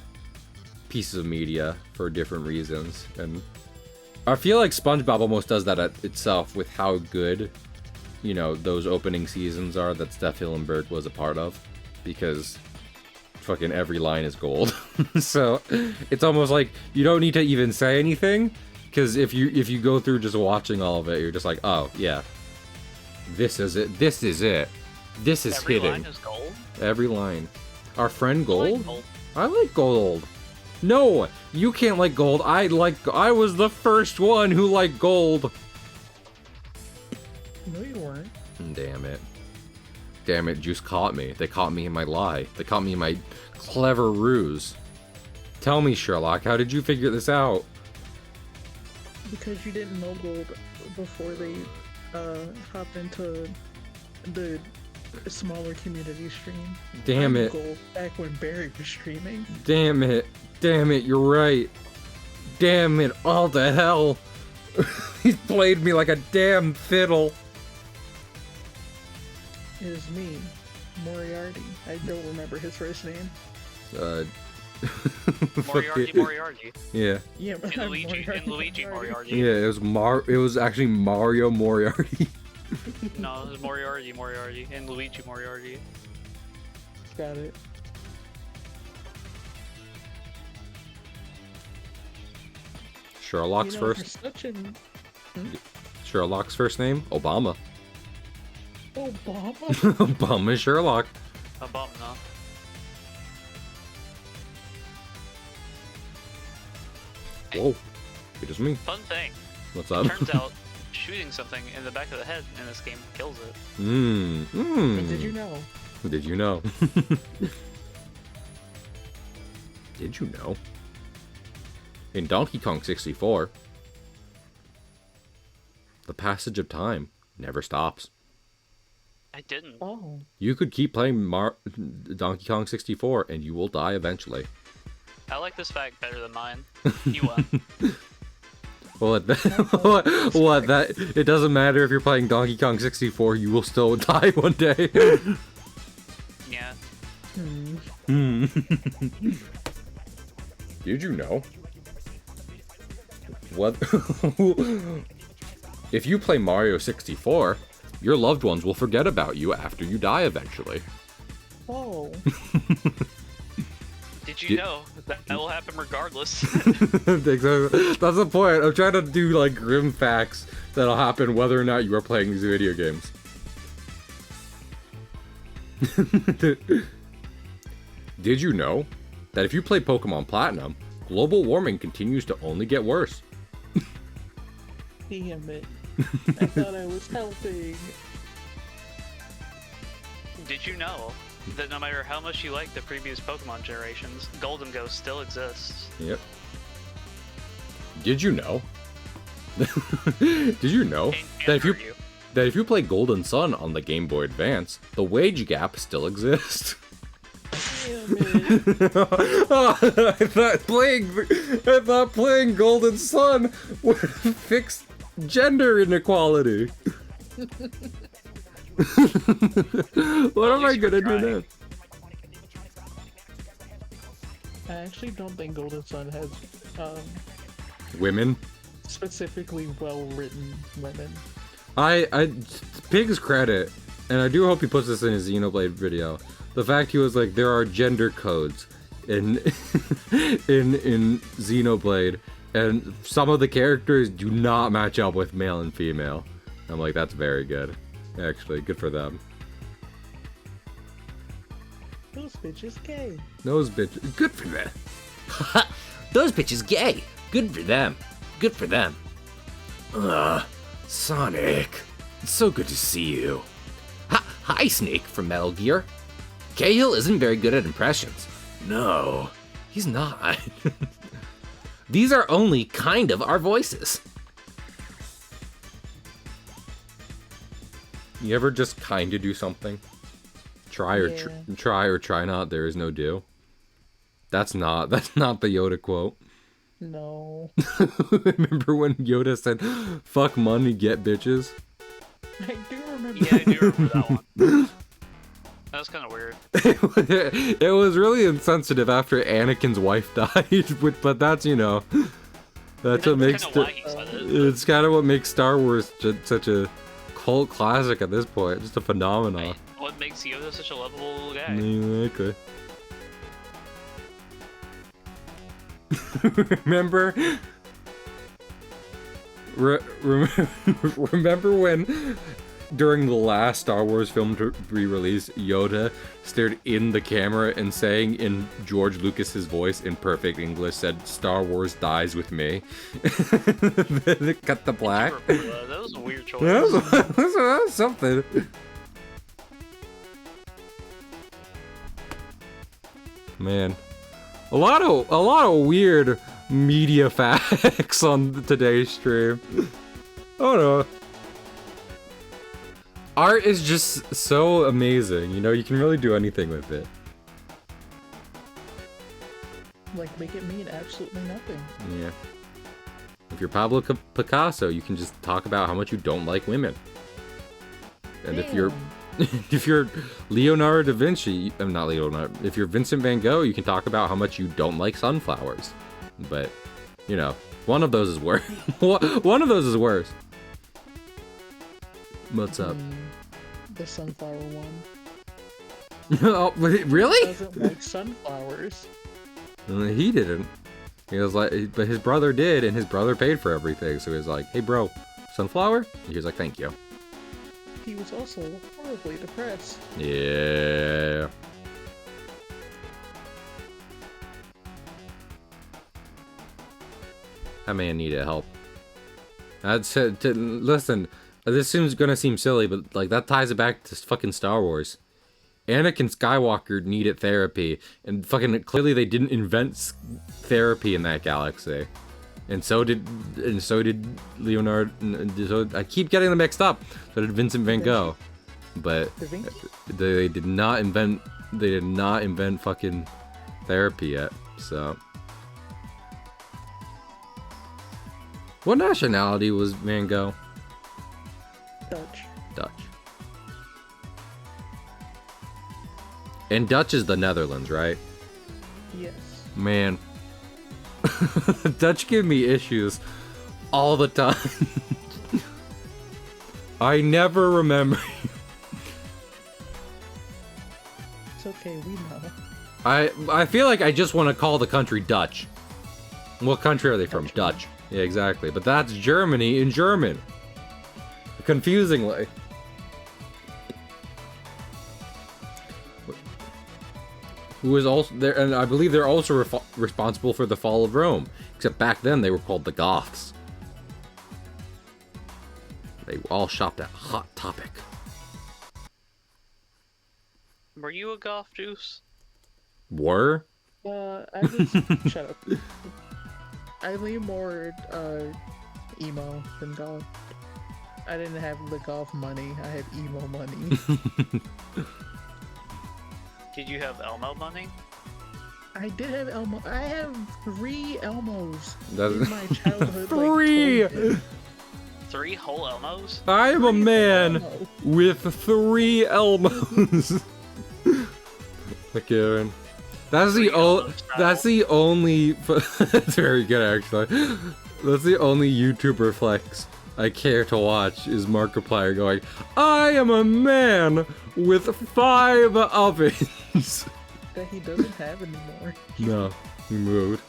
pieces of media for different reasons, and I feel like SpongeBob almost does that at itself with how good, you know, those opening seasons are that Steph Hillenberg was a part of, because fucking every line is gold. So it's almost like you don't need to even say anything, because if you go through just watching all of it, you're just like, oh yeah, this is it. This is it. This is Every hitting. line is gold. Every line. Our friend I like Gold? gold. I like gold. No, you can't like gold. I was the first one who liked gold. No, you weren't. Damn it. Damn it, Juice caught me. They caught me in my lie. They caught me in my clever ruse. Tell me, Sherlock, how did you figure this out? Because you didn't know gold before they hopped into the smaller community stream. Damn I knew it. Gold back when Barry was streaming. Damn it. Damn it, you're right. Damn it, all the hell. He played me like a damn fiddle. It is me, Moriarty. I don't remember his first name. Moriarty, Moriarty. Yeah. Yeah, And Luigi Moriarty. Yeah, it was actually Mario Moriarty. No, it was Moriarty, and Luigi Moriarty. Got it. Sherlock's You know, first for such an Sherlock's first name? Obama. Obama. Obama Sherlock. A bum, no? Whoa. It is me. Fun thing. What's up? Turns out, shooting something in the back of the head in this game kills it. But did you know? Did you know? Did you know? In Donkey Kong 64, the passage of time never stops. I didn't. Oh. You could keep playing Donkey Kong 64 and you will die eventually. I like this fact better than mine. You won. What that it doesn't matter if you're playing Donkey Kong 64, you will still die one day. Did you know? What? If you play Mario 64, your loved ones will forget about you after you die eventually. Oh. Did you know that will happen regardless? Exactly. That's the point. I'm trying to do like grim facts that'll happen whether or not you are playing these video games. Did you know that if you play Pokemon Platinum, global warming continues to only get worse? Damn it. I thought I was helping. Did you know that no matter how much you like the previous Pokemon generations, Golden Ghost still exists? Yep. Did you know? Did you know that if you play Golden Sun on the Game Boy Advance, the wage gap still exists? Damn it. I thought playing Golden Sun would fix gender inequality. What am I gonna do now? I actually don't think Golden Sun has Women? specifically well-written women. I Pig's credit, and I do hope he puts this in his Xenoblade video. The fact he was like, there are gender codes in in Xenoblade, and some of the characters do not match up with male and female. I'm like, that's very good. Actually, good for them. Those bitches gay. Those bitches, good for them. Those bitches gay. Good for them. Good for them. Sonic. It's so good to see you. Hi, Snake from Metal Gear. Cahill isn't very good at impressions. No, he's not. These are only kind of our voices. You ever just kind of do something? Try or try not. There is no do. That's not the Yoda quote. No. Remember when Yoda said, "Fuck money, get bitches"? I do remember. Yeah, I do remember that one. That was kind of weird. It was really insensitive after Anakin's wife died, but that's, you know, that's what makes it's kind of what makes Star Wars such a cult classic at this point, just a phenomenon. What makes Yoda such a lovable guy? Exactly. Remember? Remember when, during the last Star Wars film to be released, Yoda stared in the camera and saying in George Lucas's voice in perfect English, said, "Star Wars dies with me." Then it cut the black. That was a weird choice. That was something. Man, a lot of weird media facts on today's stream. Oh no. Art is just so amazing, you know, you can really do anything with it. Like, make it mean absolutely nothing. Yeah. If you're Pablo Picasso, you can just talk about how much you don't like women. And if you're Leonardo da Vinci, I'm not Leonardo, if you're Vincent van Gogh, you can talk about how much you don't like sunflowers. But, you know, one of those is worse. One of those is worse. What's up? The sunflower one. Oh, really? He doesn't like sunflowers. He didn't. He was like, but his brother did, and his brother paid for everything. So he was like, "Hey, bro, sunflower?" And he was like, "Thank you." He was also horribly depressed. Yeah. That man needed help. I'd say, listen, this seems gonna seem silly, but like that ties it back to fucking Star Wars. Anakin Skywalker needed therapy, and fucking clearly they didn't invent therapy in that galaxy, and so did Leonardo. So I keep getting them mixed up. So did Vincent van Gogh, but they did not invent fucking therapy yet. So, what nationality was Van Gogh? Dutch. Dutch. And Dutch is the Netherlands, right? Yes. Man. Dutch give me issues all the time. I never remember. It's okay, we know. I feel like I just want to call the country Dutch. What country are they from? Dutch. Yeah, exactly. But that's Germany in German. Confusingly. Who is also there, and I believe they're also responsible for the fall of Rome. Except back then they were called the Goths. They all shopped at Hot Topic. Were you a goth, Juice? Were? I was shut up. I lean more emo than goth. I didn't have the goth money. I had emo money. Did you have Elmo money? I did have Elmo. I have 3 Elmos That's- in my childhood. 3! Like, toy. 3 whole Elmos? I am a man Elmo. with 3 Elmos. Look, Aaron. That's the that's the only. That's very good, actually. That's the only YouTuber flex I care to watch is Markiplier going, I am a man with 5 ovens. That he doesn't have anymore. No, he moved.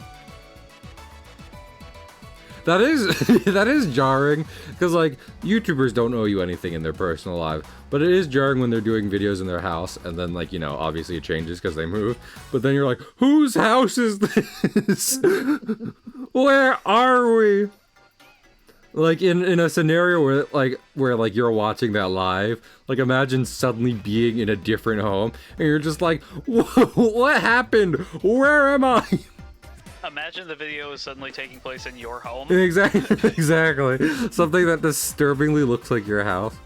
That is jarring, because like YouTubers don't owe you anything in their personal life, but it is jarring when they're doing videos in their house, and then like, you know, obviously it changes because they move, but then you're like, whose house is this? Where are we? Like in a scenario where you're watching that live, like imagine suddenly being in a different home, and you're just like, what happened? Where am I? Imagine the video is suddenly taking place in your home. Exactly. Something that disturbingly looks like your house.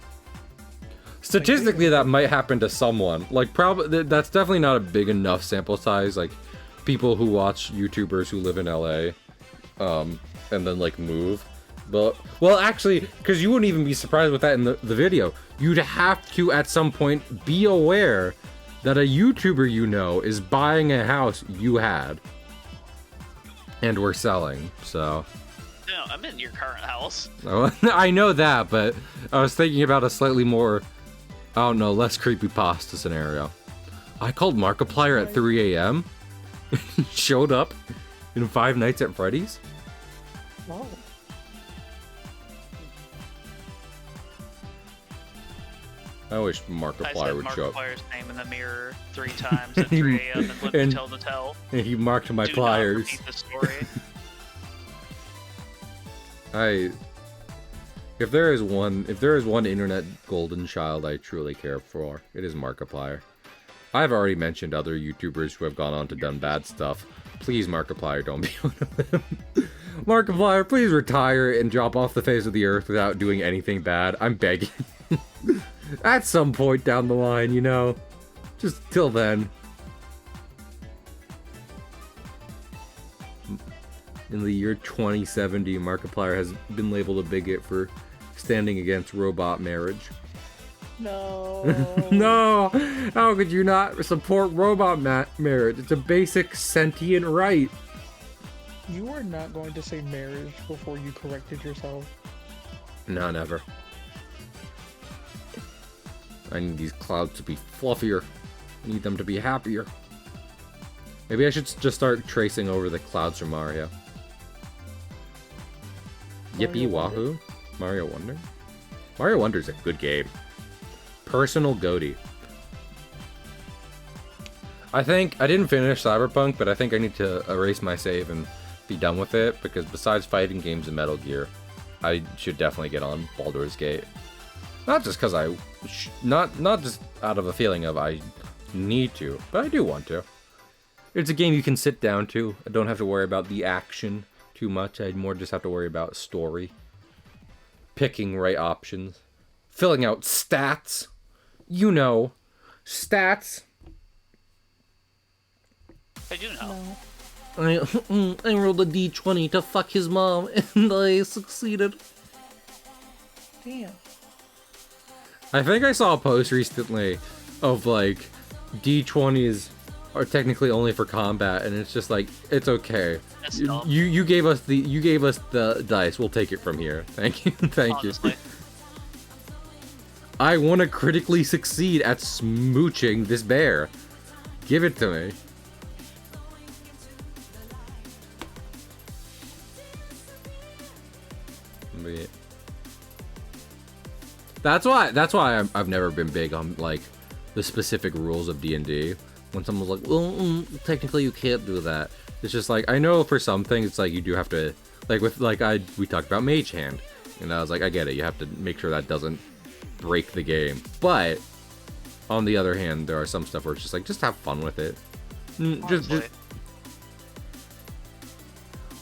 Statistically, that might happen to someone. Like, probably that's definitely not a big enough sample size. Like, people who watch YouTubers who live in LA, and then like move. But well, actually, because you wouldn't even be surprised with that in the video. You'd have to at some point be aware that a YouTuber you know is buying a house you had. And we're selling, so. No, I'm in your current house. I know that, but I was thinking about a slightly more, I don't know, less creepypasta scenario. I called Markiplier at 3 a.m. He showed up in 5 Nights at Freddy's. Oh. I wish I Markiplier said would show up. Markiplier's name in the mirror 3 times at 3 a.m. and wouldn't tell the tell. And he marked my Do pliers. not repeat the story. If there is one internet golden child I truly care for, it is Markiplier. I've already mentioned other YouTubers who have gone on to done bad stuff. Please, Markiplier, don't be one of them. Markiplier, please retire and drop off the face of the earth without doing anything bad. I'm begging. At some point down the line, you know. Just till then. In the year 2070, Markiplier has been labeled a bigot for standing against robot marriage. No. No! How could you not support robot marriage? It's a basic sentient right. You were not going to say marriage before you corrected yourself. No, never. I need these clouds to be fluffier. I need them to be happier. Maybe I should just start tracing over the clouds from Mario. Yippee wahoo! Mario Wonder? Mario Wonder's a good game. Personal goatee. I think I didn't finish Cyberpunk, but I think I need to erase my save and be done with it, because besides fighting games and Metal Gear, I should definitely get on Baldur's Gate. Not just because not just out of a feeling of I need to, but I do want to. It's a game you can sit down to. I don't have to worry about the action too much. I more just have to worry about story. Picking right options. Filling out stats. You know. Stats. I do know. No. I rolled a d20 to fuck his mom, and I succeeded. Damn. I think I saw a post recently of like D20s are technically only for combat, and it's just like, it's okay. That's You, dumb. you gave us the dice. We'll take it from here. Thank you. Thank you. Honestly. I want to critically succeed at smooching this bear. Give it to me. Wait. That's why I've never been big on like the specific rules of D&D. When someone's like, well, technically you can't do that. It's just like, I know for some things it's like you do have to, like with like we talked about Mage Hand, and I was like, I get it. You have to make sure that doesn't break the game. But on the other hand, there are some stuff where it's just like, just have fun with it. Just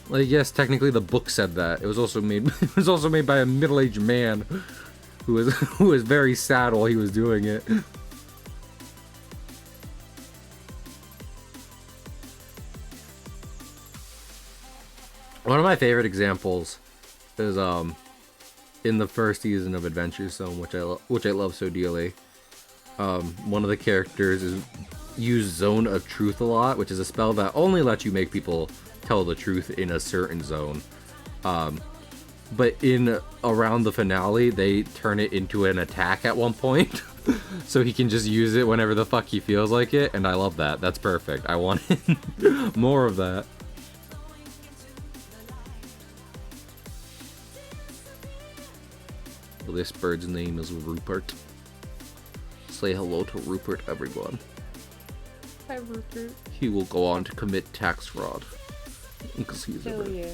like, yes, technically the book said that. It was also made. It was also made by a middle-aged man who was very sad while he was doing it. One of my favorite examples is in the first season of Adventure Zone, which I love so dearly. One of the characters is used Zone of Truth a lot, which is a spell that only lets you make people tell the truth in a certain zone. But in around the finale, they turn it into an attack at one point, so he can just use it whenever the fuck he feels like it, and I love that. That's perfect. I want more of that. This bird's name is Rupert. Say hello to Rupert, everyone. Hi, Rupert. He will go on to commit tax fraud. Because he's a Hell bird. yeah.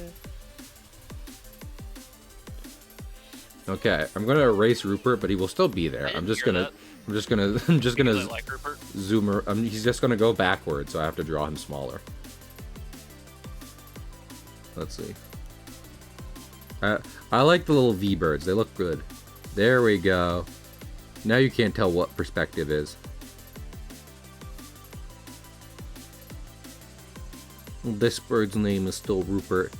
Okay, I'm gonna erase Rupert, but he will still be there. I I'm didn't just hear gonna, that. I'm just gonna Because I like Rupert. zoom. He's just gonna go backwards, so I have to draw him smaller. Let's see. I like the little V birds. They look good. There we go. Now you can't tell what perspective is. This bird's name is still Rupert.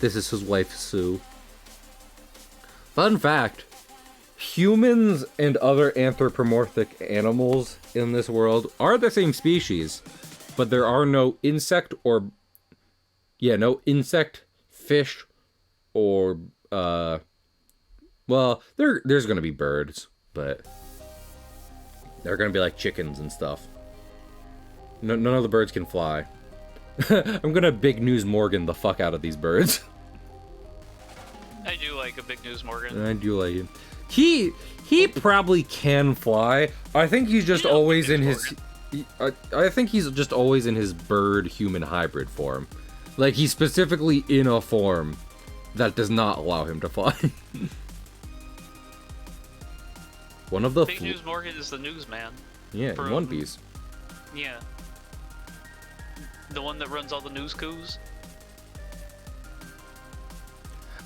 This is his wife, Sue. Fun fact. Humans and other anthropomorphic animals in this world are the same species, but there are no insect or... Yeah, no insect, fish, or... Well, there's gonna be birds, but... They're gonna be like chickens and stuff. None of the birds can fly. I'm gonna Big News Morgan the fuck out of these birds. I do like a Big News Morgan. I do like him. He probably can fly. I think he's just You know, always Big in News his... I think he's just always in his bird-human hybrid form. Like, he's specifically in a form that does not allow him to fly. One of the... Big News Morgan is the newsman. Yeah, in from- One Piece. Yeah. The one that runs all the news coups.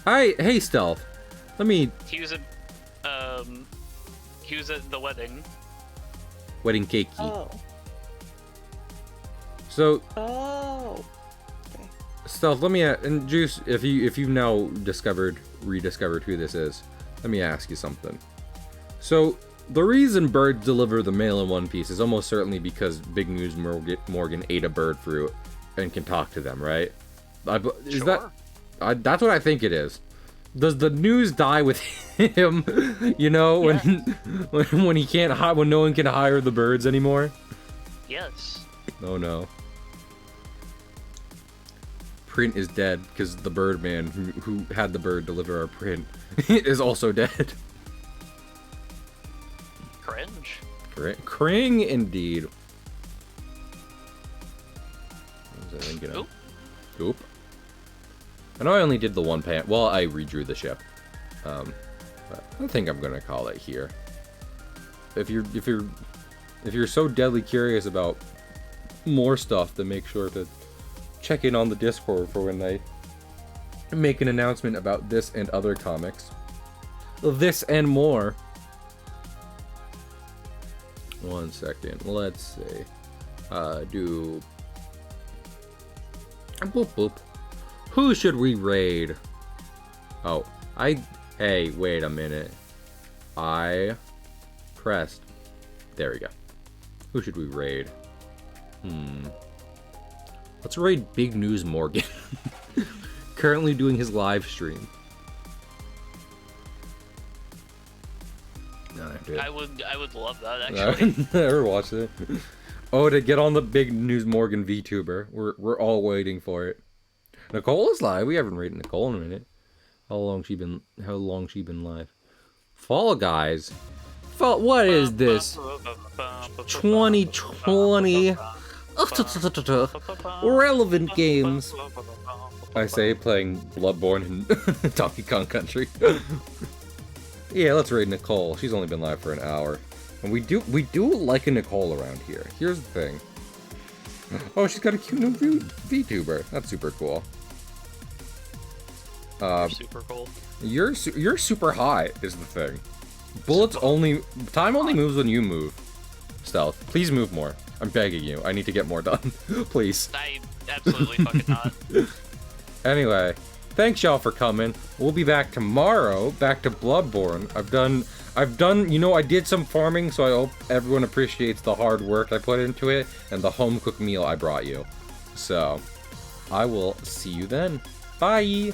Hey, Stealth. Let me... He was at the wedding. Wedding cakey. Oh. So, Oh. Okay. Stealth, let me... And Juice, if you've now rediscovered who this is, let me ask you something. So, the reason birds deliver the mail in One Piece is almost certainly because Big News Morgan ate a bird fruit and can talk to them, right? Is Sure. that's what I think it is. Does the news die with him? You know, when he can't when no one can hire the birds anymore? Yes. Oh no. Print is dead because the Birdman who had the bird deliver our print is also dead. Cringe. Kring indeed. What was I thinking of? Oop. Oop. I know I only did the one pan. Well, I redrew the ship. But I think I'm gonna call it here. If you're so deadly curious about more stuff, then make sure to check in on the Discord for when I make an announcement about this and other comics. This and more. One second. Let's see. Do. Boop boop. Who should we raid? Oh, Hey, wait a minute. I pressed. There we go. Who should we raid? Let's raid Big News Morgan. Currently doing his live stream. No, dude. I would love that actually. Never watched it. Oh, to get on the Big News Morgan VTuber. We're all waiting for it. Nicole is live. We haven't rated Nicole in a minute. How long she been live? Fall Guys. What is this? 2020 relevant games. I say playing Bloodborne and Donkey Kong Country. Yeah, let's raid Nicole. She's only been live for an hour. And we do like a Nicole around here. Here's the thing. Oh, she's got a cute new VTuber. That's super cool. Super cool. You're super high is the thing. Time only moves when you move. Stealth, please move more. I'm begging you. I need to get more done. Please. I absolutely fucking not. Anyway, thanks y'all for coming. We'll be back tomorrow, back to Bloodborne. I've done, you know, I did some farming, so I hope everyone appreciates the hard work I put into it and the home-cooked meal I brought you. So, I will see you then. Bye!